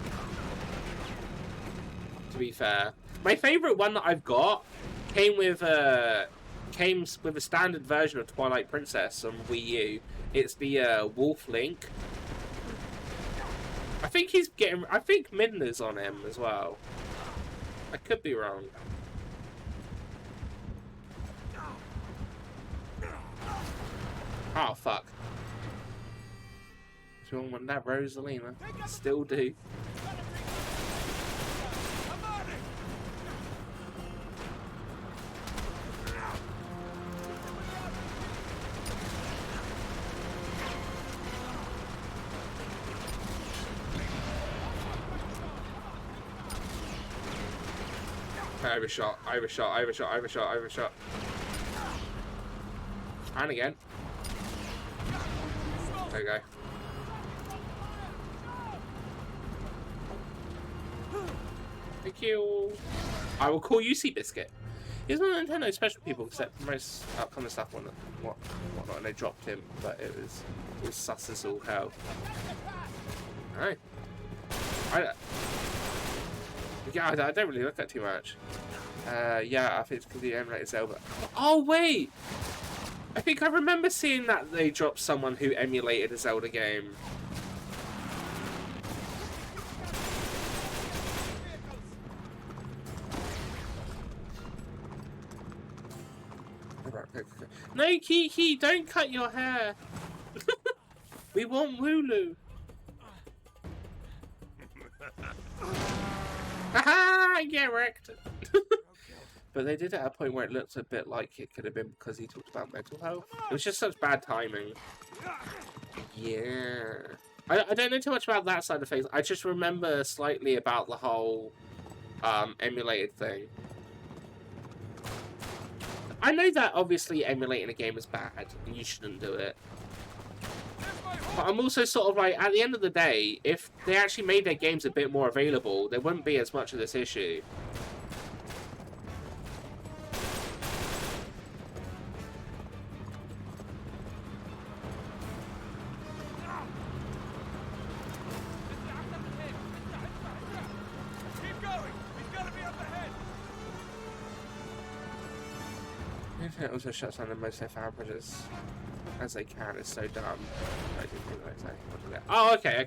[SPEAKER 1] to be fair. My favourite one that I've got came with a standard version of Twilight Princess on Wii U. It's the Wolf Link. I think Midna's on him as well. I could be wrong. Oh, fuck. Do you want that, Rosalina? Still do. Overshot. And again. There we go. Thank you. I will call you Seabiscuit. He's one of Nintendo special people, except most upcoming stuff whatnot, and they dropped him, but it was sus as all hell. Alright. Yeah, I don't really look at too much. Yeah, I think it's because the emulated Zelda. Oh, wait! I think I remember seeing that they dropped someone who emulated a Zelda game. No, Kiki, don't cut your hair. We want Wooloo. Haha, get wrecked. But they did it at a point where it looked a bit like it could have been because he talked about mental health. It was just such bad timing. Yeah. I don't know too much about that side of things. I just remember slightly about the whole emulated thing. I know that obviously emulating a game is bad and you shouldn't do it. But I'm also sort of like, at the end of the day, if they actually made their games a bit more available, there wouldn't be as much of this issue. It also shuts down the most safe averages as they can. It's so dumb. I didn't think that exactly what to do. Oh, okay.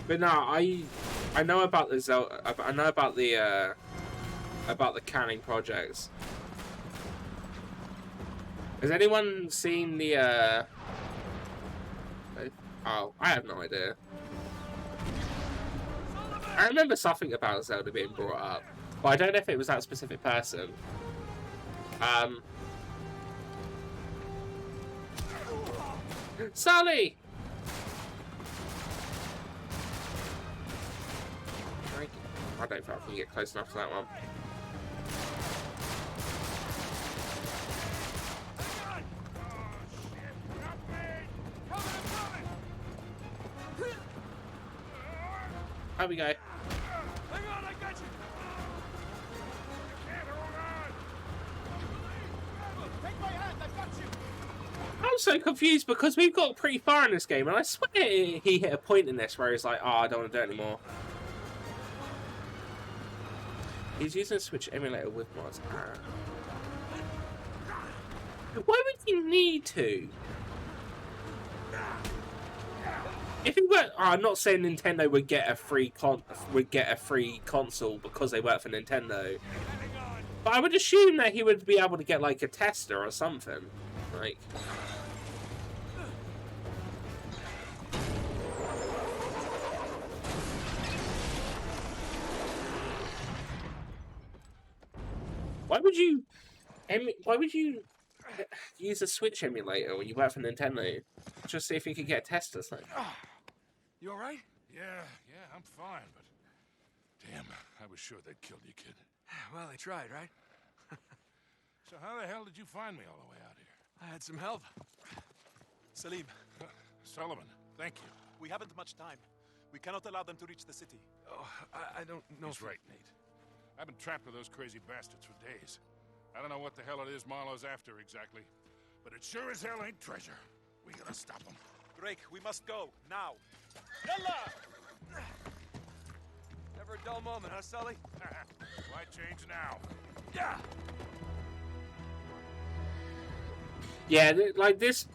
[SPEAKER 1] But no, I know about the Zelda. I know about the canning projects. Has anyone seen the? Oh, I have no idea. I remember something about Zelda being brought up. But I don't know if it was that specific person. Sully! I don't think I can get close enough to that one. There we go.
[SPEAKER 7] Hang on, I got you. Take my hand, I got you.
[SPEAKER 1] I'm so confused because we've got pretty far in this game, and I swear he hit a point in this where he's like, "Oh, I don't want to do it anymore." He's using a Switch emulator with mods. Why would you need to? If it were, I'm not saying Nintendo would get a free console because they work for Nintendo, but I would assume that he would be able to get like a tester or something. Like, why would you use a Switch emulator when you work for Nintendo? Just see if you could get a tester. Like,
[SPEAKER 10] You all right?
[SPEAKER 11] Yeah, I'm fine, but damn, I was sure they'd killed you, kid.
[SPEAKER 10] Well, they tried, right?
[SPEAKER 11] So how the hell did you find me all the way out here?
[SPEAKER 10] I had some help. Salim,
[SPEAKER 11] Sullivan, thank you.
[SPEAKER 9] We haven't much time. We cannot allow them to reach the city.
[SPEAKER 11] Oh, I don't know. He's right, Nate. I've been trapped with those crazy bastards for days. I don't know what the hell it is Marlowe's after exactly, but it sure as hell ain't treasure. We gotta stop them.
[SPEAKER 9] Drake, we must go, now. Yalla!
[SPEAKER 10] Never a dull moment, huh, Sully?
[SPEAKER 11] Why change now?
[SPEAKER 10] Yeah!
[SPEAKER 1] Yeah, like this.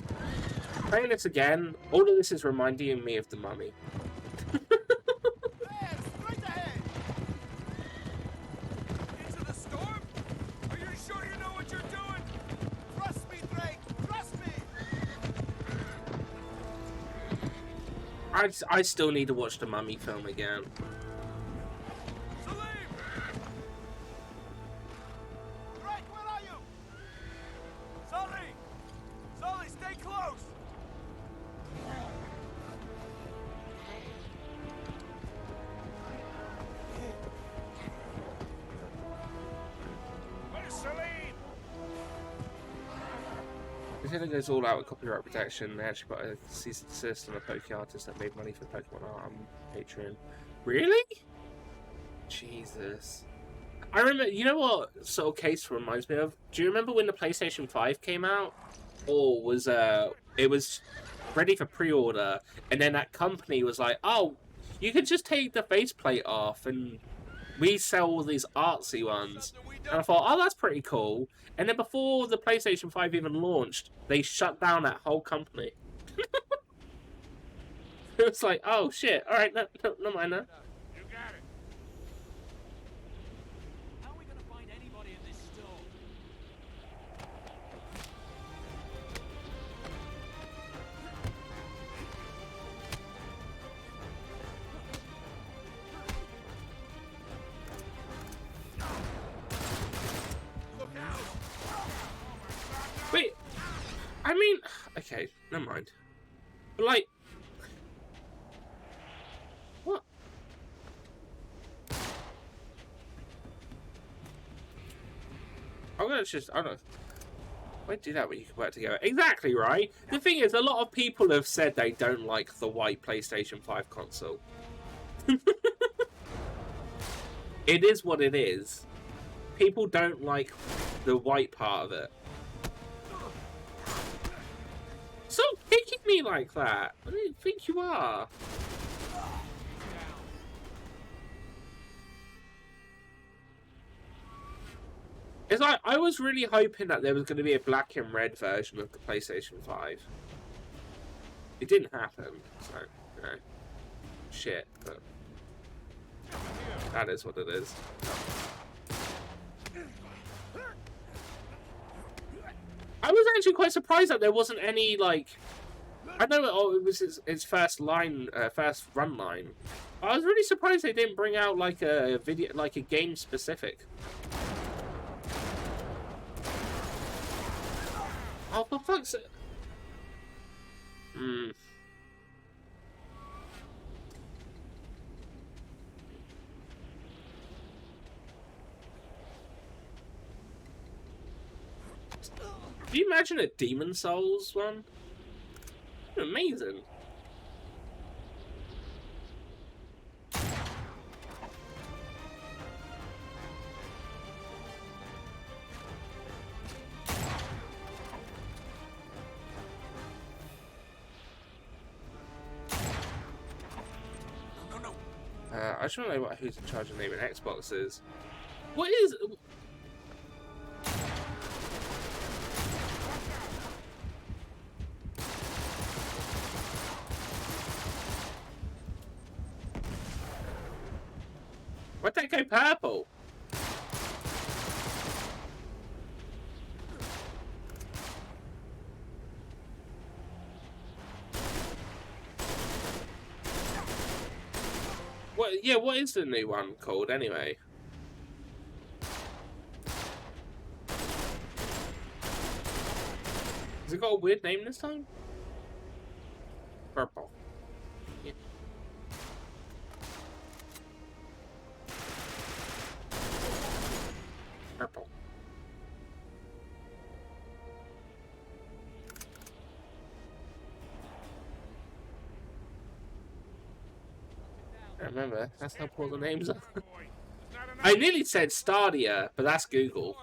[SPEAKER 1] Playing this again, all of this is reminding me of The Mummy.
[SPEAKER 9] Straight ahead!
[SPEAKER 10] Into the storm? Are you sure you know what you're doing?
[SPEAKER 9] Trust me, Drake! Trust me!
[SPEAKER 1] I still need to watch the Mummy film again.
[SPEAKER 10] Salim!
[SPEAKER 9] Drake, where are you?
[SPEAKER 10] Sully! Sully, stay close!
[SPEAKER 11] Where's Celine?
[SPEAKER 1] If it goes all out with copyright protection, they actually put a cease and desist on a Poke artist that made money for Pokemon art on Patreon. Really? Jesus. I remember, you know what sort of case reminds me of? Do you remember when the PlayStation 5 came out? Or was, it was ready for pre-order, and then that company was like, oh, you could just take the faceplate off, and we sell all these artsy ones. And I thought, oh, that's pretty cool. And then before the PlayStation 5 even launched, they shut down that whole company. It was like, oh, shit. All right, no mind that.
[SPEAKER 11] You got it.
[SPEAKER 7] How are we gonna find anybody in this store?
[SPEAKER 1] Wait, I mean, okay, never mind. But like, what? I'm gonna just, I don't know. Why do that when you can work together? Exactly, right? The thing is, a lot of people have said they don't like the white PlayStation 5 console. It is what it is. People don't like the white part of it. Stop kicking me like that! I don't think you are. It's like, I was really hoping that there was going to be a black and red version of the PlayStation 5. It didn't happen, so, you know. Shit, but that is what it is. I was actually quite surprised that there wasn't any, like... I know it was its first line, first run line. I was really surprised they didn't bring out, like, a video, like, a game-specific. Oh, for fuck's sake. Hmm. Can you imagine a Demon Souls one? Amazing. I just want to know who's in charge of naming Xboxes. What is... Why'd that go purple? What? Yeah, what is the new one called anyway? Has it got a weird name this time? Purple. Yeah. Purple. I remember. That's how poor the names are. I nearly said Stadia, but that's Google.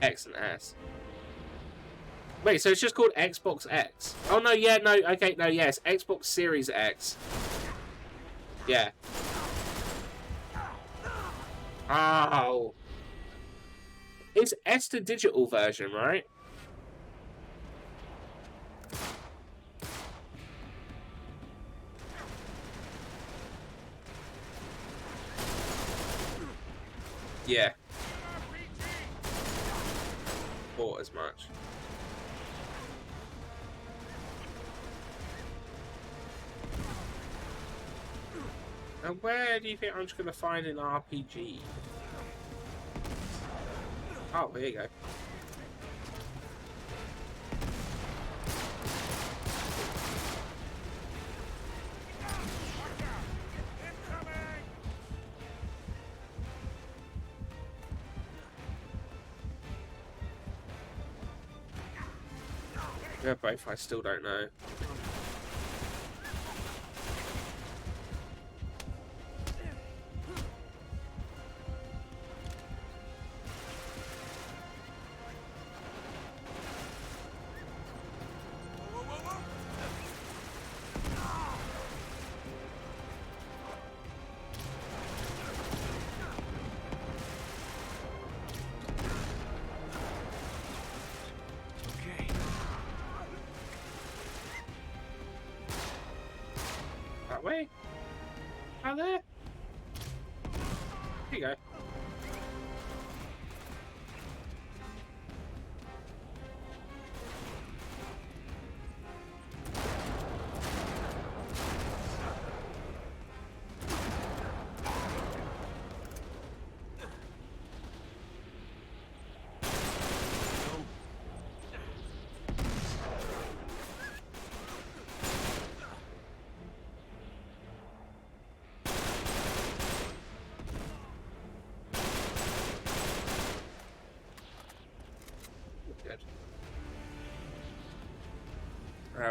[SPEAKER 1] X and S. Wait, so it's just called Xbox X? Oh, no, yeah, no, okay, no, yes. Xbox Series X. Yeah. Oh. It's S the digital version, right? Yeah. Thought as much. And where do you think I'm just going to find an RPG? Oh, there you go. They're both, I still don't know. That way? Out there? Here you go.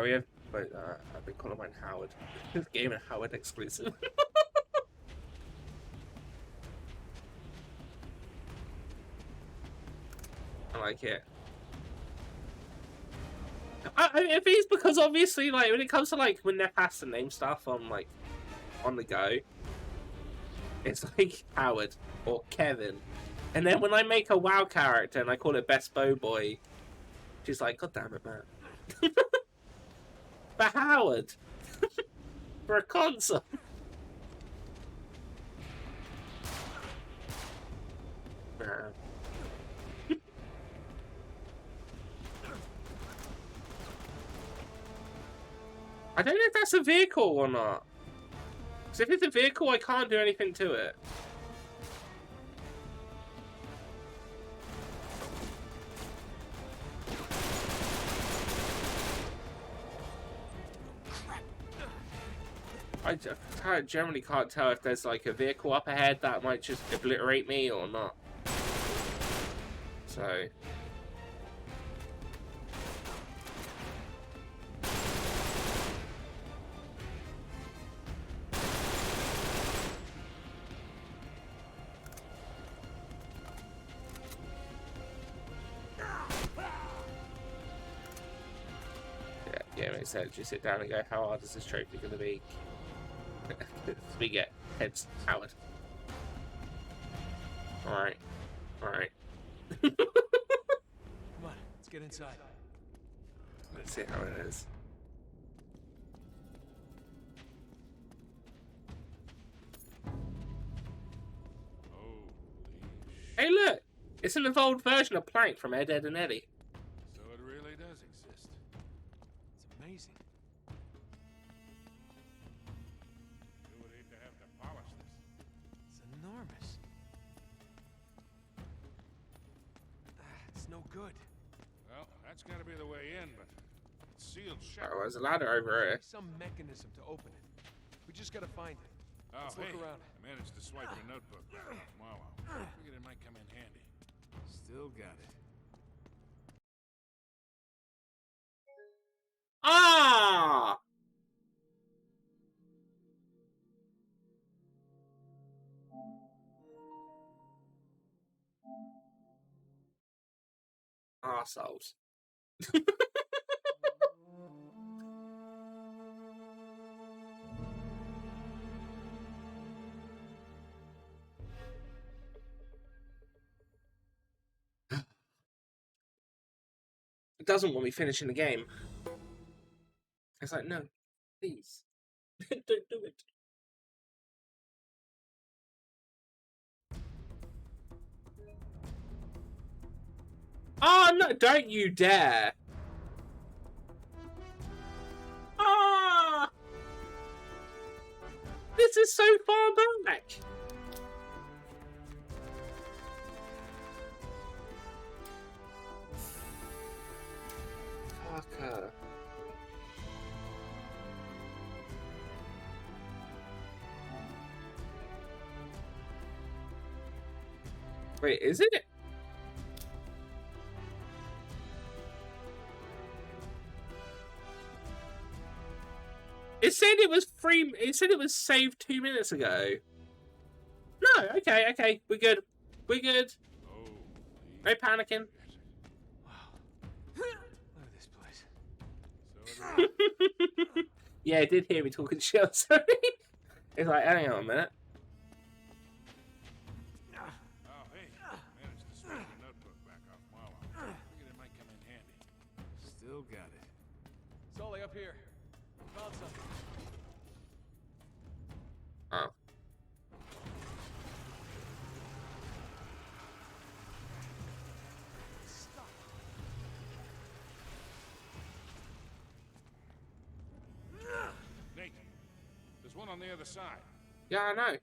[SPEAKER 1] We have, but I've been calling mine Howard. This game a Howard exclusive. I like it. I think it's because obviously, like, when it comes to like when they're asked to name stuff on like on the go, it's like Howard or Kevin, and then when I make a WoW character and I call it Best Bow Boy, she's like, God damn it, man. For Howard. For a console. Man. I don't know if that's a vehicle or not. Because if it's a vehicle, I can't do anything to it. I generally can't tell if there's like a vehicle up ahead that might just obliterate me or not. So... Yeah, makes sense. Just sit down and go, how hard is this trophy going to be? We get heads Howard. Alright. Alright.
[SPEAKER 9] Come on, let's get inside.
[SPEAKER 1] Let's see how it is. Hey look! It's an evolved version of Plank from Ed, Edd and Eddy.
[SPEAKER 11] So it really does exist.
[SPEAKER 9] It's amazing.
[SPEAKER 11] You would hate to have to polish this.
[SPEAKER 9] It's enormous. It's no good.
[SPEAKER 11] Well, that's got to be the way in, but it's sealed shut.
[SPEAKER 1] Oh, there's a ladder over here.
[SPEAKER 9] Some mechanism to open it. We just gotta find it.
[SPEAKER 11] Oh,
[SPEAKER 5] Let's
[SPEAKER 11] hey,
[SPEAKER 5] look around.
[SPEAKER 11] I managed to swipe your notebook back off Marlowe. Figured it might come in handy.
[SPEAKER 5] Still got it.
[SPEAKER 1] Ah! Arseholes. It doesn't want me finishing the game. It's like, no, please. Don't do it. Oh, no, don't you dare. Ah! This is so far back. Fucker. Wait, is it? It said it was free. It said it was saved 2 minutes ago. No, okay, we're good. We're good. No panicking.
[SPEAKER 5] Wow. Look at this place.
[SPEAKER 1] Yeah, it did hear me talking shit. Sorry. It's like, hang on a minute.
[SPEAKER 11] Oh, hey, managed to swipe your notebook back off Marlowe. Figured it might come in handy.
[SPEAKER 5] Still got it. Sully, up here. Found something.
[SPEAKER 1] Oh.
[SPEAKER 11] Nate, there's one on the other side.
[SPEAKER 1] Yeah, I know.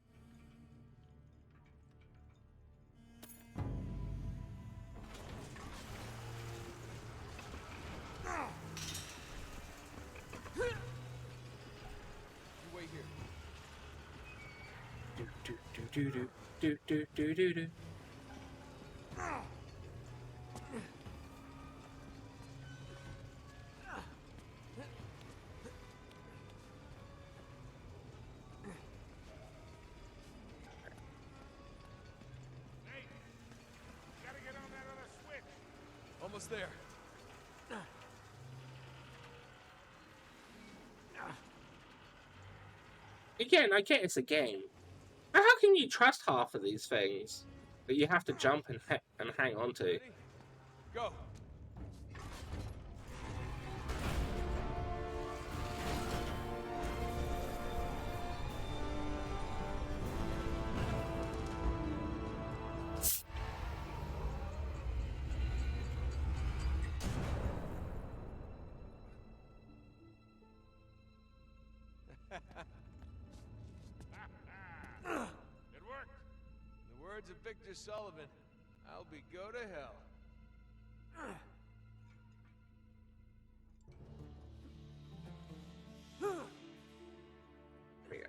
[SPEAKER 5] You wait here.
[SPEAKER 1] Do.
[SPEAKER 11] Nate, gotta get on that other switch.
[SPEAKER 5] Almost there.
[SPEAKER 1] Again, I get it's a game. But how can you trust half of these things that you have to jump and hang on to?
[SPEAKER 5] Ready? Go.
[SPEAKER 11] It worked.
[SPEAKER 5] In the words of Victor Sullivan, I'll be go to hell.
[SPEAKER 1] There we go.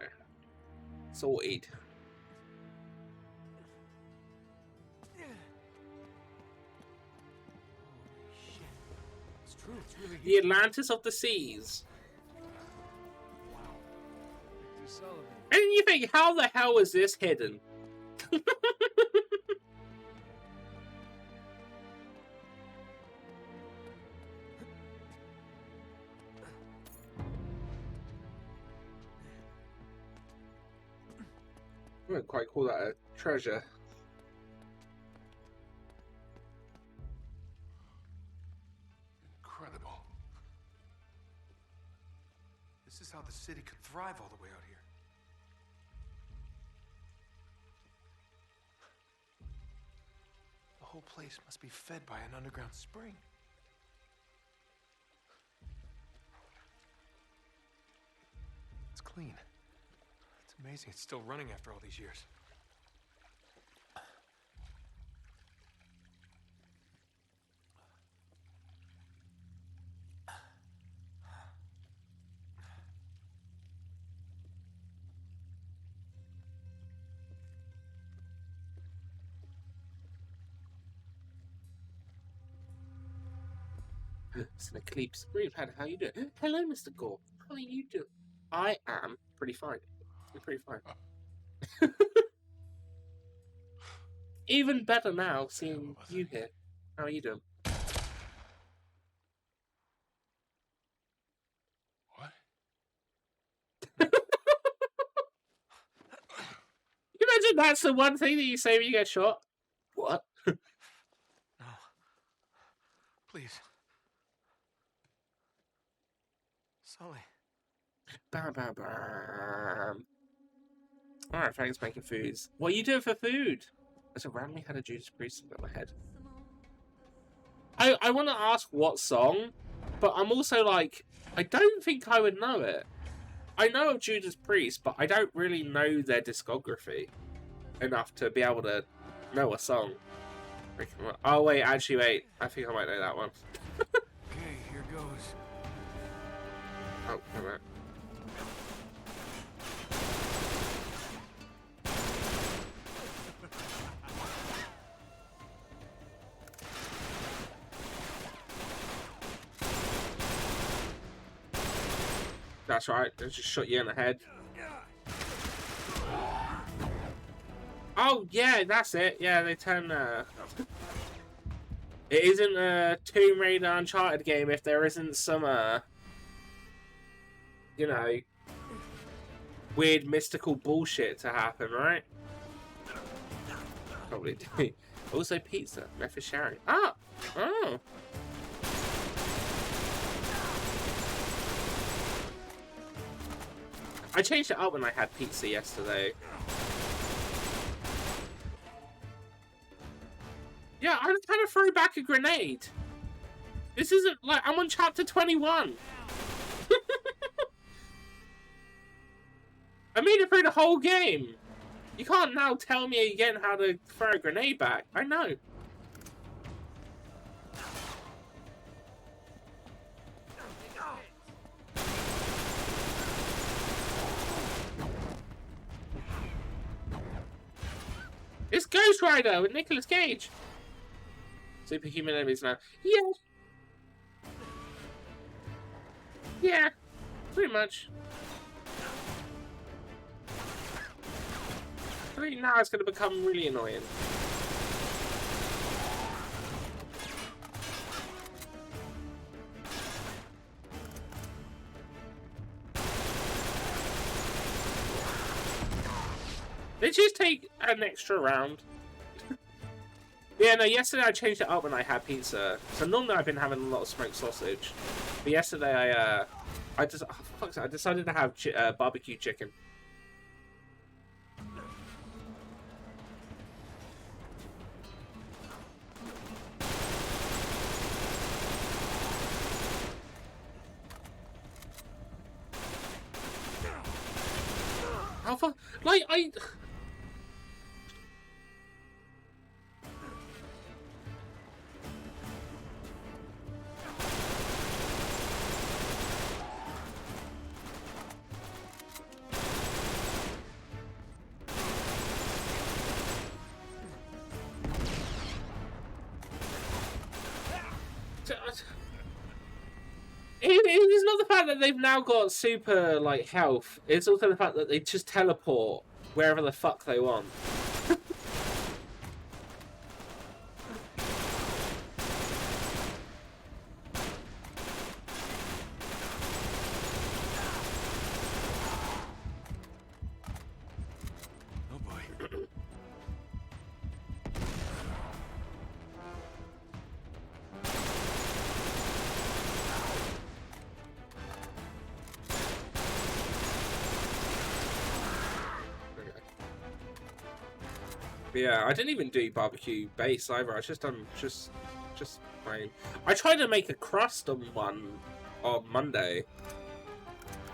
[SPEAKER 1] Sorted.
[SPEAKER 5] It's true, it's really
[SPEAKER 1] The Atlantis of the Seas.
[SPEAKER 5] Victor Sullivan.
[SPEAKER 1] And you think, how the hell is this hidden? I wouldn't quite call that a treasure.
[SPEAKER 3] Incredible. This is how the city could thrive all the way out here. The whole place must be fed by an underground spring. It's clean. It's amazing it's still running after all these years.
[SPEAKER 1] Snickleeps. Greenhead, how you doing? Hello, Mr. Gore. How are you doing? I am pretty fine. I'm pretty fine. Even better now, seeing you here. How are you doing?
[SPEAKER 11] What?
[SPEAKER 1] You imagine that's the one thing that you say when you get shot? What?
[SPEAKER 3] No. Please. Sully.
[SPEAKER 1] Bam, bam, bam. Alright, thanks making foods. What are you doing for food? I just randomly had a Judas Priest in my head. I want to ask what song, but I'm also like, I don't think I would know it. I know of Judas Priest, but I don't really know their discography enough to be able to know a song. Oh wait, actually wait, I think I might know that one.
[SPEAKER 3] Okay, here goes.
[SPEAKER 1] Oh, wait a minute. That's right, they just shot you in the head. Oh, yeah, that's it. Yeah, they turn, It isn't a Tomb Raider Uncharted game if there isn't some, you know, weird mystical bullshit to happen, right? Probably do. Also pizza, method sharing. Ah! Oh! I changed it up when I had pizza yesterday. Yeah, I'm trying to throw back a grenade. This isn't like I'm on chapter 21. I made it through the whole game. You can't now tell me again how to throw a grenade back. I know. It's Ghost Rider with Nicolas Cage. Superhuman enemies now. Yeah. Yeah. Pretty much. I think now it's going to become really annoying. They just take an extra round. Yeah, no, yesterday I changed it up when I had pizza. So normally I've been having a lot of smoked sausage. But yesterday I decided to have barbecue chicken. How far? Like, It's not the fact that they've now got super, like, health. It's also the fact that they just teleport wherever the fuck they want.
[SPEAKER 3] Oh boy.
[SPEAKER 1] But yeah, I didn't even do barbecue base either. I just done just plain. I tried to make a crust on one on Monday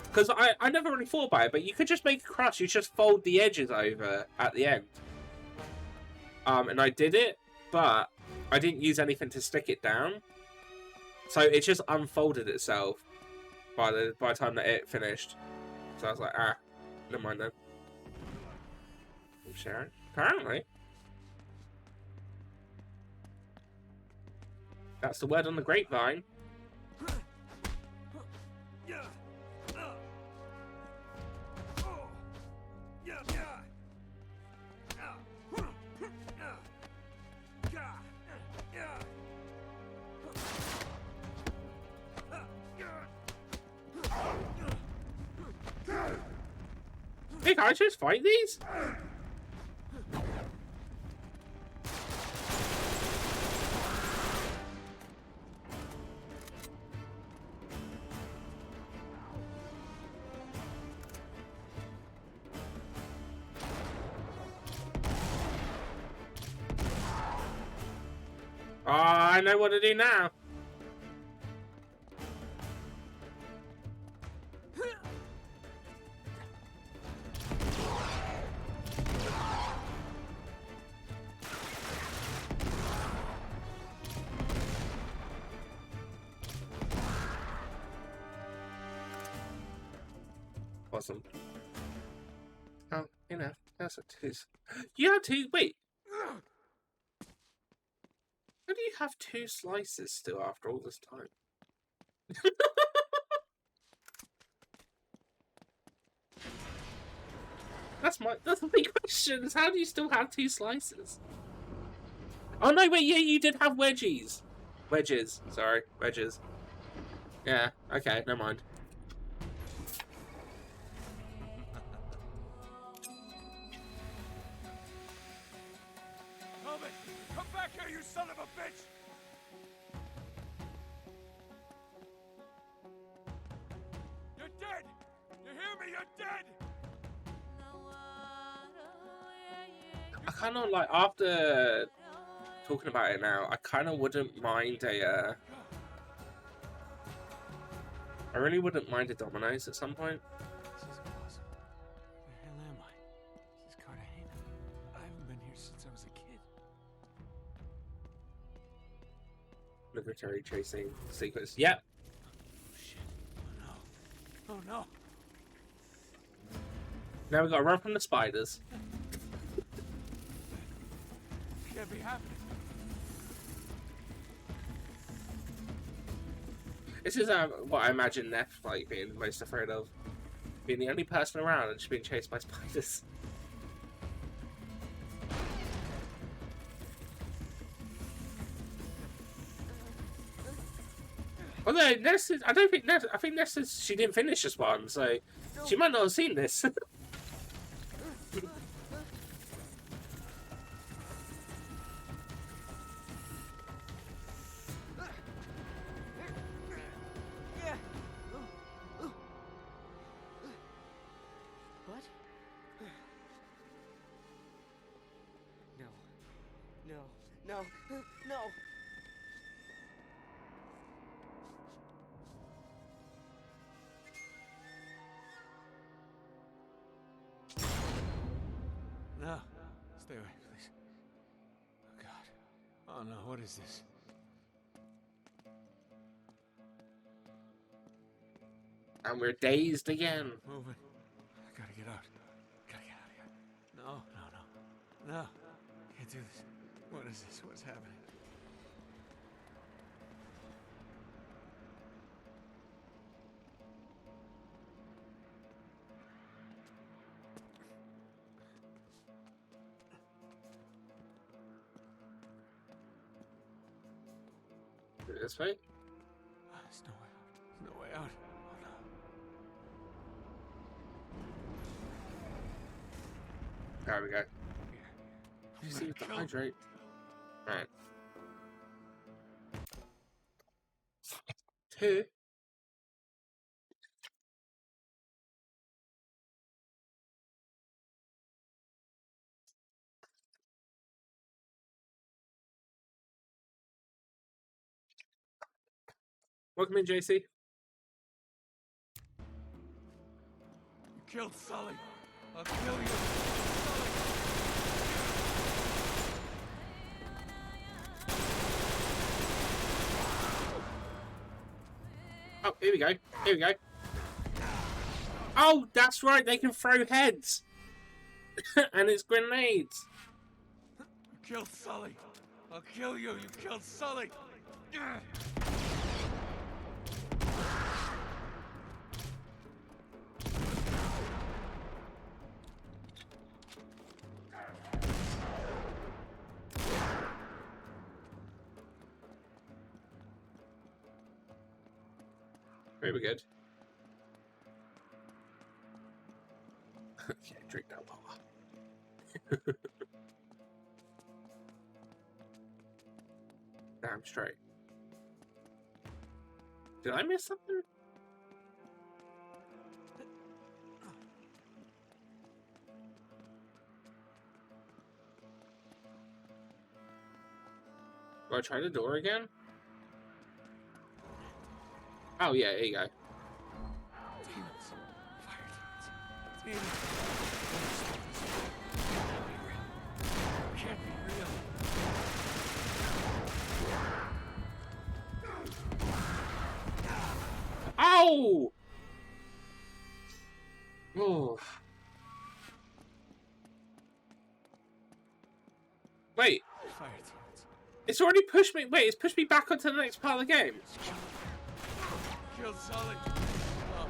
[SPEAKER 1] because I never really thought about it. But you could just make a crust. You just fold the edges over at the end. And I did it, but I didn't use anything to stick it down, so it just unfolded itself by the time that it finished. So I was like, never mind then. I'm sharing. Apparently. That's the word on the grapevine. Hey, can I just fight these? Oh, I know what to do now. Awesome. Oh, you know, that's a two. You have two. Wait. How do you have two slices still after all this time? That's my question. Is how do you still have two slices? Oh no, wait, yeah, you did have wedgies. Wedges, sorry, wedges. Yeah, okay, never mind.
[SPEAKER 10] Helmet, come back here, you son of a bitch! You're dead! You hear me? You're dead!
[SPEAKER 1] I kind of like, after talking about it now, I kind of wouldn't mind a, I really wouldn't mind a Domino's at some point.
[SPEAKER 5] This is impossible. Where the hell am I? This is Cartagena. I haven't been here since I was a kid.
[SPEAKER 1] Military chasing sequence. Yep.
[SPEAKER 5] Oh shit. Oh no. Oh no.
[SPEAKER 1] Now we gotta run from the spiders.
[SPEAKER 5] Can't be happening.
[SPEAKER 1] This is what I imagine Neff like being most afraid of. Being the only person around and just being chased by spiders. Although Ness is, I don't think Ness, I think Ness is, she didn't finish this one, so she might not have seen this.
[SPEAKER 4] What? No. No.
[SPEAKER 5] No. Stay away, please. Oh god. Oh no, what is this?
[SPEAKER 1] And we're dazed again.
[SPEAKER 5] Moving. I gotta get out. Gotta get out of here. No. Can't do this. What is this? What's happening?
[SPEAKER 1] This way?
[SPEAKER 5] There's no way out. There's no way out. Oh no.
[SPEAKER 1] There we go.
[SPEAKER 5] I'm
[SPEAKER 1] Just
[SPEAKER 5] gonna
[SPEAKER 1] need to
[SPEAKER 5] kill him.
[SPEAKER 1] hydrate. Alright. 2. Welcome in, JC.
[SPEAKER 5] You killed Sully. I'll kill you.
[SPEAKER 1] Oh, here we go. Here we go. Oh, that's right. They can throw heads. And it's grenades.
[SPEAKER 5] You killed Sully. I'll kill you. You killed Sully.
[SPEAKER 1] Okay, we're good. Okay, drink that water. Damn straight. Did I miss something? Do I try the door again? Oh yeah, there you go.
[SPEAKER 5] Demons. Fire demons. Demons. Can't be real.
[SPEAKER 1] Ow! Oh. Wait.
[SPEAKER 5] Fire demons.
[SPEAKER 1] It's already pushed me. Wait, it's pushed me back onto the next part of the game.
[SPEAKER 5] Killed Sully. Oh,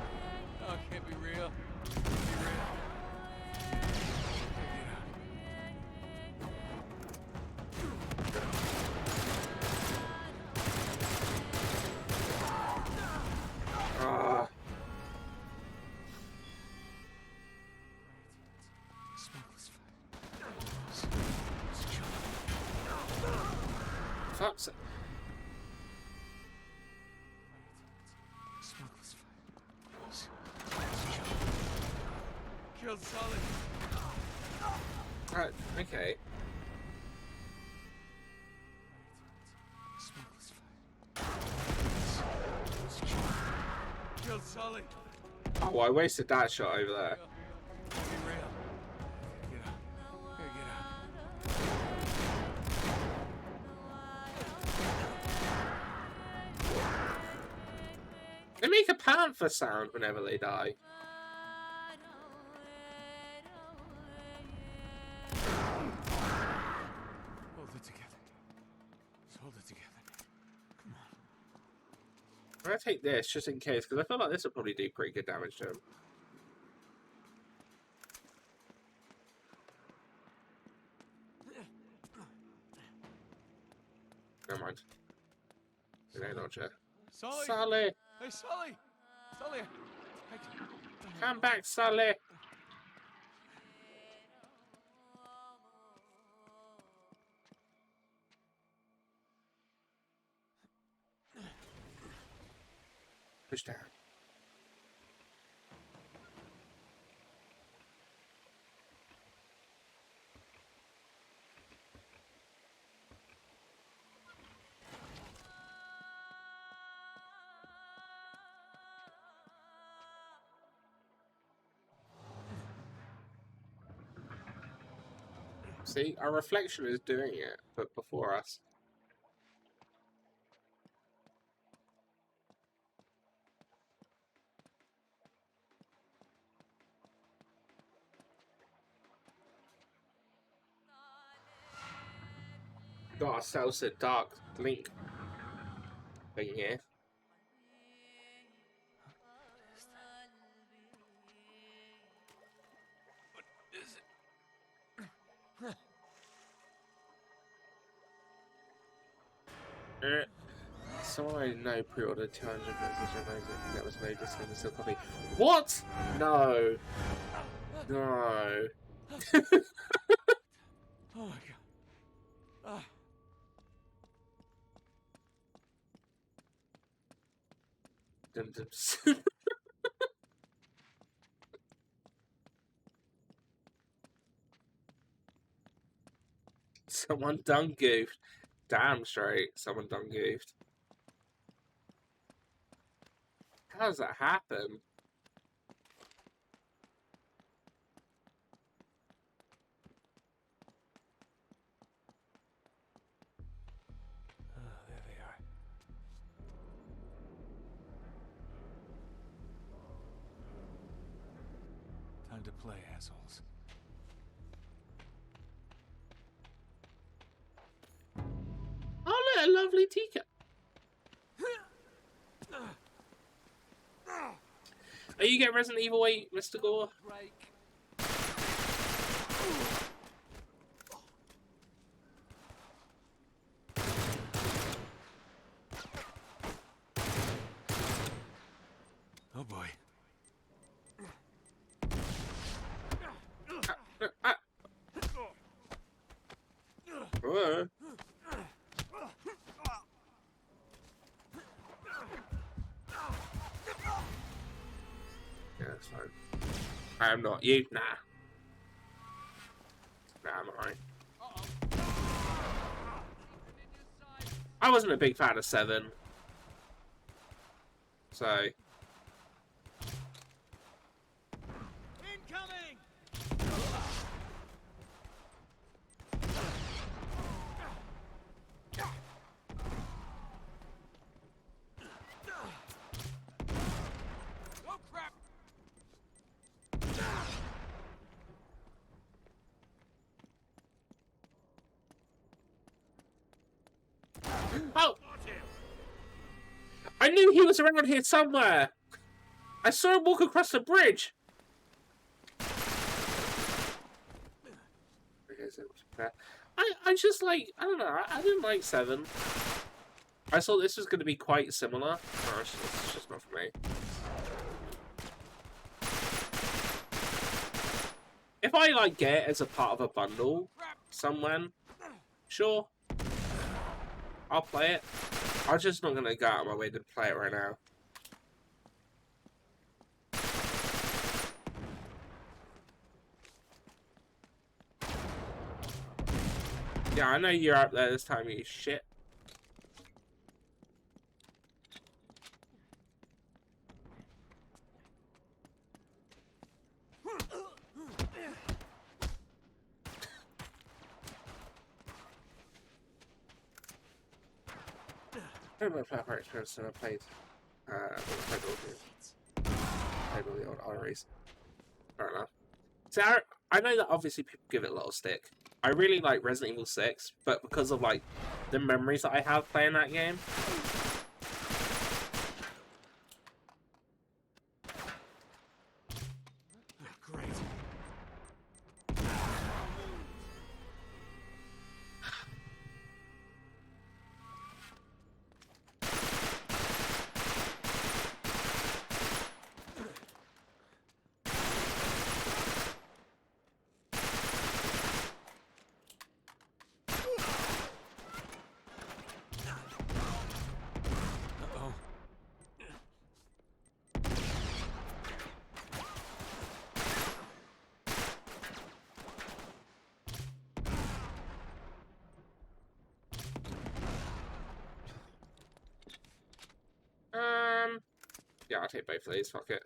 [SPEAKER 5] oh, it can't be real. Can't be real. Smokeless fire.
[SPEAKER 1] Fuck's it.
[SPEAKER 5] Smokeless fire. Killed Sully.
[SPEAKER 1] Okay.
[SPEAKER 5] Smokeless fire. Killed Sully.
[SPEAKER 1] Oh, I wasted that shot over there.
[SPEAKER 5] Can't be real. Get out. Gotta get out.
[SPEAKER 1] They make a panther sound whenever they die.
[SPEAKER 5] Hold it together. Just hold it together. Come on.
[SPEAKER 1] I'm gonna take this just in case, because I feel like this will probably do pretty good damage to him. Never mind. It not yet.
[SPEAKER 5] Sully!
[SPEAKER 1] Sully!
[SPEAKER 5] Hey, Sully! Sully!
[SPEAKER 1] Come back, Sully! Push down. See, our reflection is doing it, but before us. Got ourselves a dark link thing here. Someone I know pre-ordered 200 that was no discount and still copy. What? No. No.
[SPEAKER 5] Oh my god.
[SPEAKER 1] Dum, dum. Someone done goofed. Damn straight, someone done goofed. How does that happen?
[SPEAKER 5] Oh, there they are. Time to play, assholes.
[SPEAKER 1] Oh, look, a lovely teacup. Are you getting Resident Evil 8, Mr. Gore? Whoa. Yeah, that's fine. I am not you. Nah. Nah, I'm alright. I wasn't a big fan of 7. So.
[SPEAKER 7] Incoming! Oh crap!
[SPEAKER 1] Oh! I knew he was around here somewhere! I saw him walk across the bridge! I just like, I don't know, I didn't like 7. I thought this was going to be quite similar. Oh, it's just not for me. If I like get it as a part of a bundle somewhere, sure. I'll play it. I'm just not going to go out of my way to play it right now. Yeah, I know you're out there this time, you shit. I don't know if I've experience and I played all the old RAs. Fair enough. So I know that obviously people give it a little stick. I really like Resident Evil 6, but because of like the memories that I have playing that game.
[SPEAKER 5] Great.
[SPEAKER 1] Yeah, I'll take both of these, fuck it.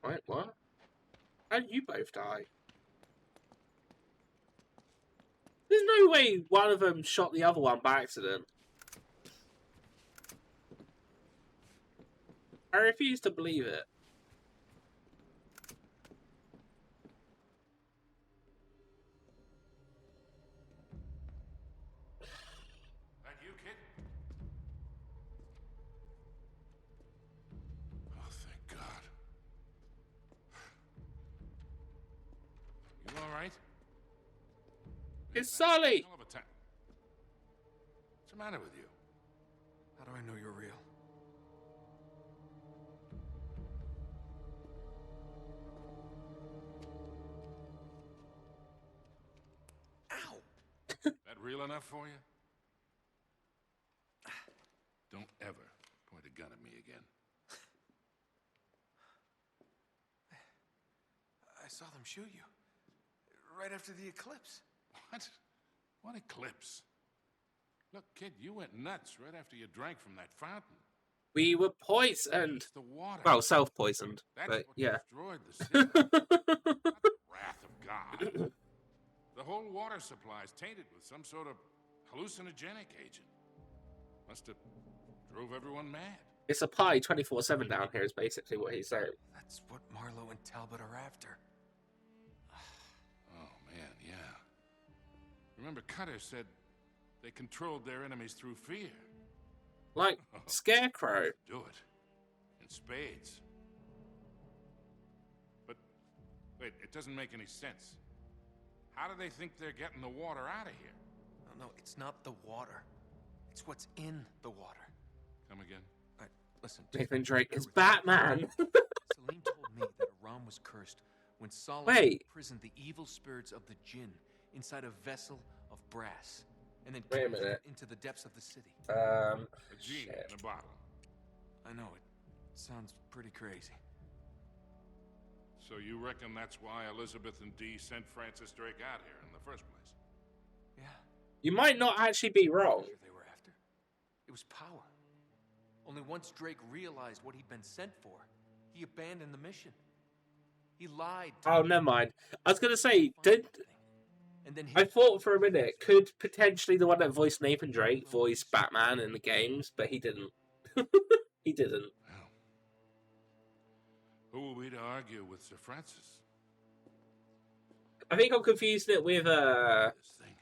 [SPEAKER 1] Wait, what? How did you both die? There's no way one of them shot the other one by accident. I refuse to believe it.
[SPEAKER 11] That you, kid? Oh, thank God. You all right?
[SPEAKER 1] It's Sully!
[SPEAKER 11] Hell of a time. What's the matter with you?
[SPEAKER 3] How do I know you're real?
[SPEAKER 11] That real enough for you? Don't ever point a gun at me again.
[SPEAKER 3] I saw them shoot you. Right after the eclipse.
[SPEAKER 11] What? What eclipse? Look, kid, you went nuts right after you drank from that fountain.
[SPEAKER 1] We were poisoned.
[SPEAKER 11] It's the water.
[SPEAKER 1] Well, self-poisoned,
[SPEAKER 11] That's
[SPEAKER 1] but
[SPEAKER 11] what
[SPEAKER 1] yeah.
[SPEAKER 11] destroyed the city. Not the wrath of God. The whole water supply is tainted with some sort of hallucinogenic agent. Must have drove everyone mad.
[SPEAKER 1] It's a pie 24/7 down here is basically what he's saying.
[SPEAKER 3] That's what Marlowe and Talbot are after.
[SPEAKER 11] Oh, man, yeah. Remember, Cutter said they controlled their enemies through fear.
[SPEAKER 1] Like Scarecrow.
[SPEAKER 11] Do it. In spades. But, wait, it doesn't make any sense. How do they think they're getting the water out of here?
[SPEAKER 3] No, it's not the water.
[SPEAKER 5] It's what's in the water.
[SPEAKER 11] Come again?
[SPEAKER 5] Listen,
[SPEAKER 1] Nathan Drake
[SPEAKER 5] bear
[SPEAKER 1] is
[SPEAKER 5] with me.
[SPEAKER 1] Batman.
[SPEAKER 5] Celine told me that Aram was cursed when Solomon
[SPEAKER 1] Wait.
[SPEAKER 5] imprisoned the evil spirits of the jinn inside a vessel of brass, and then
[SPEAKER 1] Wait a
[SPEAKER 5] cast it
[SPEAKER 1] minute.
[SPEAKER 5] into the depths of the city.
[SPEAKER 11] A genie in a bottle.
[SPEAKER 5] I know it sounds pretty crazy.
[SPEAKER 11] So you reckon that's why Elizabeth and Dee sent Francis Drake out here in the first place?
[SPEAKER 5] Yeah.
[SPEAKER 1] You might not actually be wrong.
[SPEAKER 5] Sure they were after. It was power. Only once Drake realized what he'd been sent for, he abandoned the mission. He lied.
[SPEAKER 1] Oh, never mind. I was going to say,
[SPEAKER 5] And then
[SPEAKER 1] I thought for a minute, could potentially the one that voiced Nathan Drake voice Batman in the games, but he didn't. He didn't.
[SPEAKER 11] Well, who are we to argue with Sir Francis?
[SPEAKER 1] I think I'm confusing it with
[SPEAKER 11] This thing.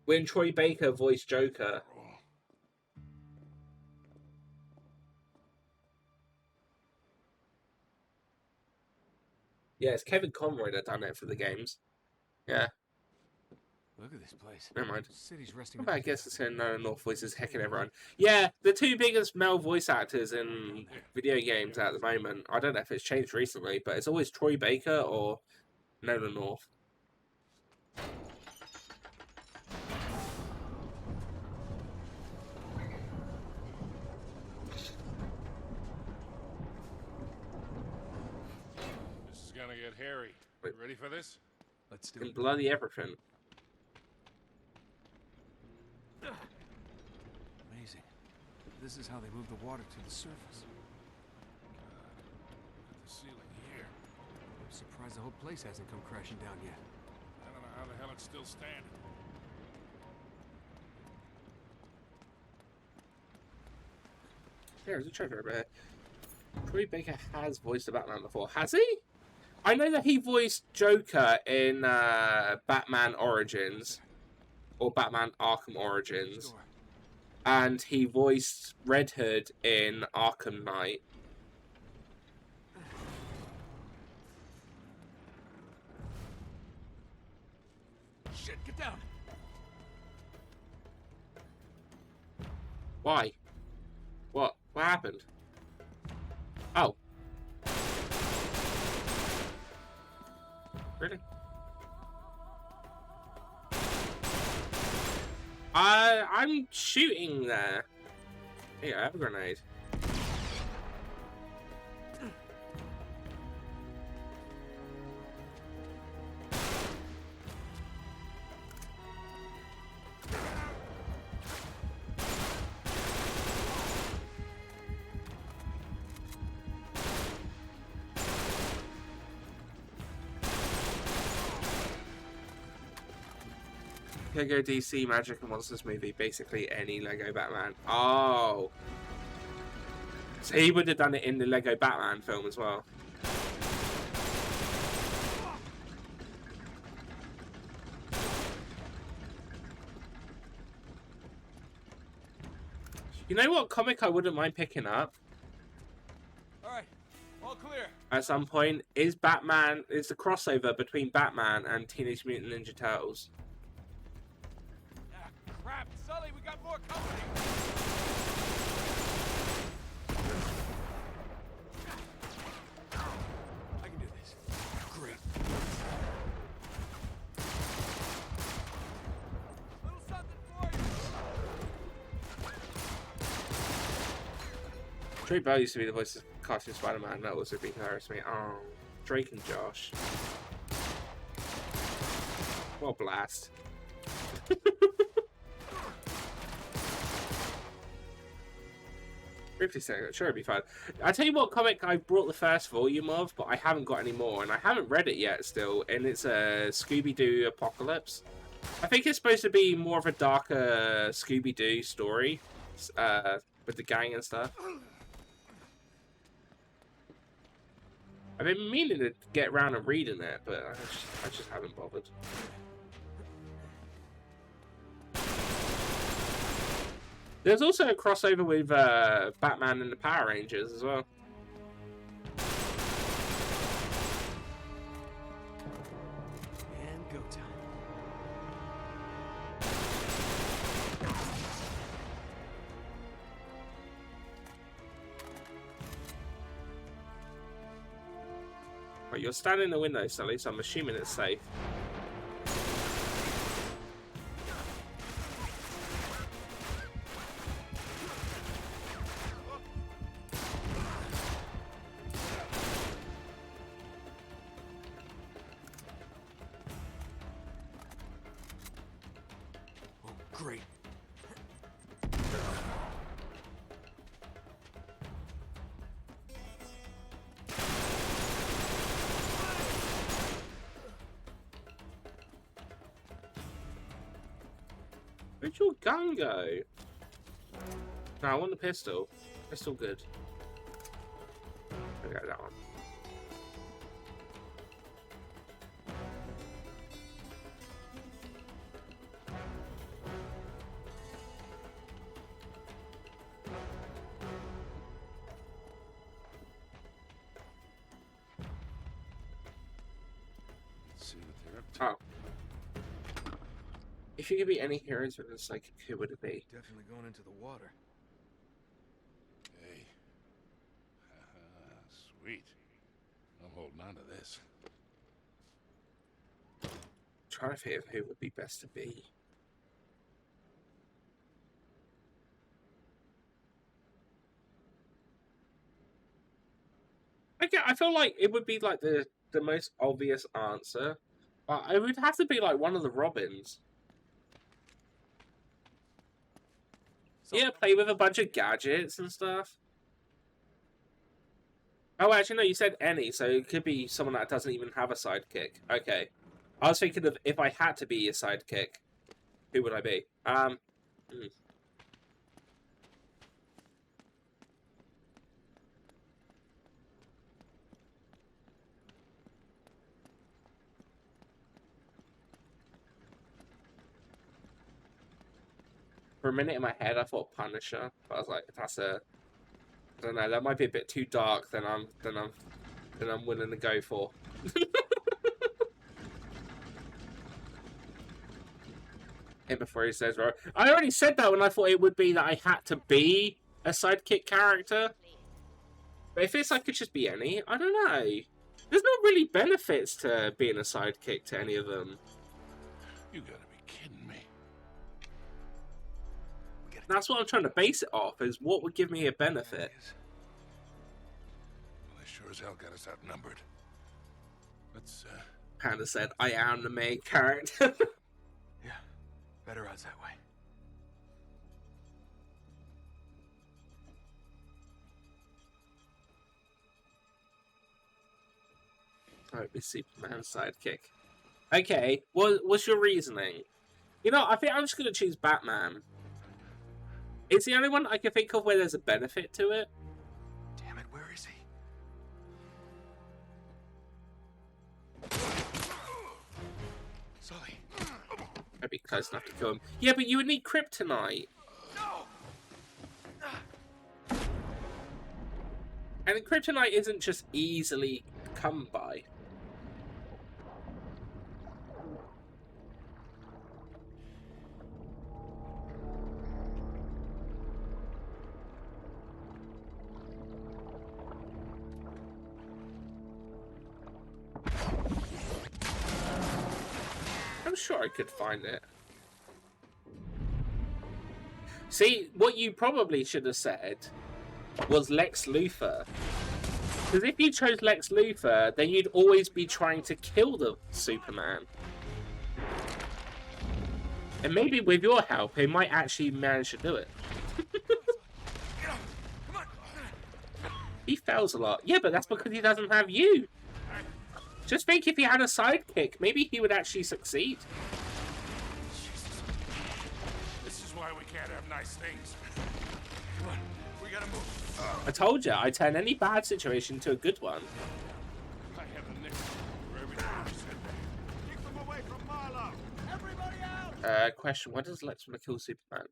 [SPEAKER 1] when Troy Baker voiced Joker.
[SPEAKER 11] Oh.
[SPEAKER 1] Yeah, it's Kevin Conroy that done it for the games. Yeah,
[SPEAKER 5] Look at this place.
[SPEAKER 1] never mind.
[SPEAKER 5] The city's resting.
[SPEAKER 1] But I guess it's in North voices hecking everyone. Yeah, the two biggest male voice actors in video games at the moment. I don't know if it's changed recently, but it's always Troy Baker or Nolan North.
[SPEAKER 11] This is gonna get hairy. You ready for this?
[SPEAKER 5] Let's do
[SPEAKER 1] And
[SPEAKER 5] it.
[SPEAKER 1] bloody everything.
[SPEAKER 5] Amazing. This is how they move the water to the surface.
[SPEAKER 11] Look at the ceiling here.
[SPEAKER 5] I'm surprised the whole place hasn't come crashing down yet.
[SPEAKER 11] I don't know how the hell it's still standing.
[SPEAKER 1] There's a treasure over here. Troy Baker has voiced the Batman before. Has he? I know that he voiced Joker in Batman Origins. Or Batman Arkham Origins. And he voiced Red Hood in Arkham Knight.
[SPEAKER 5] Shit, get down!
[SPEAKER 1] Why? What? What happened? Oh. Really? I'm shooting there. Here, I have a grenade. Lego DC Magic and Monsters movie, basically any Lego Batman. Oh. So he would have done it in the Lego Batman film as well. You know what comic I wouldn't mind picking up?
[SPEAKER 10] All right, all clear.
[SPEAKER 1] At some point, is the crossover between Batman and Teenage Mutant Ninja Turtles.
[SPEAKER 10] Ah, crap, Sully, we got more company.
[SPEAKER 5] I can do this. Great.
[SPEAKER 10] Little something for you.
[SPEAKER 1] Drake Bell used to be the voice of cartoon Spider-Man. That also be hilarious to me. Oh, Drake and Josh. What a blast. 50 seconds, sure, it'd be fun. I tell you what comic I brought the first volume of, but I haven't got any more, and I haven't read it yet still, and it's a Scooby-Doo Apocalypse. I think it's supposed to be more of a darker Scooby-Doo story, with the gang and stuff. I've been meaning to get around and reading it, but I just haven't bothered. There's also a crossover with Batman and the Power Rangers as well.
[SPEAKER 5] And go time.
[SPEAKER 1] Right, you're standing in the window, Sully, so I'm assuming it's safe.
[SPEAKER 5] Oh, great.
[SPEAKER 1] Where'd your gun go? No, I want the pistol. Pistol good. Okay, that one.
[SPEAKER 11] Let's see what they're up to.
[SPEAKER 1] Oh. If you could be any heroes with a psychic, who would it be?
[SPEAKER 3] Definitely going into the water.
[SPEAKER 11] Hey. Sweet. I'm holding on to this.
[SPEAKER 1] Trying to figure out who would be best to be. Okay, I feel like it would be like the most obvious answer. But it would have to be like one of the Robins. Yeah, play with a bunch of gadgets and stuff. Oh, actually, no, you said any, so it could be someone that doesn't even have a sidekick. Okay. I was thinking of if I had to be a sidekick, who would I be? For a minute in my head, I thought Punisher, but I was like, that's a, I don't know, that might be a bit too dark than I'm willing to go for. Him before he says, right. I already said that when I thought it would be that I had to be a sidekick character. But if it's like could just be any, I don't know. There's not really benefits to being a sidekick to any of them.
[SPEAKER 11] You gotta be kidding me.
[SPEAKER 1] That's what I'm trying to base it off, is what would give me a benefit.
[SPEAKER 11] Well, they sure as hell got us outnumbered. Let's,
[SPEAKER 1] Panda said, I am the main character.
[SPEAKER 3] Yeah, better odds that way.
[SPEAKER 1] I would be Superman's sidekick. Okay, what's your reasoning? You know, I think I'm just going to choose Batman. It's the only one I can think of where there's a benefit to it.
[SPEAKER 3] Damn it, where is he? Sully.
[SPEAKER 1] I'd be close enough to kill him. Yeah, but you would need kryptonite.
[SPEAKER 3] No!
[SPEAKER 1] And kryptonite isn't just easily come by. I'm sure I could find it. See, what you probably should have said was Lex Luthor. Because if you chose Lex Luthor, then you'd always be trying to kill the Superman. And maybe with your help, he might actually manage to do it. He fails a lot. Yeah, but that's because he doesn't have you. Just think if he had a sidekick, maybe he would actually succeed.
[SPEAKER 11] this is why we can't have nice things. Come on, we gotta move.
[SPEAKER 1] I told you, I turn any bad situation into a good one.
[SPEAKER 11] I have a nickel for every time you said that.
[SPEAKER 10] Keep them away from Marlowe. Everybody out!
[SPEAKER 1] Question, why does Lex want to kill Superman?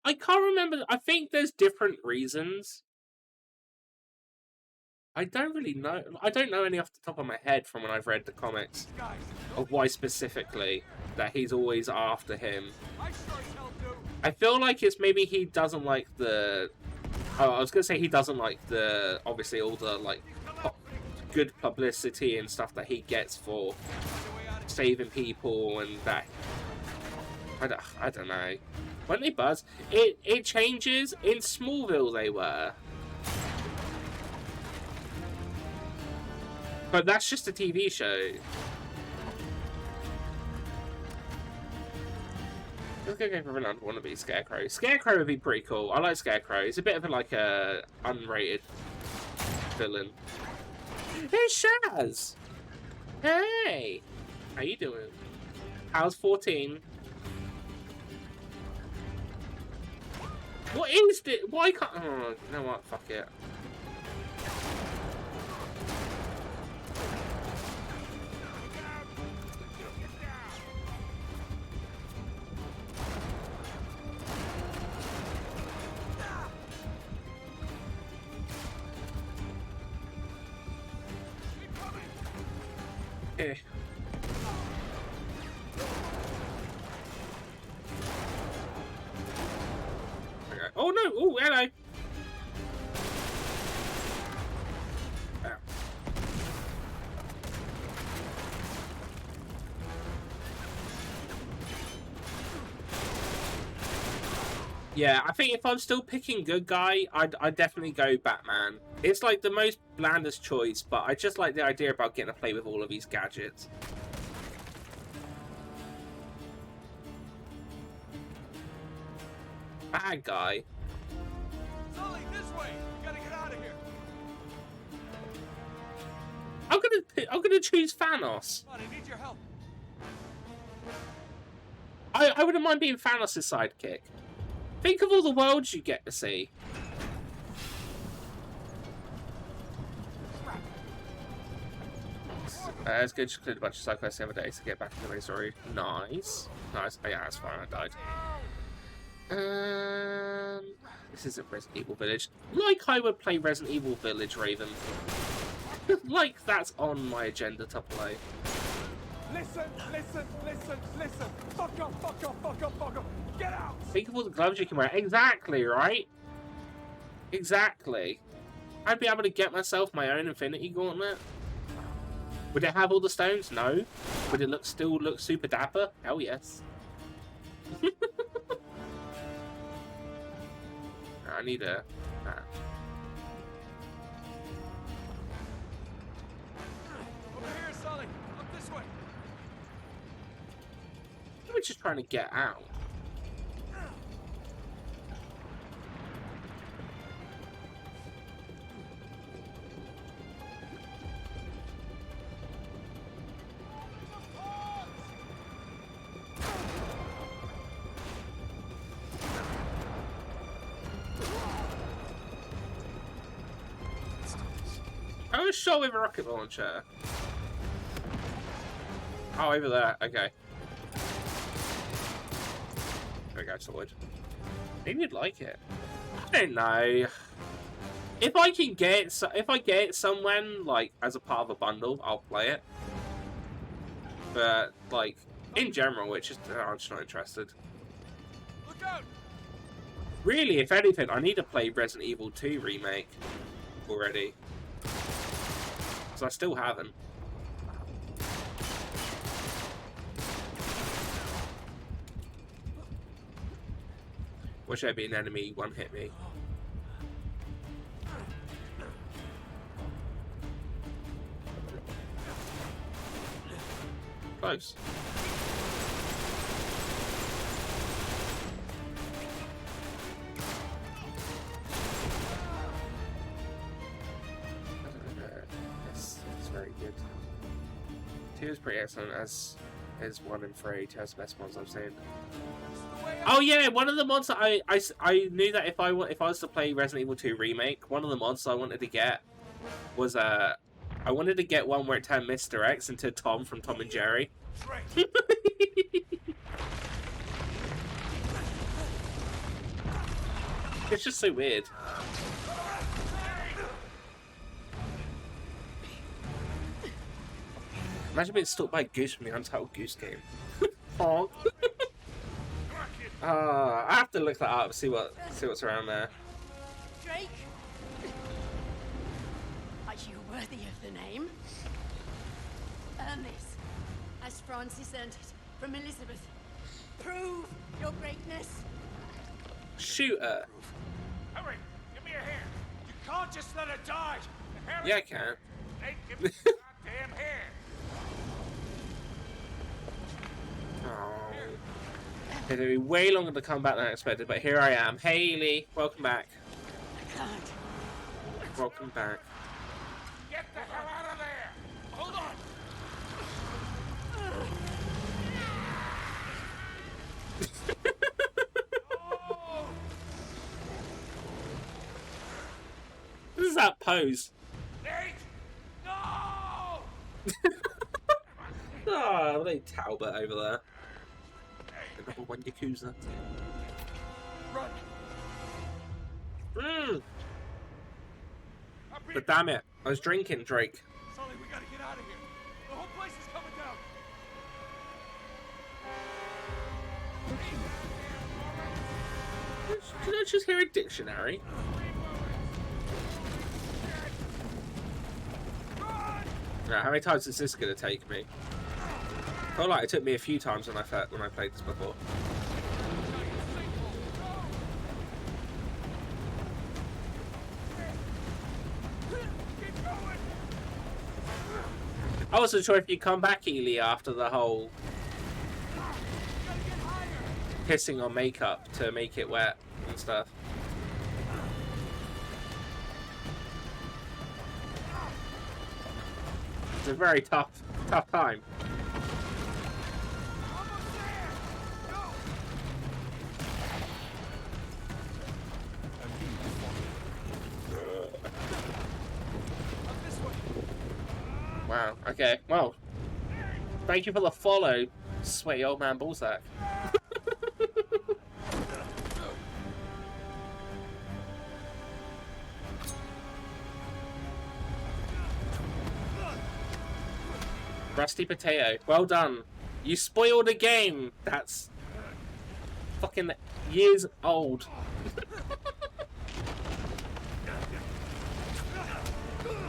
[SPEAKER 1] I can't remember. I think there's different reasons. I don't really know. I don't know any off the top of my head from when I've read the comics of why specifically that he's always after him. I feel like it's maybe he doesn't like the Oh, I was gonna say he doesn't like the obviously all the like good publicity and stuff that he gets for saving people and that. I don't know. When they buzz, it changes. In Smallville they were, but that's just a TV show. Let's go for another one to be Scarecrow. Scarecrow would be pretty cool. I like Scarecrow. He's a bit of like a unrated villain. Hey Shaz! Hey! How you doing? How's 14? What is this? Why can't... Oh, you know what? Fuck it. Eh. Okay. Oh no! Oh, hello! Ow. Yeah, I think if I'm still picking good guy, I'd definitely go Batman. It's like the most blandest choice, but I just like the idea about getting to play with all of these gadgets. Bad guy.
[SPEAKER 10] Sully, this way! We gotta get out of here!
[SPEAKER 1] I'm gonna choose Thanos.
[SPEAKER 10] Come on, I need your help.
[SPEAKER 1] I wouldn't mind being Thanos' sidekick. Think of all the worlds you get to see. It's good to clear a bunch of side quests the other day to get back into the main story. Nice. Nice. Oh, yeah, that's fine. I died. This isn't Resident Evil Village. Like I would play Resident Evil Village, Raven. Like that's on my agenda to play.
[SPEAKER 10] Listen, listen, listen, listen. Fuck off, fuck off, fuck off, fuck off. Get out!
[SPEAKER 1] Think of all the gloves you can wear. Exactly, right? Exactly. I'd be able to get myself my own Infinity Gauntlet. Would it have all the stones? No. Would it still look super dapper? Hell yes. I need a...
[SPEAKER 10] Over here, Sully. Up this way.
[SPEAKER 1] We're just trying to get out. I was shot with a rocket launcher. Oh, over there. Okay. There we go, sorted. Maybe you'd like it. I don't know. If I can get if I get it someone like as a part of a bundle, I'll play it. But like in general, it's just I'm just not interested.
[SPEAKER 10] Look out!
[SPEAKER 1] Really, if anything, I need to play Resident Evil 2 remake already. Because I still haven't. Wish there'd be an enemy one hit me. Close. It's very good. 2 is pretty excellent, as is 1 and 3. 2 has the best ones I've seen. Oh yeah, one of the mods that I knew that if I was to play Resident Evil 2 remake, one of the mods I wanted to get was I wanted to get one where it turned Mr. X into Tom from Tom and Jerry. It's just so weird. Imagine being stalked by a goose from the Untitled Goose Game. Honk. I have to look that up, see what's around there.
[SPEAKER 4] Drake? Are you worthy of the name? Earn this, as Francis earned it from Elizabeth. Prove your greatness.
[SPEAKER 1] Shoot her.
[SPEAKER 11] Hurry! Give me a hand!
[SPEAKER 10] You can't just let her die!
[SPEAKER 11] Harry!
[SPEAKER 1] Yeah, I can.
[SPEAKER 11] Hey, give me a goddamn hand!
[SPEAKER 1] Oh. It took me way longer to come back than I expected, but here I am. Haley, welcome back.
[SPEAKER 4] I can't.
[SPEAKER 1] Welcome back.
[SPEAKER 11] Get the hell out of there! Hold on!
[SPEAKER 1] This is that pose.
[SPEAKER 11] Nate! No!
[SPEAKER 1] Oh, they Talbot over there. The number one Yakuza.
[SPEAKER 10] Run!
[SPEAKER 1] But damn it, I was drinking, Drake.
[SPEAKER 10] Sully, we gotta get out of here. The whole place is coming down.
[SPEAKER 1] Did I just hear a dictionary? Now, how many times is this gonna take me? I feel like it took me a few times when I played this before. I wasn't sure if you'd come back, Ely, after the whole pissing on makeup to make it wet and stuff. It's a very tough time. Wow, okay, well, thank you for the follow, sweaty old man Ballsack. Rusty Potato, well done. You spoiled a game that's fucking years old.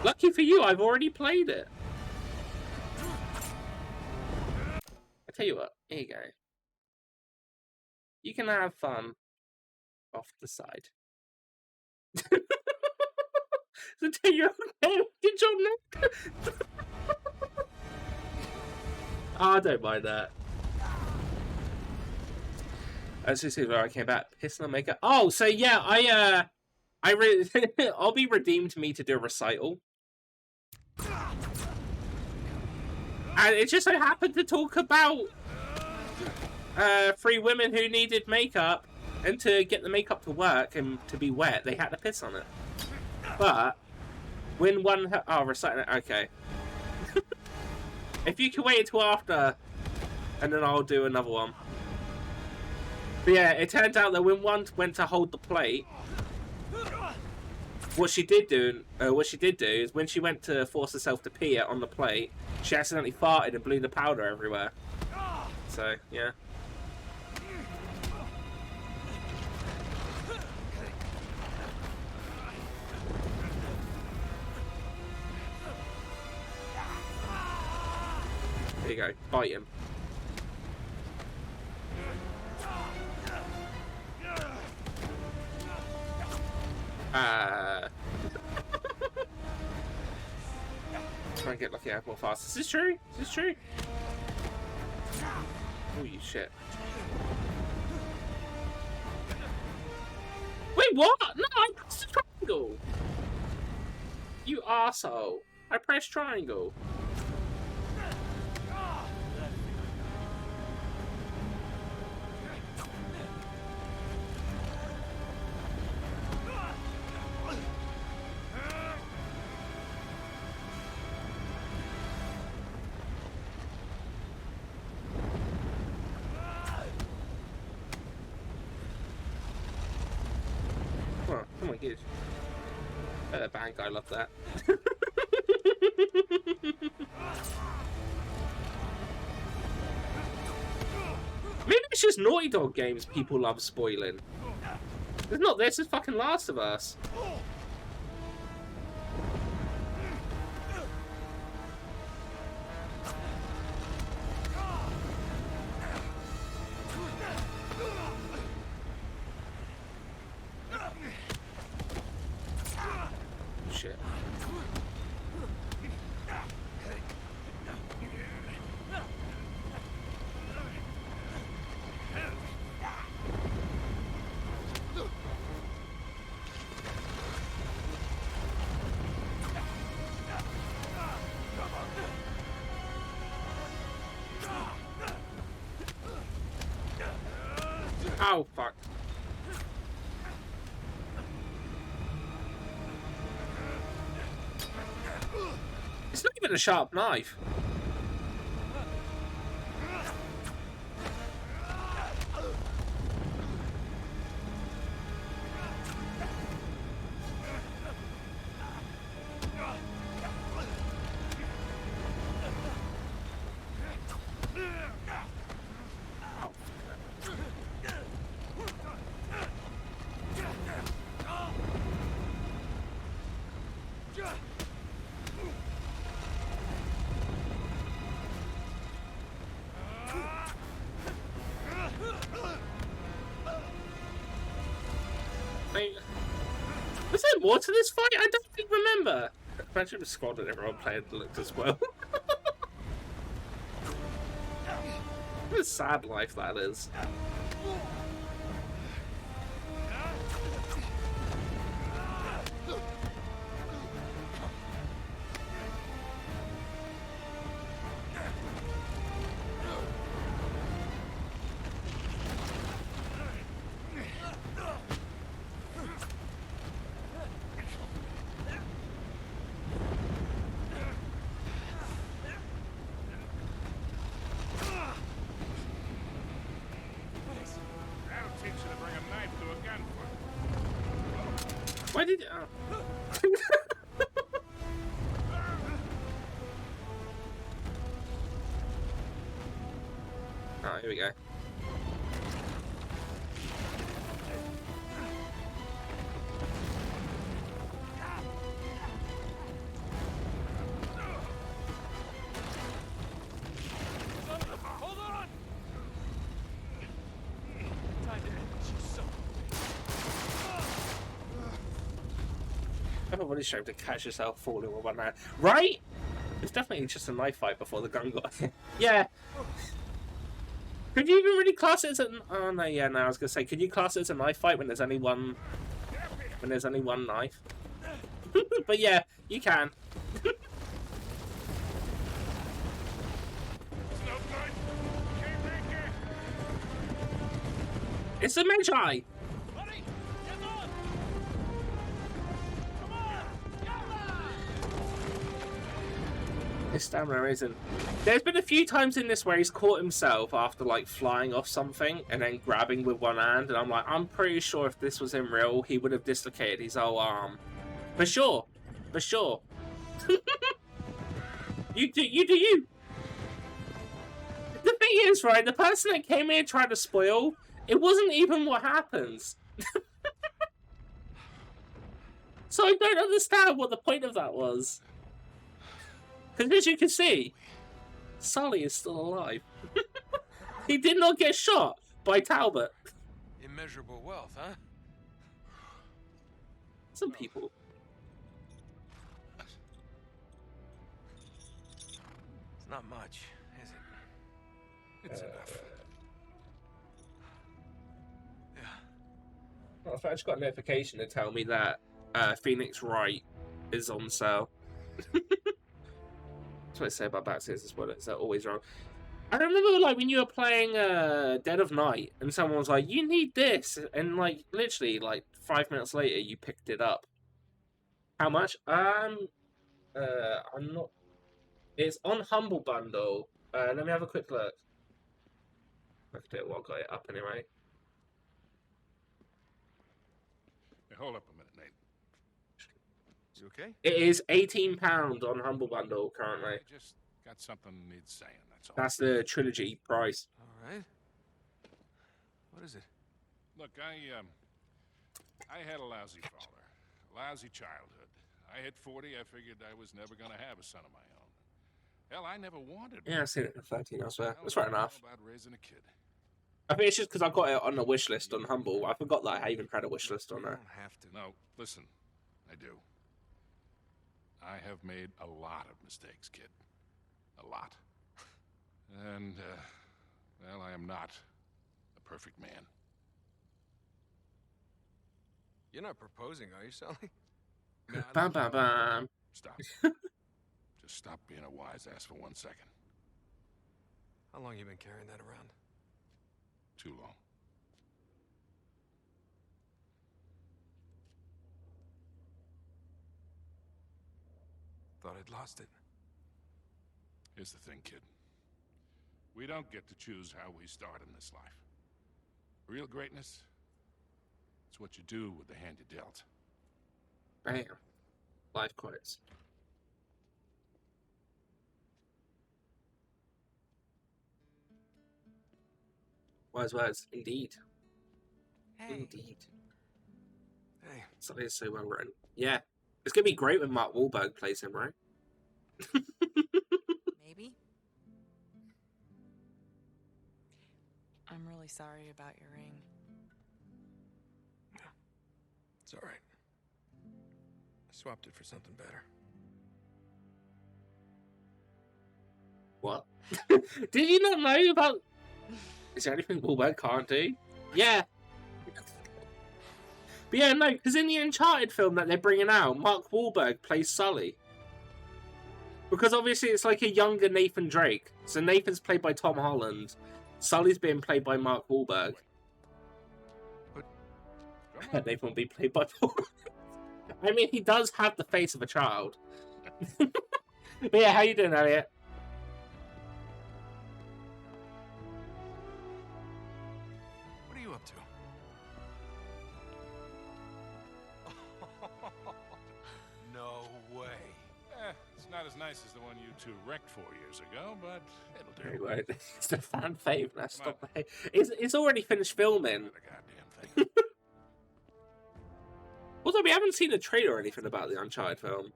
[SPEAKER 1] Lucky for you, I've already played it. I tell you what, here you go. You can have fun off the side. So tell you okay, did you know? I don't mind that. As you see where I came back, pissing on makeup. Oh, so yeah, I'll be redeemed to me to do a recital. And it just so happened to talk about 3 women who needed makeup, and to get the makeup to work and to be wet, they had to piss on it. But when one, reciting it, okay. If you can wait until after, and then I'll do another one. But yeah, it turned out that when one went to hold the plate, what she did do is when she went to force herself to pee it on the plate, she accidentally farted and blew the powder everywhere. So, yeah. There you go, bite him. Try and get lucky out more fast. Is this true? Is this true? Holy shit. Wait, what? No, I pressed the triangle! You arsehole. I pressed triangle. Oh my gosh. Bang, I love that. Maybe it's just Naughty Dog games people love spoiling. It's not this, it's fucking Last of Us. Shit. Oh, fuck. It's not even a sharp knife. Was there more to this fight? I don't even remember. Imagine the squad and everyone playing looked as well. What a sad life that is. Why did you... Oh, here we go.
[SPEAKER 7] Hold on! Time to end you so.
[SPEAKER 1] Everybody's trying to catch yourself falling with one hand. Right? It's definitely just a knife fight before the gun got here. Yeah. Could you even really class it as a... Oh, no, yeah, no, I was going to say, could you class it as a knife fight when there's only one... When there's only one knife? But yeah, you can. It's a Magi! His stamina isn't. There's been a few times in this where he's caught himself after like flying off something and then grabbing with one hand, and I'm like, I'm pretty sure if this was in real, he would have dislocated his whole arm. For sure. For sure. You do you. The thing is, right, the person that came here trying to spoil, it wasn't even what happens. So I don't understand what the point of that was. Because as you can see, Sully is still alive. He did not get shot by Talbot.
[SPEAKER 5] Immeasurable wealth, huh?
[SPEAKER 1] Some people.
[SPEAKER 5] It's not much, is it? It's enough. Yeah.
[SPEAKER 1] Well, I just got a notification to tell me that Phoenix Wright is on sale. That's what I say about Backstairs as well. It's always wrong. I remember like when you were playing Dead of Night and someone was like, you need this, and like literally like 5 minutes later you picked it up. How much? I'm not. It's on Humble Bundle. Let me have a quick look. I can do it while I got it up anyway.
[SPEAKER 11] Hey, hold up a minute, Nate.
[SPEAKER 3] You okay?
[SPEAKER 1] It is £18 on Humble Bundle currently.
[SPEAKER 11] I just got something needs saying, that's all.
[SPEAKER 1] That's the trilogy price.
[SPEAKER 5] All right. What is it?
[SPEAKER 11] Look, I had a lousy father, a lousy childhood. I hit 40, I figured I was never going to have a son of my own. Hell, I never wanted one.
[SPEAKER 1] Yeah, I've seen it at 13, I swear.
[SPEAKER 11] Hell,
[SPEAKER 1] That's fair
[SPEAKER 11] I don't know
[SPEAKER 1] enough.
[SPEAKER 11] about raising a kid.
[SPEAKER 1] I think it's just because I got it on the wish list on Humble. I forgot that I even had a wish list on
[SPEAKER 3] You
[SPEAKER 1] there.
[SPEAKER 3] don't have to.
[SPEAKER 11] No, listen, I do. I have made a lot of mistakes, kid. A lot. And, well, I am not a perfect man.
[SPEAKER 3] You're not proposing, are you, Sully?
[SPEAKER 1] Bam, bam, bam.
[SPEAKER 11] Stop. Just stop being a wise ass for 1 second.
[SPEAKER 3] How long you been carrying that around?
[SPEAKER 11] Too long.
[SPEAKER 3] Thought I'd lost it.
[SPEAKER 11] Here's the thing, kid. We don't get to choose how we start in this life. Real greatness, it's what you do with the hand you dealt.
[SPEAKER 1] Bam. Life quotes. Wise words, indeed.
[SPEAKER 8] Hey.
[SPEAKER 1] Indeed.
[SPEAKER 3] Hey.
[SPEAKER 1] Something so well written. Yeah. It's going to be great when Mark Wahlberg plays him, right?
[SPEAKER 8] Maybe. I'm really sorry about your ring.
[SPEAKER 3] It's all right. I swapped it for something better.
[SPEAKER 1] What? Did you not know about... Is there anything Wahlberg can't do? Yeah. But yeah, no, because in the Uncharted film that they're bringing out, Mark Wahlberg plays Sully. Because obviously it's like a younger Nathan Drake. So Nathan's played by Tom Holland. Sully's being played by Mark Wahlberg.
[SPEAKER 3] But
[SPEAKER 1] Nathan will be played by Paul. I mean, he does have the face of a child. But yeah, how you doing, Elliot?
[SPEAKER 3] what are you up to? No way.
[SPEAKER 11] It's not as nice as the one you two wrecked 4 years ago, but it'll do.
[SPEAKER 1] Anyway, it's the fan fave. Let's stop the hate. It's already finished filming.
[SPEAKER 11] Not a goddamn thing.
[SPEAKER 1] Although we haven't seen a trailer or anything about the Uncharted film.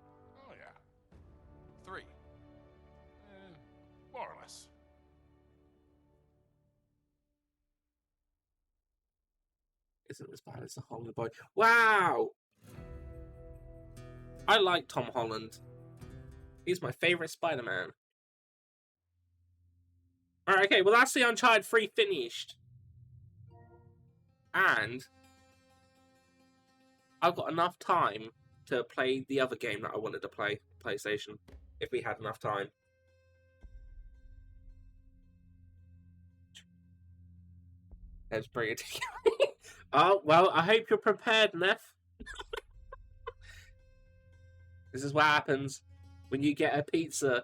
[SPEAKER 11] Oh, yeah.
[SPEAKER 3] 3.
[SPEAKER 11] More or less.
[SPEAKER 1] Isn't as bad as the Holland boy. Wow! I like Tom Holland. He's my favourite Spider-Man. Alright, okay, well that's the Uncharted 3 finished. And I've got enough time to play the other game that I wanted to play, PlayStation, if we had enough time. Let's bring it together. Oh, well, I hope you're prepared, Neff. This is what happens when you get a pizza